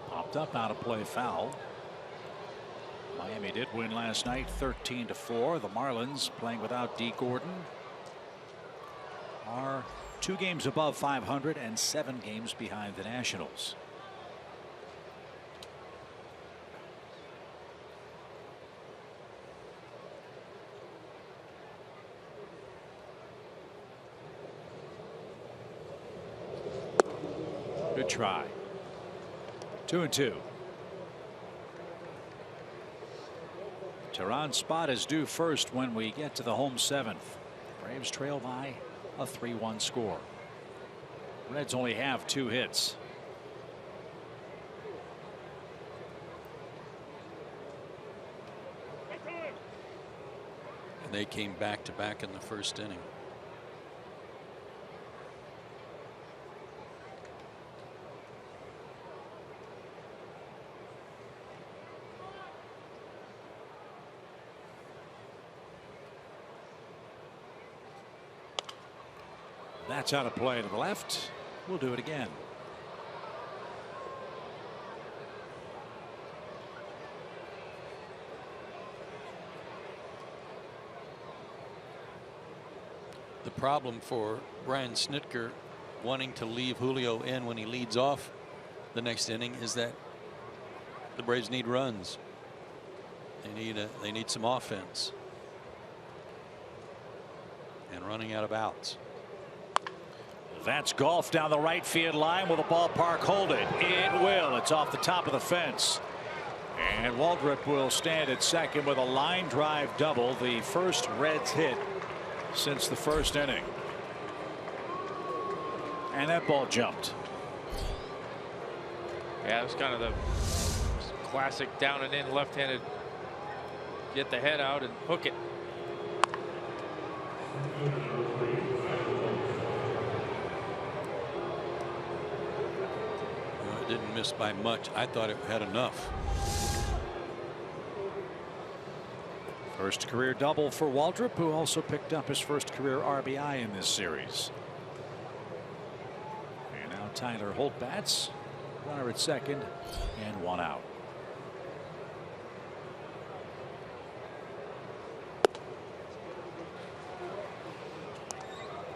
Popped up out of play, foul. Miami did win last night 13-4. The Marlins, playing without D. Gordon, are 2 games above 500 and 7 games behind the Nationals. Good try. 2-2. Teheran's spot is due first when we get to the home 7th. Braves trail by a 3-1 score. Reds only have 2 hits. And they came back to back in the first inning. That's out of play to the left. We'll do it again. The problem for Brian Snitker wanting to leave Julio in when he leads off the next inning is that the Braves need runs. They need some offense. And running out of outs. That's golf down the right field line. Will the ballpark hold it? It will. It's off the top of the fence. And Waldrop will stand at second with a line drive double, the first Reds hit since the first inning. And that ball jumped. Yeah, it was kind of the classic down and in left-handed, get the head out and hook it. It didn't miss by much. I thought it had enough. First career double for Waldrop, who also picked up his first career RBI in this series. And now Tyler Holt bats. Runner at second and one out.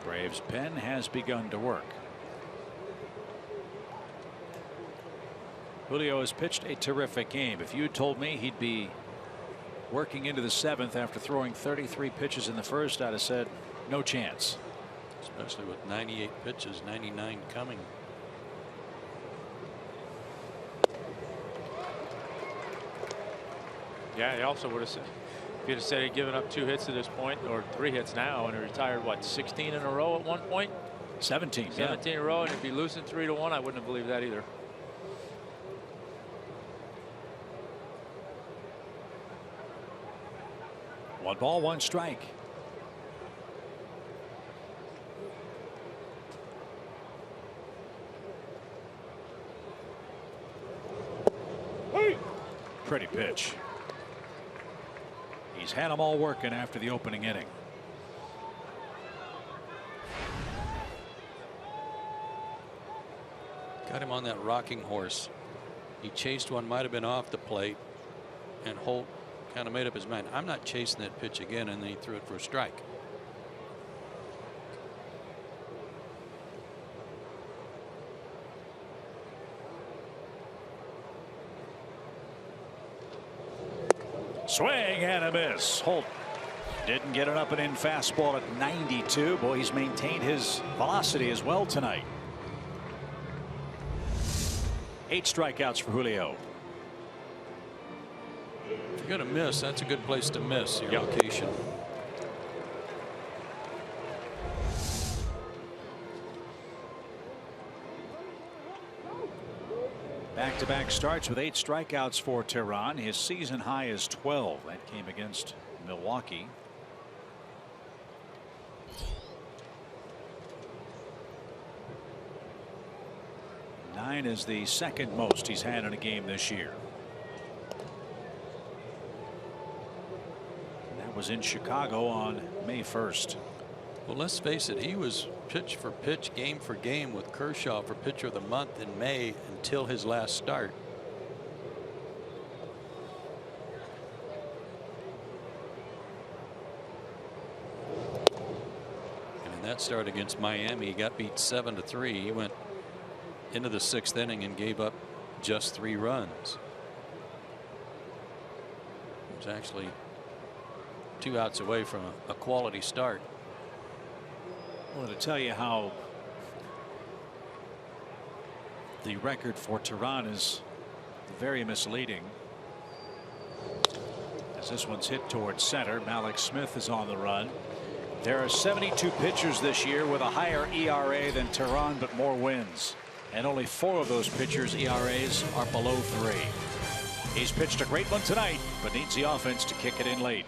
Braves pen has begun to work. Julio has pitched a terrific game. If you had told me he'd be working into the seventh after throwing 33 pitches in the first, I'd have said no chance. Especially with 98 pitches, 99 coming. Yeah, he also would have said, if you'd have said he'd given up 2 hits to this point, or 3 hits now, and he retired, what, 16 in a row at one point? 17. 17 in a row, and if he losing 3-1, I wouldn't have believed that either. One ball, one strike. Pretty pitch. He's had them all working after the opening inning. Got him on that rocking horse. He chased one, might have been off the plate, and Holt kind of made up his mind. I'm not chasing that pitch again, and then he threw it for a strike. Swing and a miss. Holt didn't get an up and in fastball at 92. Boy, he's maintained his velocity as well tonight. 8 strikeouts for Julio. If you're going to miss, that's a good place to miss your location. Back-to-back starts with 8 strikeouts for Tehran. His season high is 12. That came against Milwaukee. Nine is the second most he's had in a game this year. And that was in Chicago on May 1st. Well, let's face it, he was pitch for pitch, game for game with Kershaw for pitcher of the month in May until his last start. And in that start against Miami, he got beat 7-3. He went into the 6th inning and gave up just 3 runs. It was actually 2 outs away from a quality start. Well, to tell you how the record for Tehran is very misleading, as this one's hit towards center. Malik Smith is on the run. There are 72 pitchers this year with a higher ERA than Tehran, but more wins, and only 4 of those pitchers' ERAs are below 3. He's pitched a great one tonight, but needs the offense to kick it in late.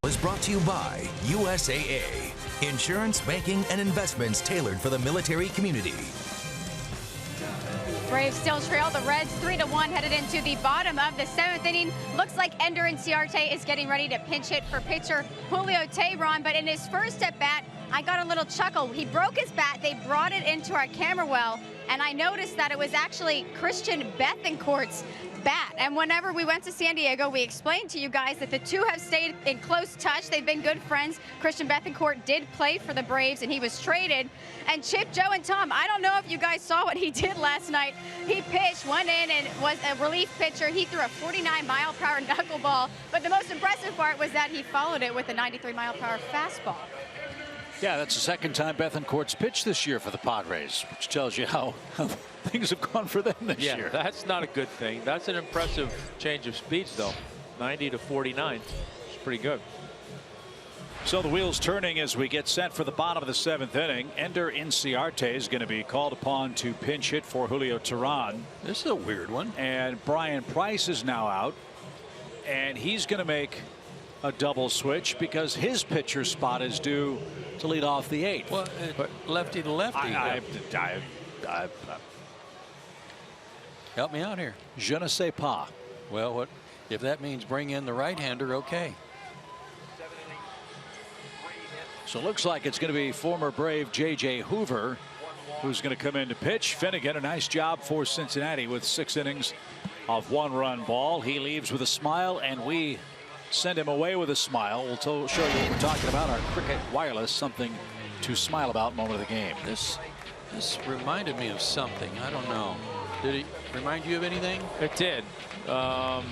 is brought to you by USAA. Insurance, banking, and investments tailored for the military community. Braves still trail the Reds 3-1 headed into the bottom of the 7th inning. Looks like Ender Inciarte is getting ready to pinch hit for pitcher Julio Teheran, but in his first at bat, I got a little chuckle. He broke his bat, they brought it into our camera well, and I noticed that it was actually Christian Bethancourt's bat. And whenever we went to San Diego, we explained to you guys that the two have stayed in close touch. They've been good friends. Christian Bethancourt did play for the Braves, and he was traded. And Chip, Joe, and Tom, I don't know if you guys saw what he did last night. He pitched, went in, and was a relief pitcher. He threw a 49-mile-per-hour knuckleball, but the most impressive part was that he followed it with a 93-mile-per-hour fastball. Yeah, that's the second time Bethancourt's pitched this year for the Padres, which tells you how things have gone for them this year. Yeah, that's not a good thing. That's an impressive change of speeds, though. 90 to 49. It's pretty good. So the wheels turning as we get set for the bottom of the 7th inning. Ender Inciarte is going to be called upon to pinch hit for Julio Teheran. This is a weird one. And Brian Price is now out. And he's going to make a double switch because his pitcher spot is due to lead off the 8th. Well, lefty to lefty. Help me out here. Je ne sais pas. Well, what if that means bring in the right-hander? Okay. So it looks like it's going to be former Brave J.J. Hoover who's going to come in to pitch. Finnegan, a nice job for Cincinnati with 6 innings of 1-run ball. He leaves with a smile, and we send him away with a smile. We'll show you what we're talking about. Our Cricket Wireless, something to smile about moment of the game. This reminded me of something. I don't know. Did it remind you of anything? It did. I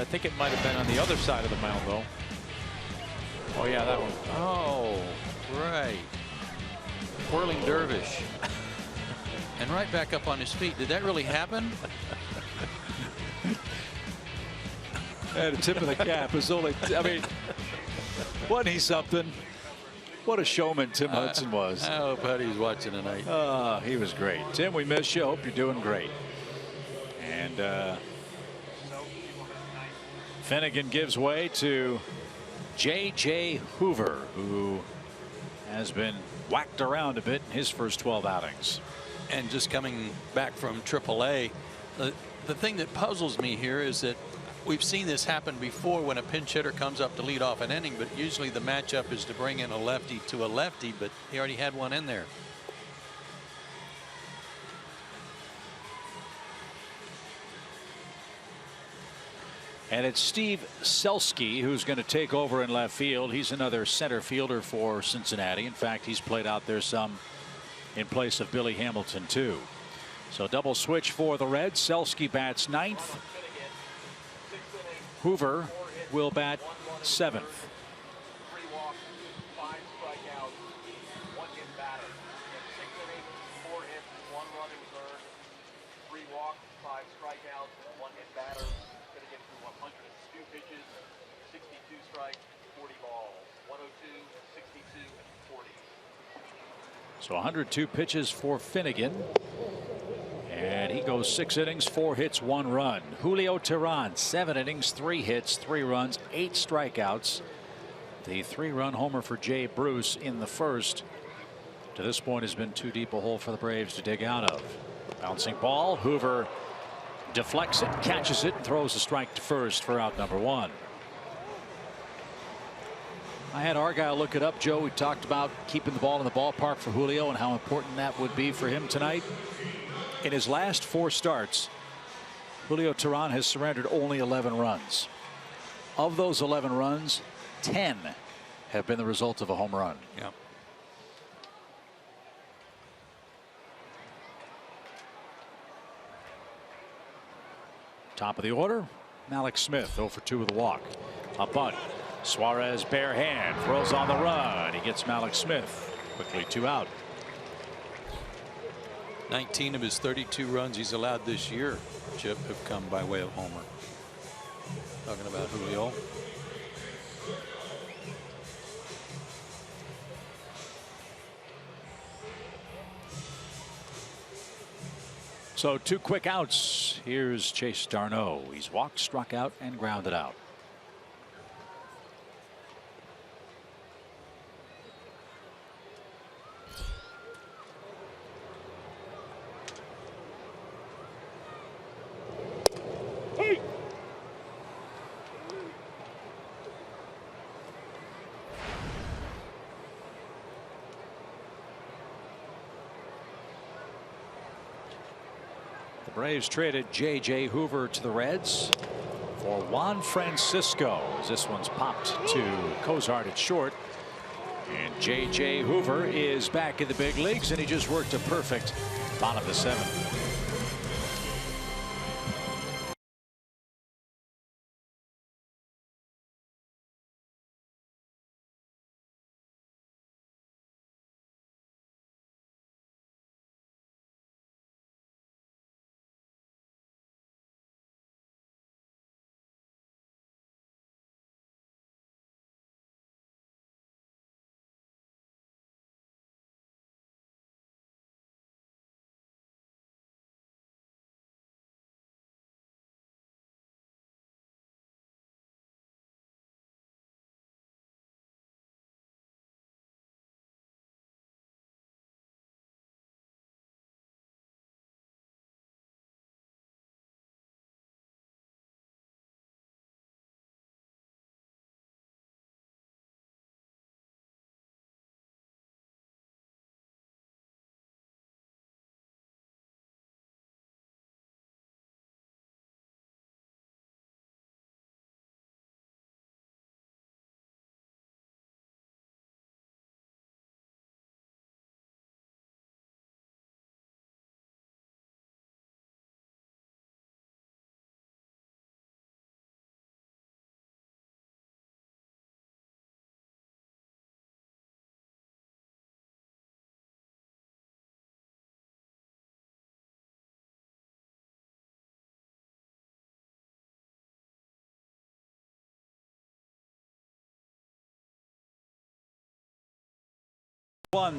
think it might have been on the other side of the mound, though. Oh, yeah, that one. Oh, right. Whirling dervish. And right back up on his feet. Did that really happen? And a tip of the cap is only, I mean, wasn't he something? What a showman Tim Hudson was. I hope Huddy's watching tonight. He was great. Tim, we miss you. Hope you're doing great. And Finnegan gives way to J.J. Hoover, who has been whacked around a bit in his first 12 outings. And just coming back from AAA, the thing that puzzles me here is that we've seen this happen before when a pinch hitter comes up to lead off an inning, but usually the matchup is to bring in a lefty to a lefty, but he already had one in there. And it's Steve Selski who's going to take over in left field. He's another center fielder for Cincinnati. In fact, he's played out there some in place of Billy Hamilton, too. So double switch for the Reds. Selski bats 9th. Hoover will bat 7th. So 102 pitches for Finnegan. And he goes 6 innings, 4 hits, 1 run. Julio Teheran, 7 innings, 3 hits, 3 runs, 8 strikeouts. The 3-run homer for Jay Bruce in the first. To this point has been too deep a hole for the Braves to dig out of. Bouncing ball. Hoover deflects it, catches it, and throws a strike to first for out number 1. I had Argyle look it up, Joe. We talked about keeping the ball in the ballpark for Julio and how important that would be for him tonight. In his last 4 starts, Julio Teheran has surrendered only 11 runs. Of those 11 runs, 10 have been the result of a home run. Yeah. Top of the order, Malik Smith, 0 for 2 with a walk. A bunt. Suarez bare hand throws on the run. He gets Malik Smith quickly 2 out. 19 of his 32 runs he's allowed this year, Chip, have come by way of homer. Talking about Julio. So 2 quick outs. Here's Chase Darno. He's walked, struck out, and grounded out. The Braves traded J.J. Hoover to the Reds for Juan Francisco, as this one's popped to Cozart at short. And J.J. Hoover is back in the big leagues, and he just worked a perfect bottom of the 7th.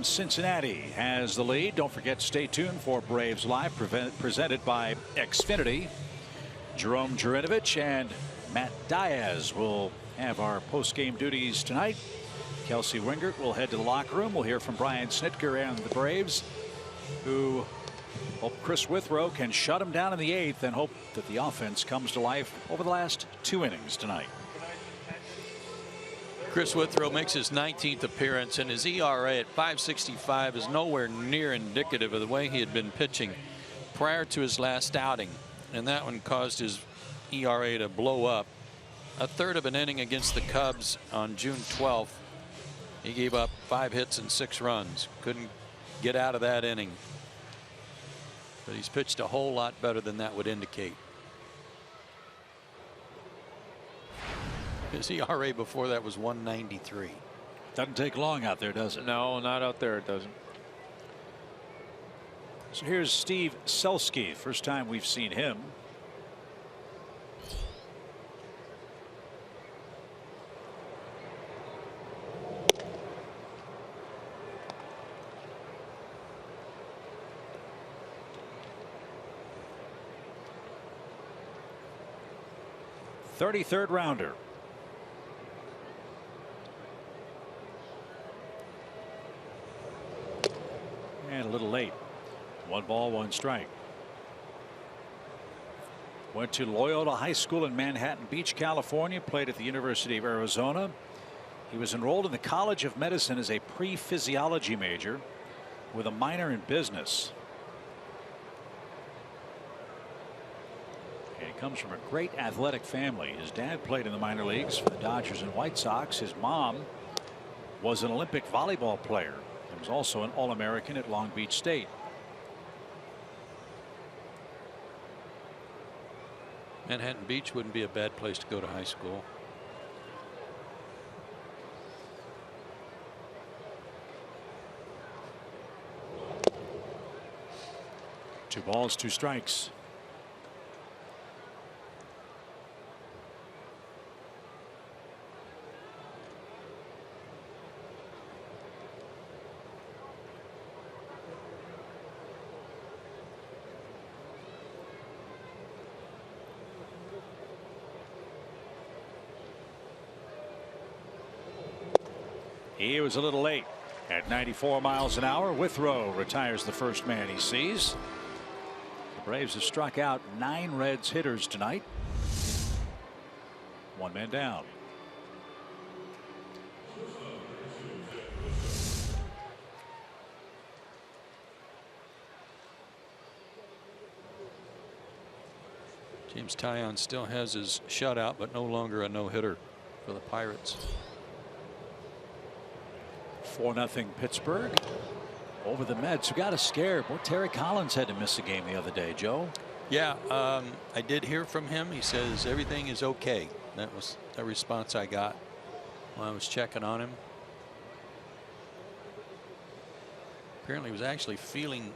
Cincinnati has the lead. Don't forget, stay tuned for Braves Live, presented by Xfinity. Jerome Jurinovich and Matt Diaz will have our post-game duties tonight. Kelsey Wingert will head to the locker room. We'll hear from Brian Snitker and the Braves, who hope Chris Withrow can shut him down in the 8th and hope that the offense comes to life over the last 2 innings tonight. Chris Withrow makes his 19th appearance, and his ERA at 5.65 is nowhere near indicative of the way he had been pitching prior to his last outing, and that one caused his ERA to blow up. A third of an inning against the Cubs on June 12th. He gave up 5 hits and 6 runs. Couldn't get out of that inning, but he's pitched a whole lot better than that would indicate. His ERA before that was 1.93. Doesn't take long out there, does it? No, not out there. It doesn't. So here's Steve Selski. First time we've seen him. Third rounder. And a little late. 1 ball, 1 strike. Went to Loyola High School in Manhattan Beach, California. Played at the University of Arizona. He was enrolled in the College of Medicine as a pre-physiology major with a minor in business. And he comes from a great athletic family. His dad played in the minor leagues for the Dodgers and White Sox. His mom was an Olympic volleyball player. He was also an All-American at Long Beach State. Manhattan Beach wouldn't be a bad place to go to high school. Two balls, 2 strikes. He was a little late at 94 miles an hour. Withrow retires the first man he sees. The Braves have struck out 9 Reds hitters tonight. 1 man down. James Taillon still has his shutout, but no longer a no-hitter for the Pirates. 4-0 Pittsburgh over the Mets, who got a scare. Boy, Terry Collins had to miss a game the other day, Joe. Yeah, I did hear from him. He says everything is okay. That was the response I got when I was checking on him. Apparently he was actually feeling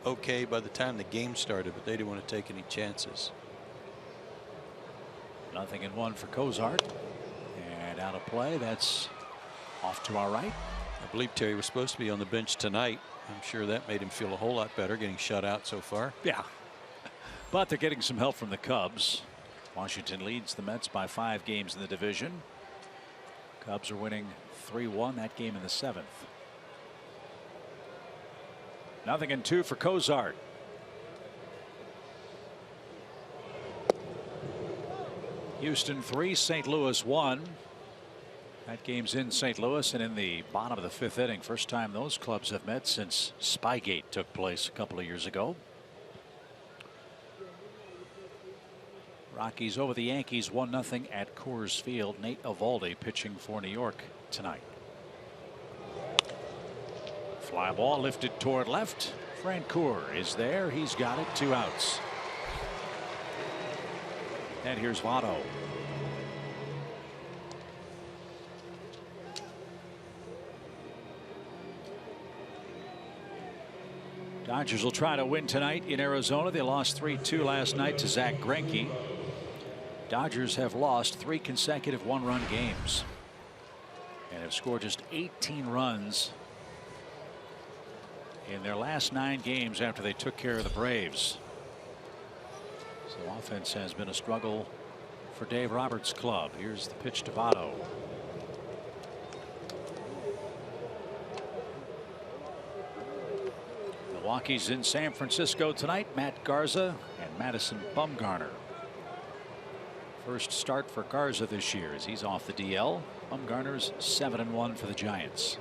okay by the time the game started, but they didn't want to take any chances. 0-1 for Cozart, and out of play. That's off to our right. I believe Terry was supposed to be on the bench tonight. I'm sure that made him feel a whole lot better, getting shut out so far. Yeah, but they're getting some help from the Cubs. Washington leads the Mets by 5 games in the division. Cubs are winning 3-1 that game in the 7th. 0-2 for Cozart. Houston 3, St. Louis 1. That game's in St. Louis and in the bottom of the 5th inning. First time those clubs have met since Spygate took place a couple of years ago. Rockies over the Yankees 1-0 at Coors Field. Nate Eovaldi pitching for New York tonight. Fly ball lifted toward left. Francoeur is there. He's got it. 2 outs. And here's Votto. Dodgers will try to win tonight in Arizona. They lost 3-2 last night to Zach Greinke. Dodgers have lost 3 consecutive one-run games and have scored just 18 runs in their last 9 games after they took care of the Braves. So offense has been a struggle for Dave Roberts' club. Here's the pitch to Votto. Milwaukee's in San Francisco tonight. Matt Garza and Madison Bumgarner. First start for Garza this year as he's off the DL. Bumgarner's 7-1 for the Giants.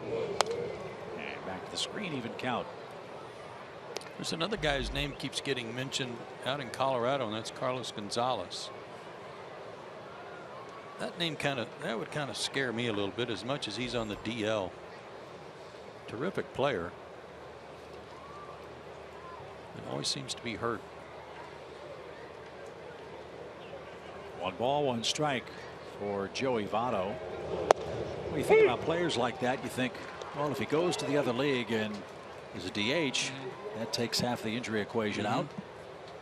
And back to the screen, even count. There's another guy whose name keeps getting mentioned out in Colorado, and that's Carlos Gonzalez. That name that would kind of scare me a little bit, as much as he's on the DL. Terrific player. It always seems to be hurt. 1 ball, 1 strike for Joey Votto. When you think about players like that, you think, well, if he goes to the other league and is a DH, that takes half the injury equation out.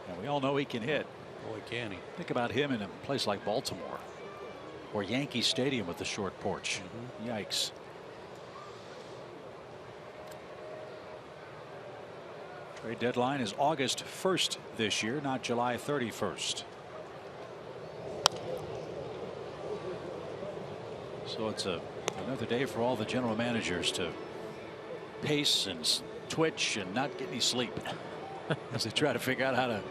And we all know he can hit. Boy, can he. Think about him in a place like Baltimore or Yankee Stadium with the short porch. Yikes. Trade deadline is August 1st this year, not July 31st. So it's another day for all the general managers to pace and twitch and not get any sleep as they try to figure out how to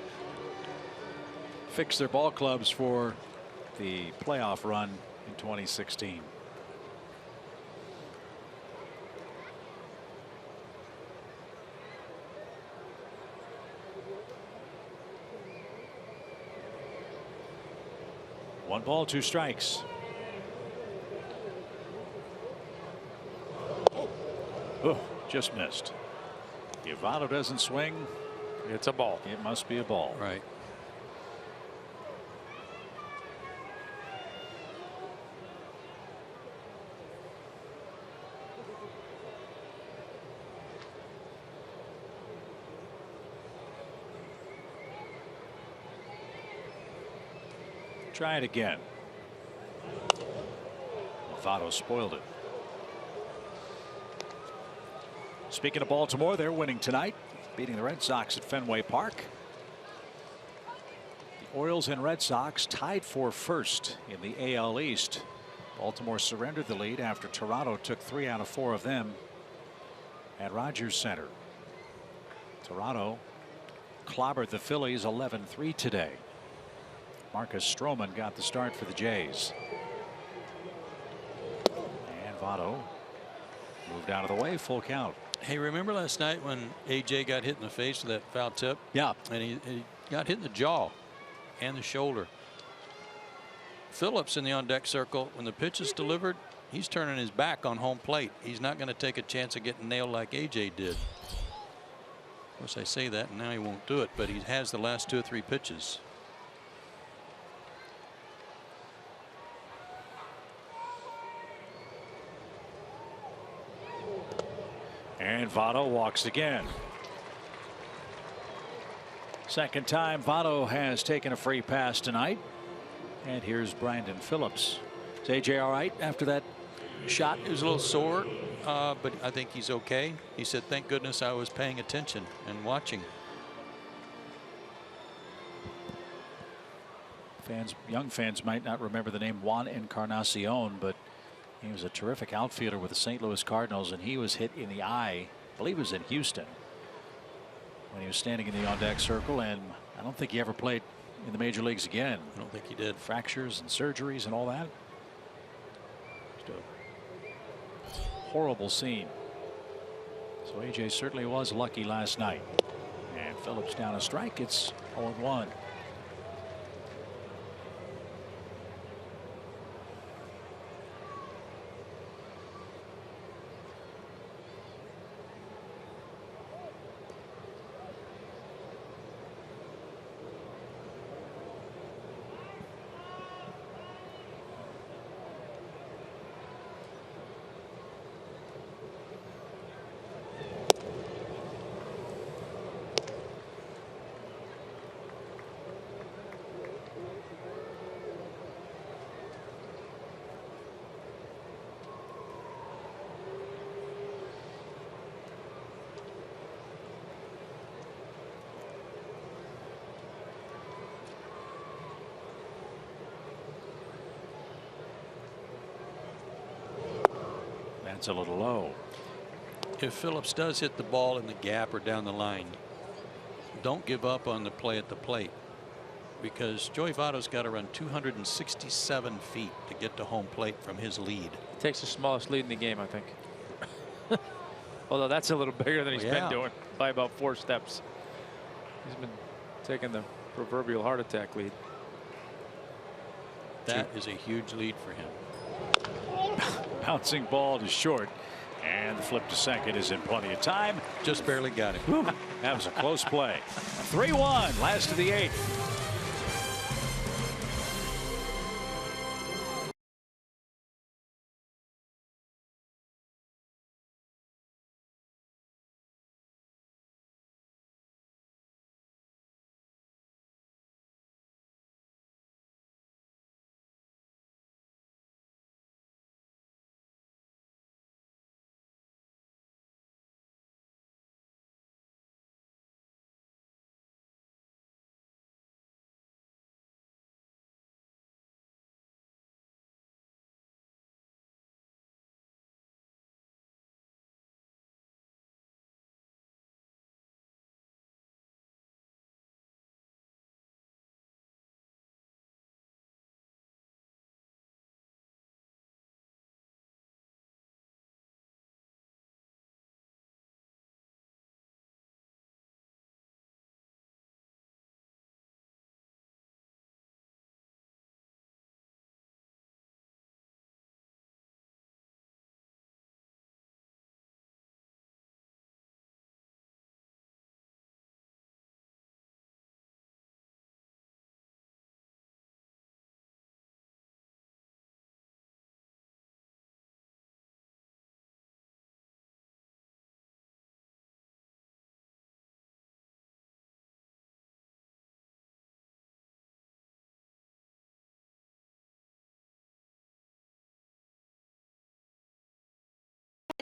fix their ball clubs for the playoff run in 2016. One ball, 2 strikes. Oh, just missed. If Votto doesn't swing, it's a ball. It must be a ball. Right. Try it again. Votto spoiled it. Speaking of Baltimore, they're winning tonight, beating the Red Sox at Fenway Park. The Orioles and Red Sox tied for first in the AL East. Baltimore surrendered the lead after Toronto took 3 out of 4 of them at Rogers Center. Toronto clobbered the Phillies 11-3 today. Marcus Stroman got the start for the Jays. And Votto moved out of the way, full count. Hey, remember last night when AJ got hit in the face with that foul tip? Yeah. And he Got hit in the jaw and the shoulder. Phillips in the on-deck circle, when the pitch is delivered, he's turning his back on home plate. He's not going to take a chance of getting nailed like AJ did. Of course, I say that, and now he won't do it, but he has the last 2 or 3 pitches. And Votto walks again. Second time Votto has taken a free pass tonight. And here's Brandon Phillips. Is AJ all right after that shot? He was a little sore, but I think he's okay. He said, thank goodness I was paying attention and watching. Young fans might not remember the name Juan Encarnacion, but he was a terrific outfielder with the St. Louis Cardinals, and he was hit in the eye, I believe it was in Houston, when he was standing in the on-deck circle, and I don't think he ever played in the major leagues again. I don't think he did. Fractures and surgeries and all that. Just a horrible scene. So AJ certainly was lucky last night. And Phillips down a strike. It's 0-1. That's a little low. If Phillips does hit the ball in the gap or down the line, don't give up on the play at the plate, because Joey Votto's got to run 267 feet to get to home plate from his lead. He takes the smallest lead in the game, I think. Although that's a little bigger than he's been doing by about 4 steps. He's been taking the proverbial heart attack lead. That is a huge lead for him. Bouncing ball to short, and the flip to second is in plenty of time. Just barely got it. That was a close play. 3-1, last of the 8th.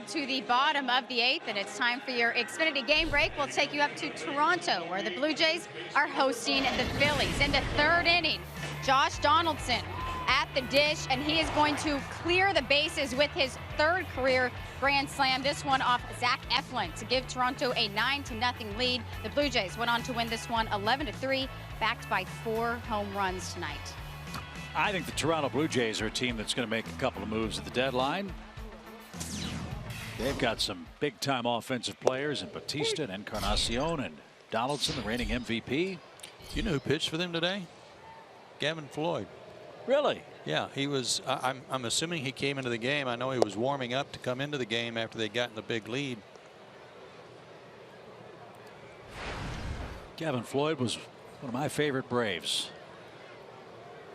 To the bottom of the 8th, and it's time for your Xfinity game break. We'll take you up to Toronto, where the Blue Jays are hosting the Phillies. In the 3rd inning, Josh Donaldson at the dish, and he is going to clear the bases with his 3rd career grand slam. This one off Zach Eflin to give Toronto a 9-0 lead. The Blue Jays went on to win this one 11-3, backed by 4 home runs tonight. I think the Toronto Blue Jays are a team that's going to make a couple of moves at the deadline. They've got some big-time offensive players in Batista and Encarnacion and Donaldson, the reigning MVP. You know who pitched for them today? Gavin Floyd. Really? Yeah, he was. I'm assuming he came into the game. I know he was warming up to come into the game after they got in the big lead. Gavin Floyd was one of my favorite Braves.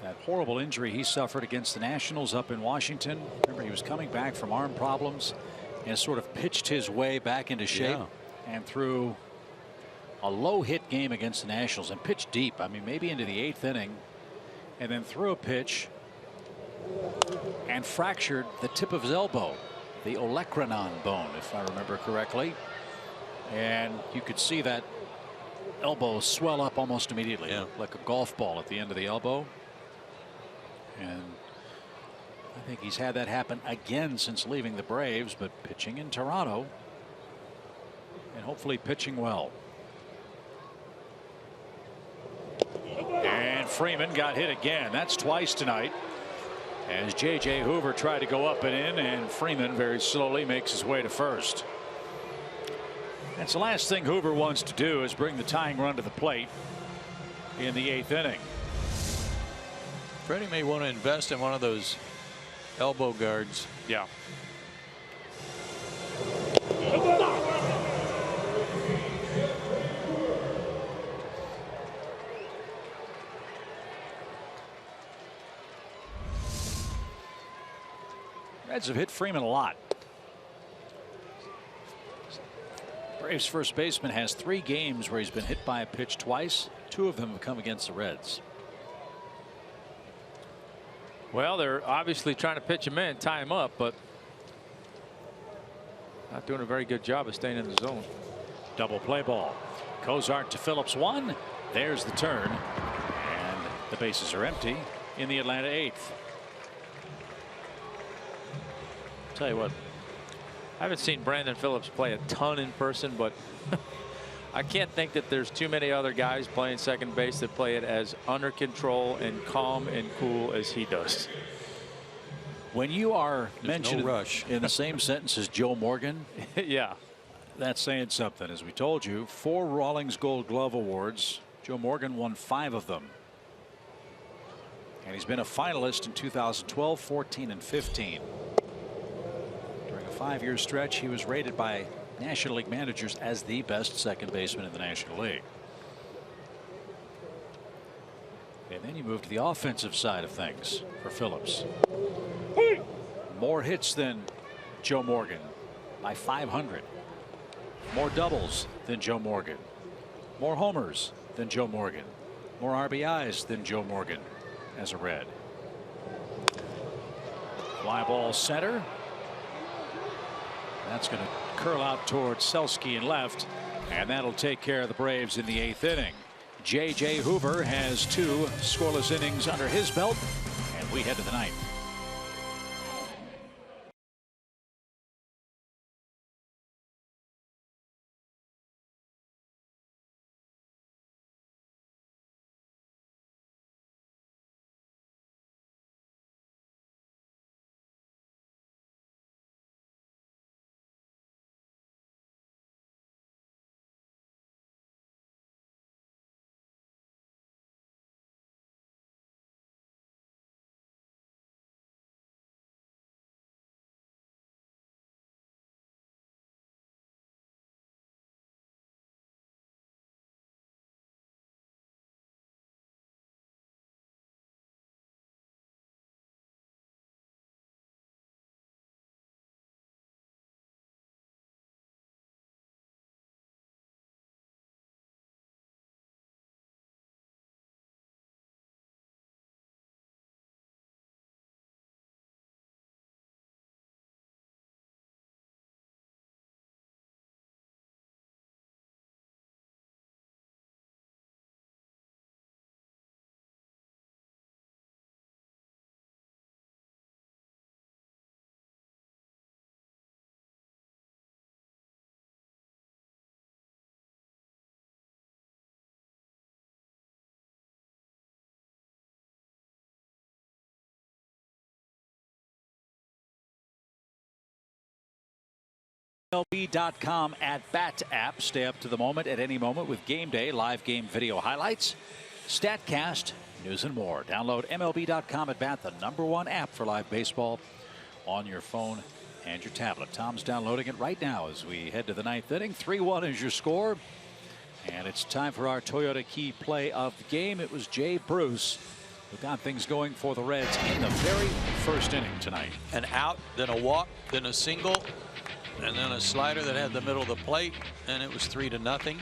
That horrible injury he suffered against the Nationals up in Washington. Remember, he was coming back from arm problems and sort of pitched his way back into shape, and threw a low hit game against the Nationals and pitched deep. I mean, maybe into the 8th inning, and then threw a pitch and fractured the tip of his elbow, the olecranon bone, if I remember correctly. And you could see that elbow swell up almost immediately, like a golf ball at the end of the elbow. And I think he's had that happen again since leaving the Braves, but pitching in Toronto and hopefully pitching well. And Freeman got hit again. That's twice tonight, as J.J. Hoover tried to go up and in, and Freeman very slowly makes his way to first. That's the last thing Hoover wants to do, is bring the tying run to the plate in the 8th inning. Freddie may want to invest in one of those elbow guards. Yeah. Reds have hit Freeman a lot. Braves first baseman has 3 games where he's been hit by a pitch twice. 2 of them have come against the Reds. Well, they're obviously trying to pitch him in, tie him up, but not doing a very good job of staying in the zone. Double play ball. Cozart to Phillips 1. There's the turn, and the bases are empty in the Atlanta 8th. Tell you what, I haven't seen Brandon Phillips play a ton in person, but I can't think that there's too many other guys playing second base that play it as under control and calm and cool as he does. When you are There's mentioned no rush. in the same sentence as Joe Morgan, yeah, that's saying something. As we told you, 4 Rawlings Gold Glove awards. Joe Morgan won 5 of them. And he's been a finalist in 2012, 14, and 15. During a 5-year stretch, he was rated by National League managers as the best second baseman in the National League. And then you move to the offensive side of things for Phillips. More hits than Joe Morgan by 500. More doubles than Joe Morgan. More homers than Joe Morgan. More RBIs than Joe Morgan as a Red. Fly ball center. That's going to curl out towards Selsky and left, and that'll take care of the Braves in the 8th inning. J.J. Hoover has 2 scoreless innings under his belt, and we head to the 9th. MLB.com at-bat app. Stay up to the moment at any moment with Game Day, live game video highlights, StatCast, news and more. Download MLB.com at-bat, the #1 app for live baseball on your phone and your tablet. Tom's downloading it right now as we head to the 9th inning. 3-1 is your score. And it's time for our Toyota Key play of the game. It was Jay Bruce who got things going for the Reds in the very first inning tonight. An out, then a walk, then a single, and then a slider that had the middle of the plate, and it was 3-0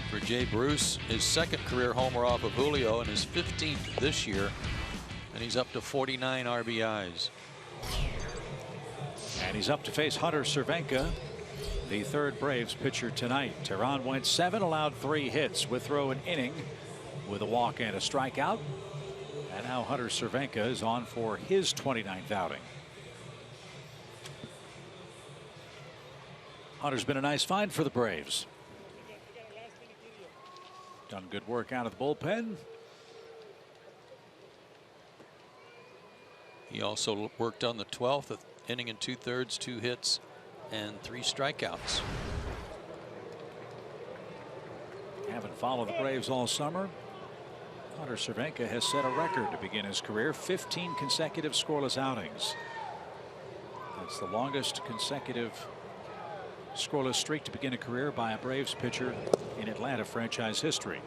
for Jay Bruce. His second career homer off of Julio and his 15th this year, and he's up to 49 RBIs. And he's up to face Hunter Cervenka, the third Braves pitcher tonight. Teheran went 7, allowed 3 hits, with throw an inning with a walk and a strikeout. And now Hunter Cervenka is on for his 29th outing. Hunter's been a nice find for the Braves. Done good work out of the bullpen. He also worked on the 12th inning in 2/3, 2 hits, and 3 strikeouts. Haven't followed the Braves all summer. Hunter Cervenka has set a record to begin his career, 15 consecutive scoreless outings. That's the longest consecutive scoreless streak to begin a career by a Braves pitcher in Atlanta franchise history.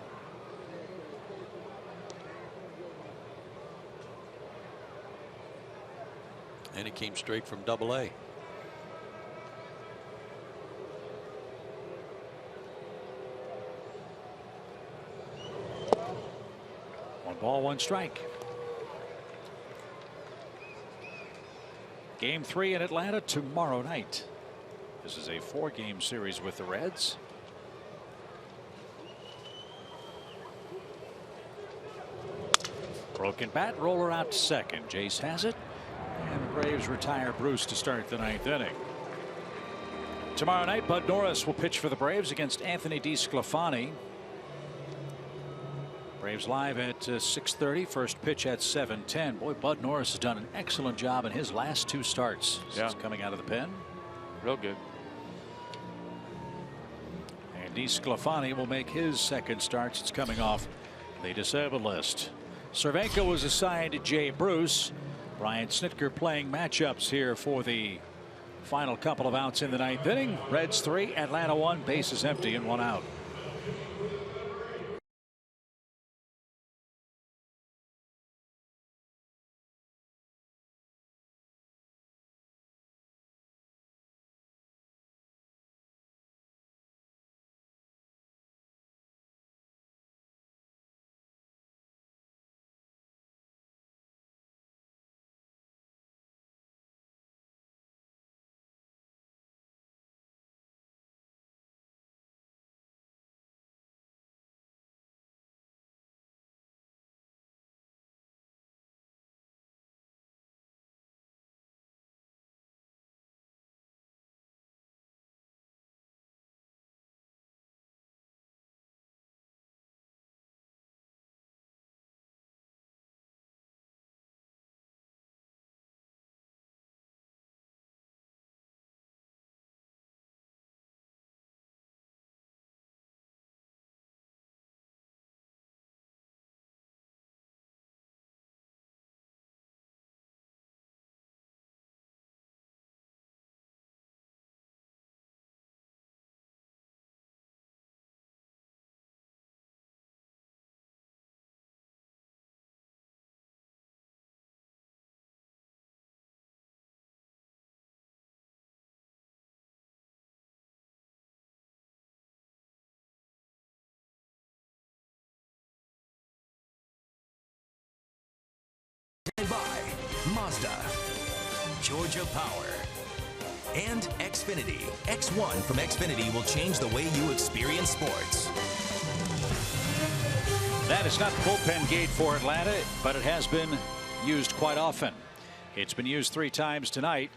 And he came straight from Double-A. One ball, 1 strike. Game 3 in Atlanta tomorrow night. This is a 4-game series with the Reds. Broken bat, roller out to second. Jace has it. And the Braves retire Bruce to start the 9th inning. Tomorrow night, Bud Norris will pitch for the Braves against Anthony DeSclafani. Braves live at 6:30. First pitch at 7:10. Boy, Bud Norris has done an excellent job in his last 2 starts since coming out of the pen. Real good. And DeSclafani will make his second start since coming off the disabled list. Cervenka was assigned to Jay Bruce. Brian Snitker playing matchups here for the final couple of outs in the 9th inning. Reds 3, Atlanta 1, bases empty and 1 out. By Mazda, Georgia Power, and Xfinity. X1 from Xfinity will change the way you experience sports. That is not the bullpen gate for Atlanta, but it has been used quite often. It's been used 3 times tonight,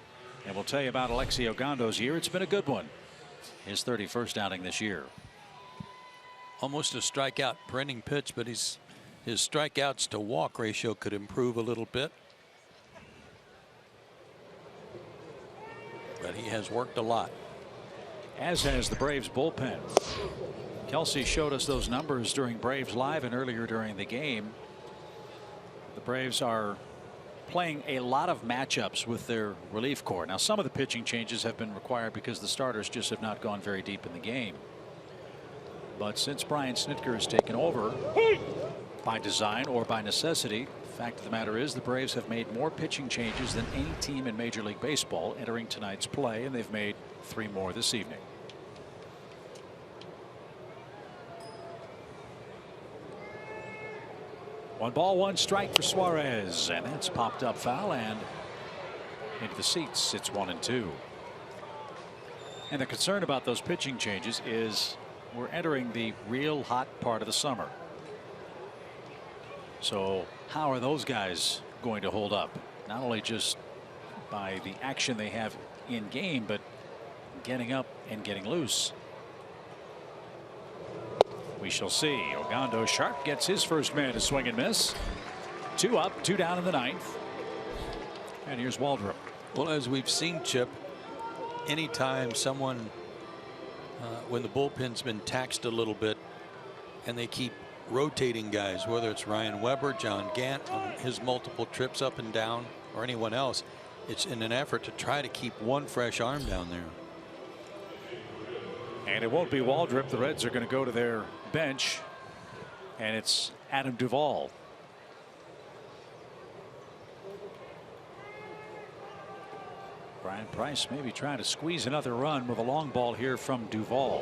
and we'll tell you about Alexi Ogando's year. It's been a good one. His 31st outing this year. Almost a strikeout per inning pitch, but his strikeouts to walk ratio could improve a little bit. but he has worked a lot. As has the Braves bullpen. Kelsey showed us those numbers during Braves Live and earlier during the game. The Braves are playing a lot of matchups with their relief corps. Now, some of the pitching changes have been required because the starters just have not gone very deep in the game. But since Brian Snitker has taken over, by design or by necessity, the fact of the matter is the Braves have made more pitching changes than any team in Major League Baseball entering tonight's play, and they've made 3 more this evening. One ball, one strike for Suarez, and that's popped up foul and into the seats. It's 1-2. And the concern about those pitching changes is we're entering the real hot part of the summer. So how are those guys going to hold up? Not only just by the action they have in game, but getting up and getting loose. We shall see. Ogando Sharp gets his first man to swing and miss. 2 up, 2 down in the 9th. And here's Waldrop. Well, as we've seen, Chip, anytime someone when the bullpen's been taxed a little bit and they keep rotating guys, whether it's Ryan Weber, John Gant on his multiple trips up and down, or anyone else, it's in an effort to try to keep one fresh arm down there. And it won't be Waldrop. The Reds are going to go to their bench, and it's Adam Duvall. Brian Price maybe trying to squeeze another run with a long ball here from Duvall.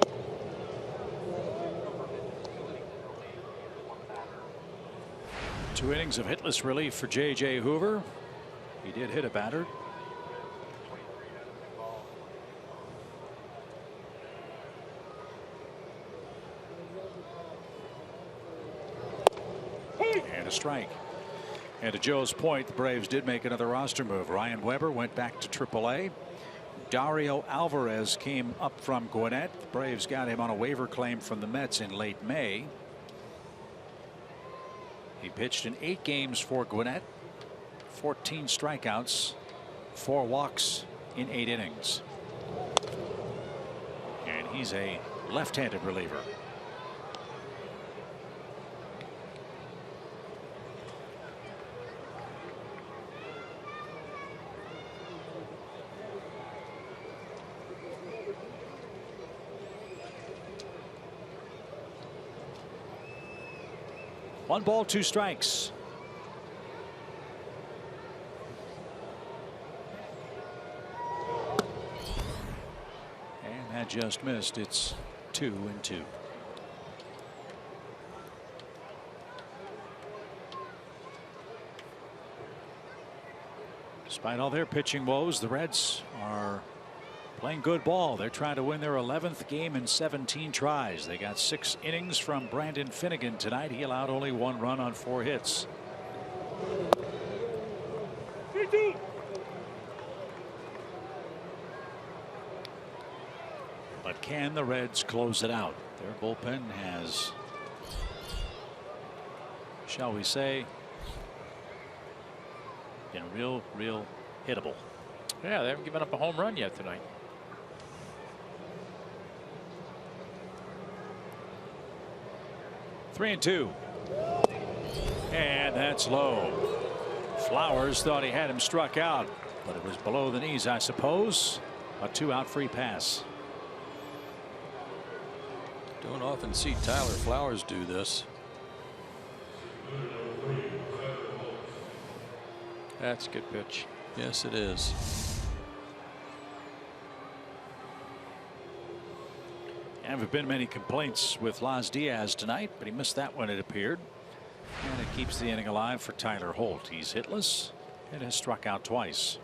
Two innings of hitless relief for J.J. Hoover. He did hit a batter. And a strike. And to Joe's point, the Braves did make another roster move. Ryan Weber went back to AAA. Dario Alvarez came up from Gwinnett. The Braves got him on a waiver claim from the Mets in late May. He pitched in 8 games for Gwinnett, 14 strikeouts, 4 walks in 8 innings. And he's a left-handed reliever. One ball, 2 strikes. And that just missed. It's 2-2. Despite all their pitching woes, the Reds are playing good ball. They're trying to win their 11th game in 17 tries. They got 6 innings from Brandon Finnegan tonight. He allowed only 1 run on 4 hits. But can the Reds close it out? Their bullpen has, shall we say, been real hittable. Yeah, they haven't given up a home run yet tonight. Three and 2. And that's low. Flowers thought he had him struck out, but it was below the knees, I suppose. A 2-out free pass. Don't often see Tyler Flowers do this. That's a good pitch. Yes, it is. There haven't been many complaints with Las Diaz tonight, but he missed that one, it appeared. And it keeps the inning alive for Tyler Holt. He's hitless and has struck out twice.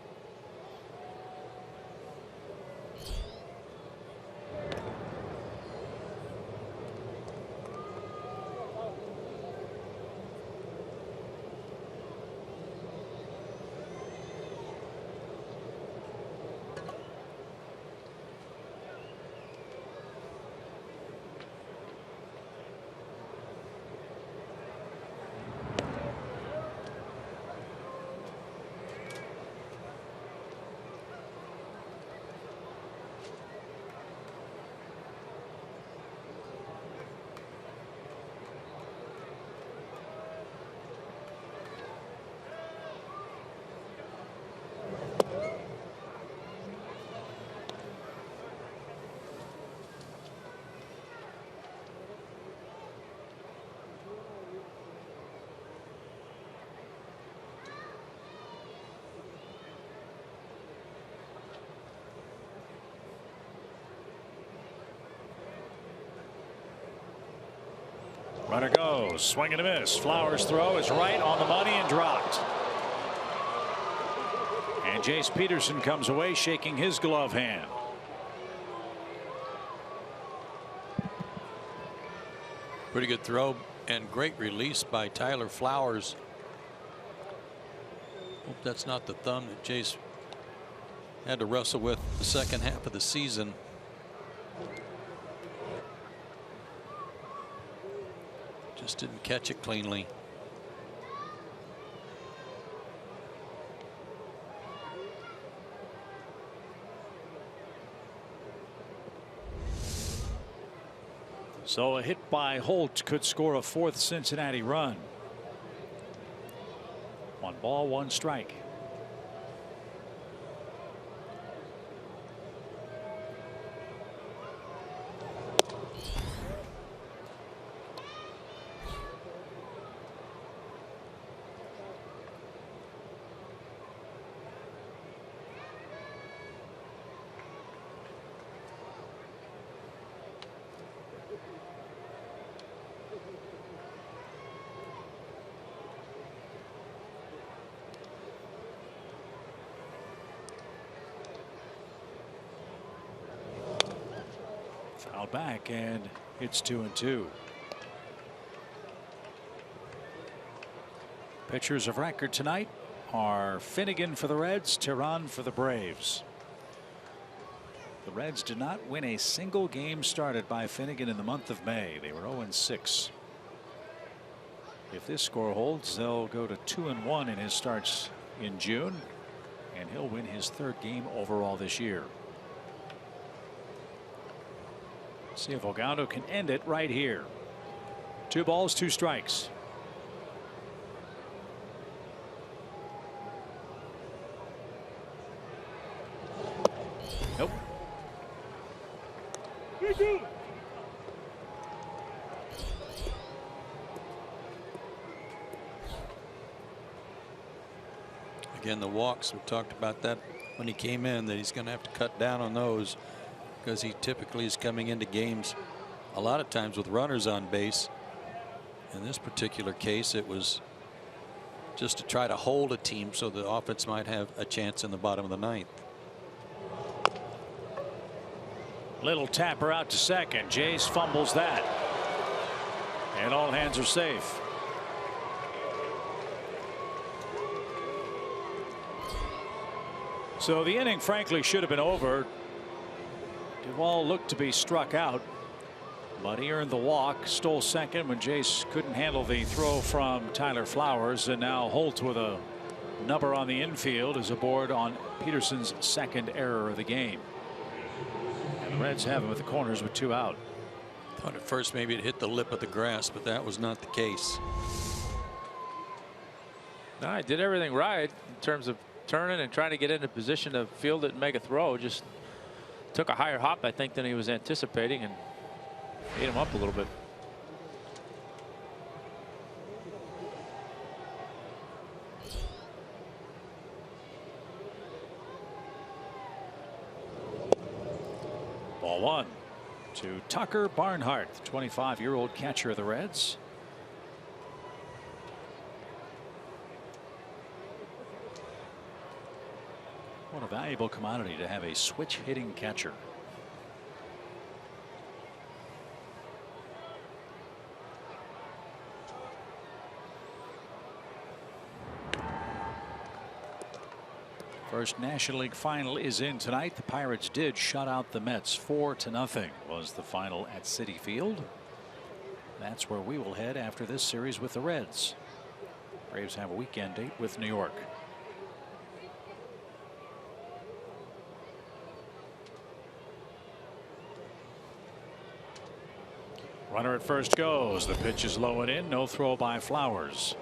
Runner goes, swing and a miss. Flowers' throw is right on the money and dropped. And Jace Peterson comes away shaking his glove hand. Pretty good throw and great release by Tyler Flowers. Hope that's not the thumb that Jace had to wrestle with the second half of the season. Just didn't catch it cleanly. So a hit by Holt could score a fourth Cincinnati run. 1 ball, 1 strike. Foul back, and it's 2-2. Pitchers of record tonight are Finnegan for the Reds, Teheran for the Braves. The Reds did not win a single game started by Finnegan in the month of May. They were 0-6. If this score holds, they'll go to 2-1 in his starts in June, and he'll win his 3rd game overall this year. See if Ogando can end it right here. 2 balls, 2 strikes. Nope. Again, the walks, we talked about that when he came in, that he's going to have to cut down on those, because he typically is coming into games a lot of times with runners on base. In this particular case, it was just to try to hold a team so the offense might have a chance in the bottom of the 9th. Little tapper out to second. Jace fumbles that, and all hands are safe. So the inning frankly should have been over. Duvall looked to be struck out, but he earned the walk, stole second when Jace couldn't handle the throw from Tyler Flowers, and now Holt with a number on the infield is aboard on Peterson's 2nd error of the game. And the Reds have him at the corners with 2 out. Thought at first maybe it hit the lip of the grass, but that was not the case. No, I did everything right in terms of turning and trying to get into position to field it and make a throw. Just took a higher hop, I think, than he was anticipating, and ate him up a little bit. Ball 1 to Tucker Barnhart, the 25-year-old catcher of the Reds. What a valuable commodity to have a switch hitting catcher. First National League final is in tonight. The Pirates did shut out the Mets 4-0 was the final at Citi Field. That's where we will head after this series with the Reds. Braves have a weekend date with New York. Runner at first goes. The pitch is low and in. No throw by Flowers.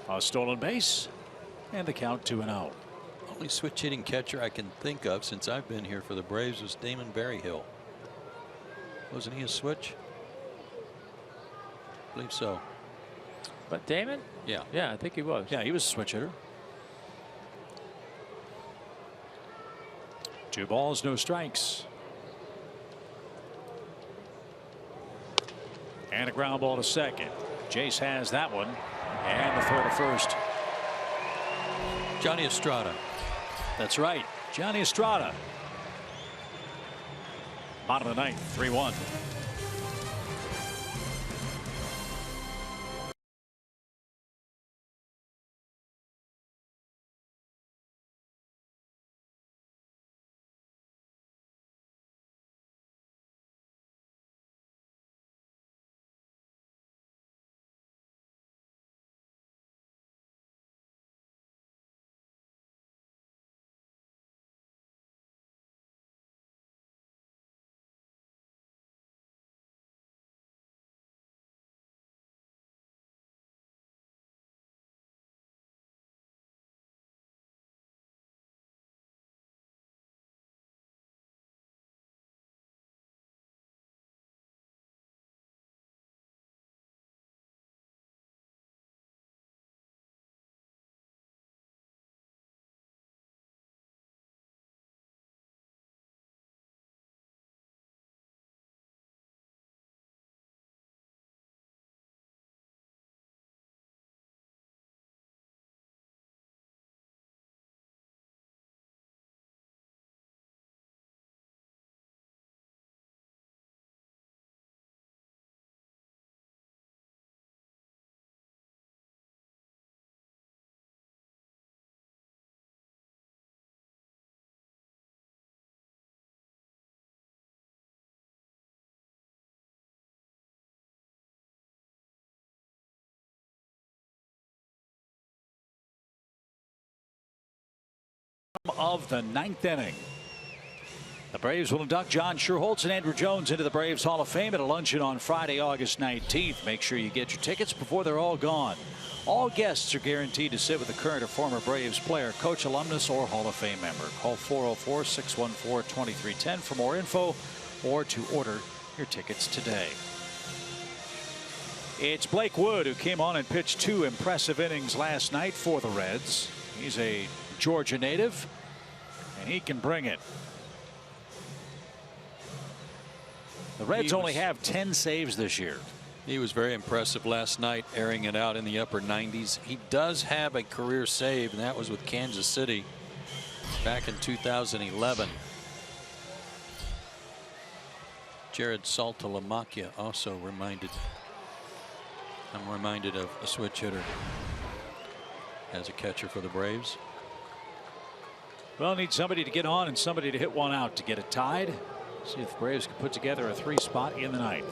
A stolen base, and the count 2-0. Only switch hitting catcher I can think of since I've been here for the Braves was Damon Berryhill. Wasn't he a switch? I believe so. But Damon? Yeah. Yeah, I think he was. Yeah, he was a switch hitter. 2 balls, no strikes. And a ground ball to second. Jace has that one. And the throw to first. Johnny Estrada. That's right. Johnny Estrada. Bottom of the ninth, 3-1. Of the ninth inning. The Braves will induct John Schuerholz and Andrew Jones into the Braves Hall of Fame at a luncheon on Friday, August 19th. Make sure you get your tickets before they're all gone. All guests are guaranteed to sit with a current or former Braves player, coach, alumnus, or Hall of Fame member. Call 404-614-2310 for more info or to order your tickets today. It's Blake Wood who came on and pitched 2 impressive innings last night for the Reds. He's a Georgia native, and he can bring it. The Reds only have 10 saves this year. He was very impressive last night, airing it out in the upper 90s. He does have a career save, and that was with Kansas City back in 2011. Jared Saltalamacchia also reminded. I'm reminded of a switch hitter as a catcher for the Braves. Well, need somebody to get on and somebody to hit one out to get it tied. See if the Braves can put together a 3 spot in the ninth.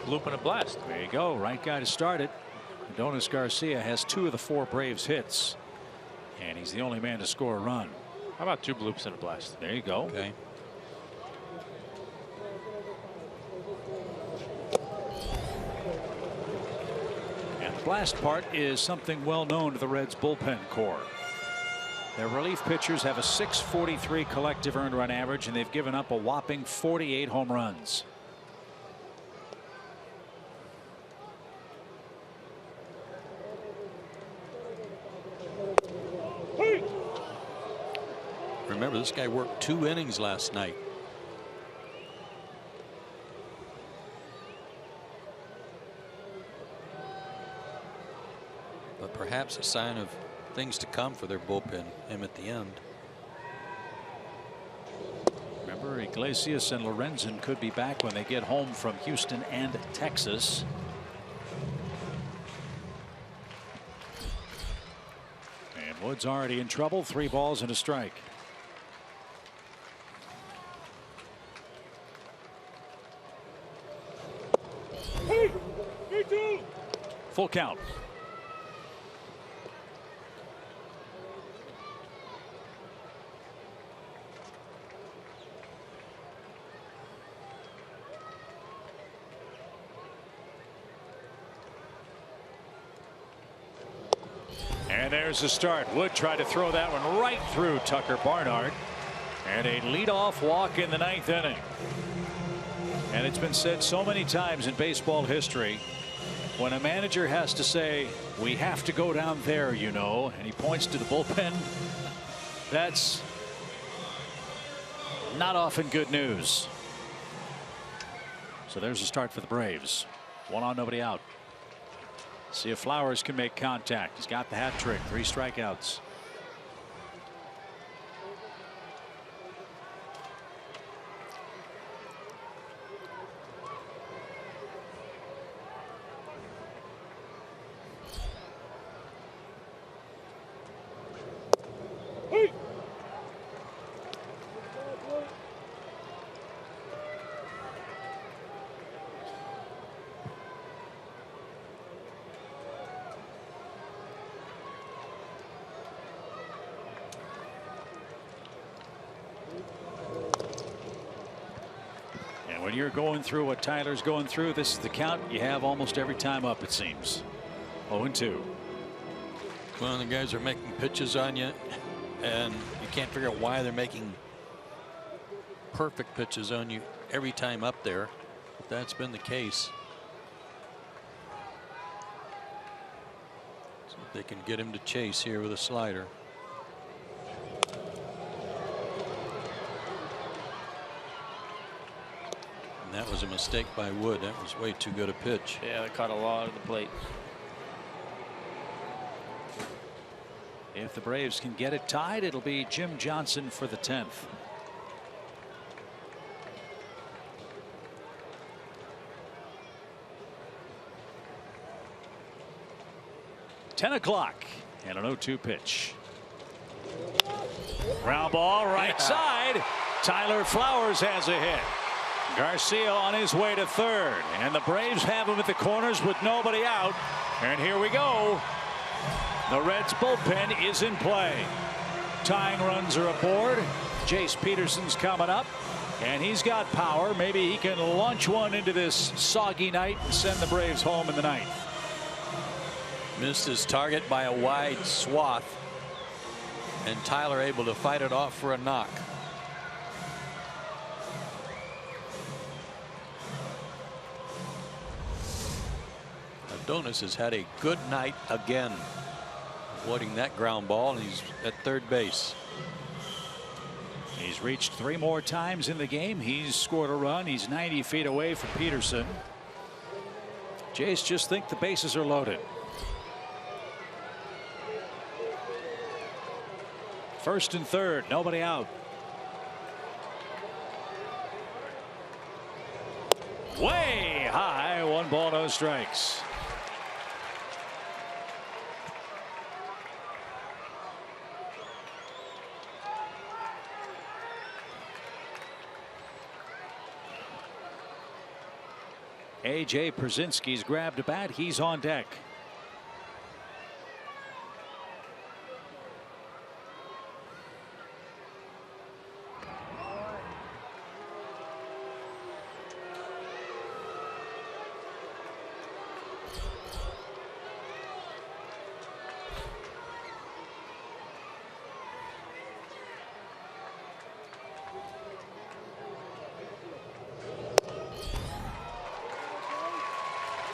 Loop and a blast. There you go. Right guy to start it. Adonis Garcia has 2 of the 4 Braves hits, and he's the only man to score a run. How about 2 bloops and a blast? There you go. Okay. And the blast part is something well known to the Reds bullpen core. Their relief pitchers have a .643 collective earned run average, and they've given up a whopping 48 home runs. Remember, this guy worked 2 innings last night. But perhaps a sign of things to come for their bullpen, him at the end. Remember, Iglesias and Lorenzen could be back when they get home from Houston and Texas. And Wood's already in trouble. 3 balls and a strike. Full count. And there's the start. Wood tried to throw that one right through Tucker Barnhart. And a leadoff walk in the 9th inning. And it's been said so many times in baseball history, when a manager has to say, we have to go down there, you know, and he points to the bullpen, that's not often good news. So there's a start for the Braves. 1 on, nobody out. See if Flowers can make contact. He's got the hat trick. 3 strikeouts. When you're going through what Tyler's going through, this is the count you have almost every time up, it seems. 0-2. Well, the guys are making pitches on you, and you can't figure out why they're making perfect pitches on you every time up there. But that's been the case. So if they can get him to chase here with a slider. That was a mistake by Wood. That was way too good a pitch. Yeah, they caught a lot of the plate. If the Braves can get it tied, it'll be Jim Johnson for the 10th. Ten o'clock and an 0-2 pitch. Ground ball right side. Tyler Flowers has a hit. Garcia on his way to third, and the Braves have him at the corners with nobody out. And here we go. The Reds bullpen is in play. Tying runs are aboard. Jace Peterson's coming up, and he's got power. Maybe he can launch one into this soggy night and send the Braves home in the ninth. Missed his target by a wide swath, and Tyler able to fight it off for a knock. Adonis has had a good night again, avoiding that ground ball, and he's at third base. He's reached 3 more times in the game. He's scored a run. He's 90 feet away from Peterson. Jays just think the bases are loaded. First and third, nobody out. Way high, 1 ball, no strikes. A.J. Przinsky's grabbed a bat. He's on deck.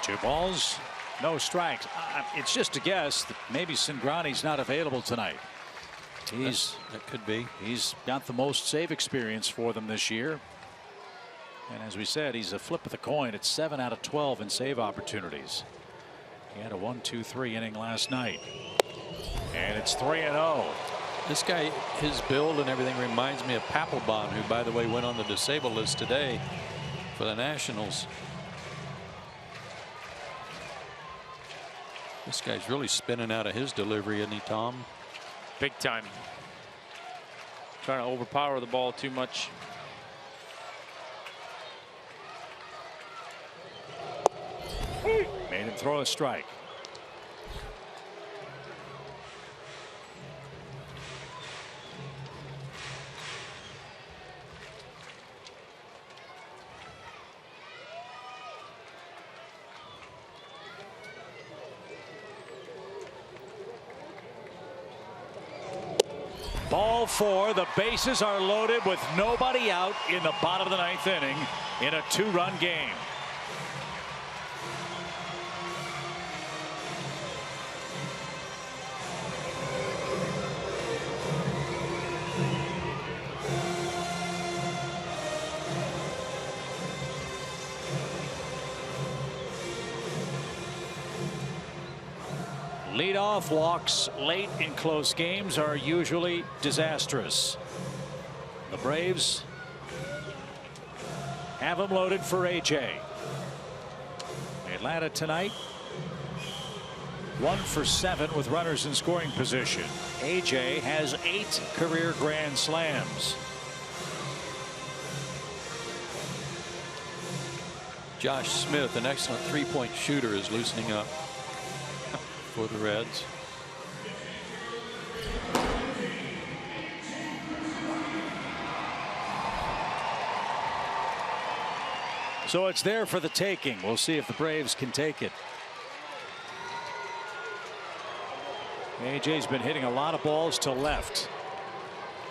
Two balls, no strikes. It's just a guess that maybe Cingrani's not available tonight. That could be. He's got the most save experience for them this year. And as we said, he's a flip of the coin. It's 7 out of 12 in save opportunities. He had a 1-2-3 inning last night. And it's 3-0. This guy, his build and everything reminds me of Papelbon, who, by the way, went on the disabled list today for the Nationals. This guy's really spinning out of his delivery, isn't he, Tom? Big time. Trying to overpower the ball too much. Made him throw a strike. Ball 4. The bases are loaded with nobody out in the bottom of the 9th inning in a 2-run game. Leadoff walks late in close games are usually disastrous. The Braves have him loaded for AJ. Atlanta tonight 1 for 7 with runners in scoring position. AJ has 8 career grand slams. Josh Smith, an excellent three-point shooter, is loosening up for the Reds. So it's there for the taking. We'll see if the Braves can take it. AJ's been hitting a lot of balls to left.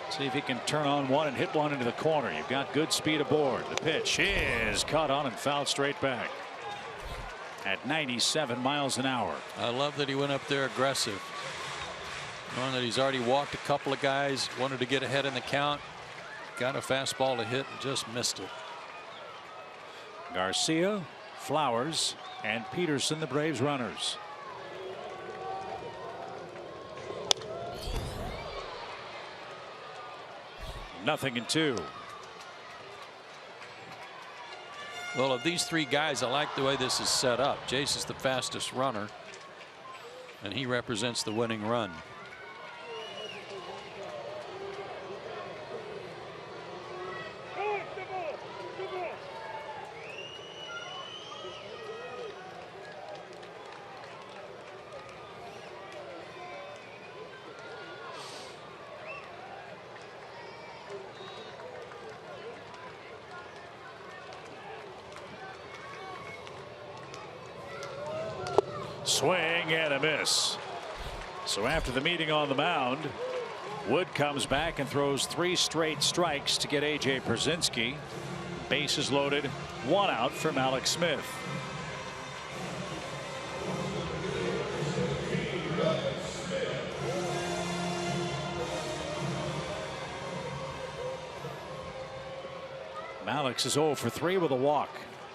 See if he can turn on one and hit one into the corner. You've got good speed aboard. The pitch is caught on and fouled straight back at 97 miles an hour. I love that he went up there aggressive, knowing that he's already walked a couple of guys, wanted to get ahead in the count, got a fastball to hit and just missed it. Garcia, Flowers, and Peterson, the Braves runners. Nothing in 2. Well, of these 3 guys, I like the way this is set up. Jace is the fastest runner, and he represents the winning run. Swing and a miss. So after the meeting on the mound, Wood comes back and throws 3 straight strikes to get AJ Pierzynski. Bases loaded, 1 out from Alex Smith. Alex is 0 for 3 with a walk.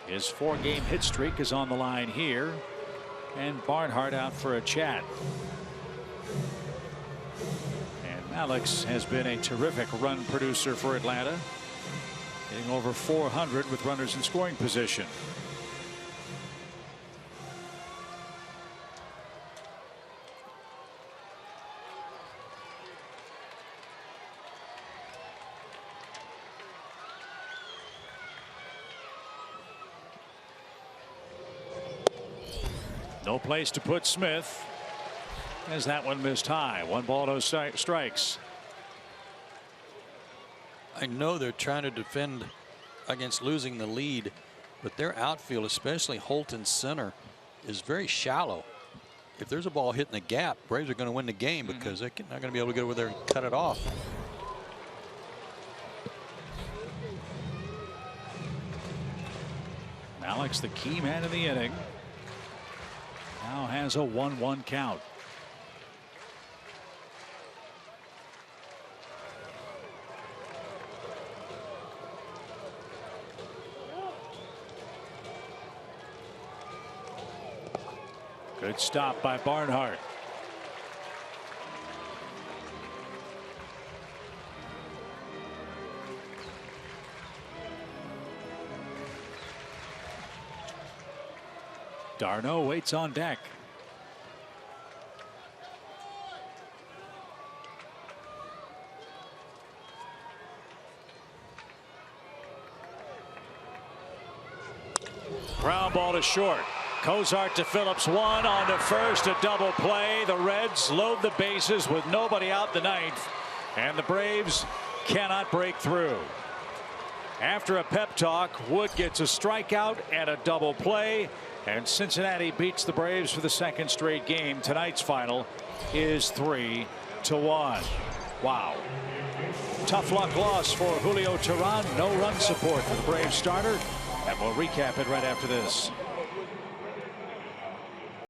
His 4-game hit streak is on the line here. And Barnhart out for a chat. And Alex has been a terrific run producer for Atlanta, hitting over 400 with runners in scoring position. No place to put Smith as that one missed high. 1 ball, no strikes. I know they're trying to defend against losing the lead, but their outfield, especially Holton center, is very shallow. If there's a ball hitting the gap, Braves are going to win the game because they're not going to be able to get over there and cut it off. Alex, the key man in the inning, now has a 1-1 count. Good stop by Barnhart. Darno waits on deck. Ground ball to short. Cozart to Phillips, 1 on to first, a double play. The Reds load the bases with nobody out the 9th, and the Braves cannot break through. After a pep talk, Wood gets a strikeout and a double play, and Cincinnati beats the Braves for the 2nd straight game. Tonight's final is 3-1. Wow. Tough luck loss for Julio Teheran. No run support for the Braves starter, and we'll recap it right after this.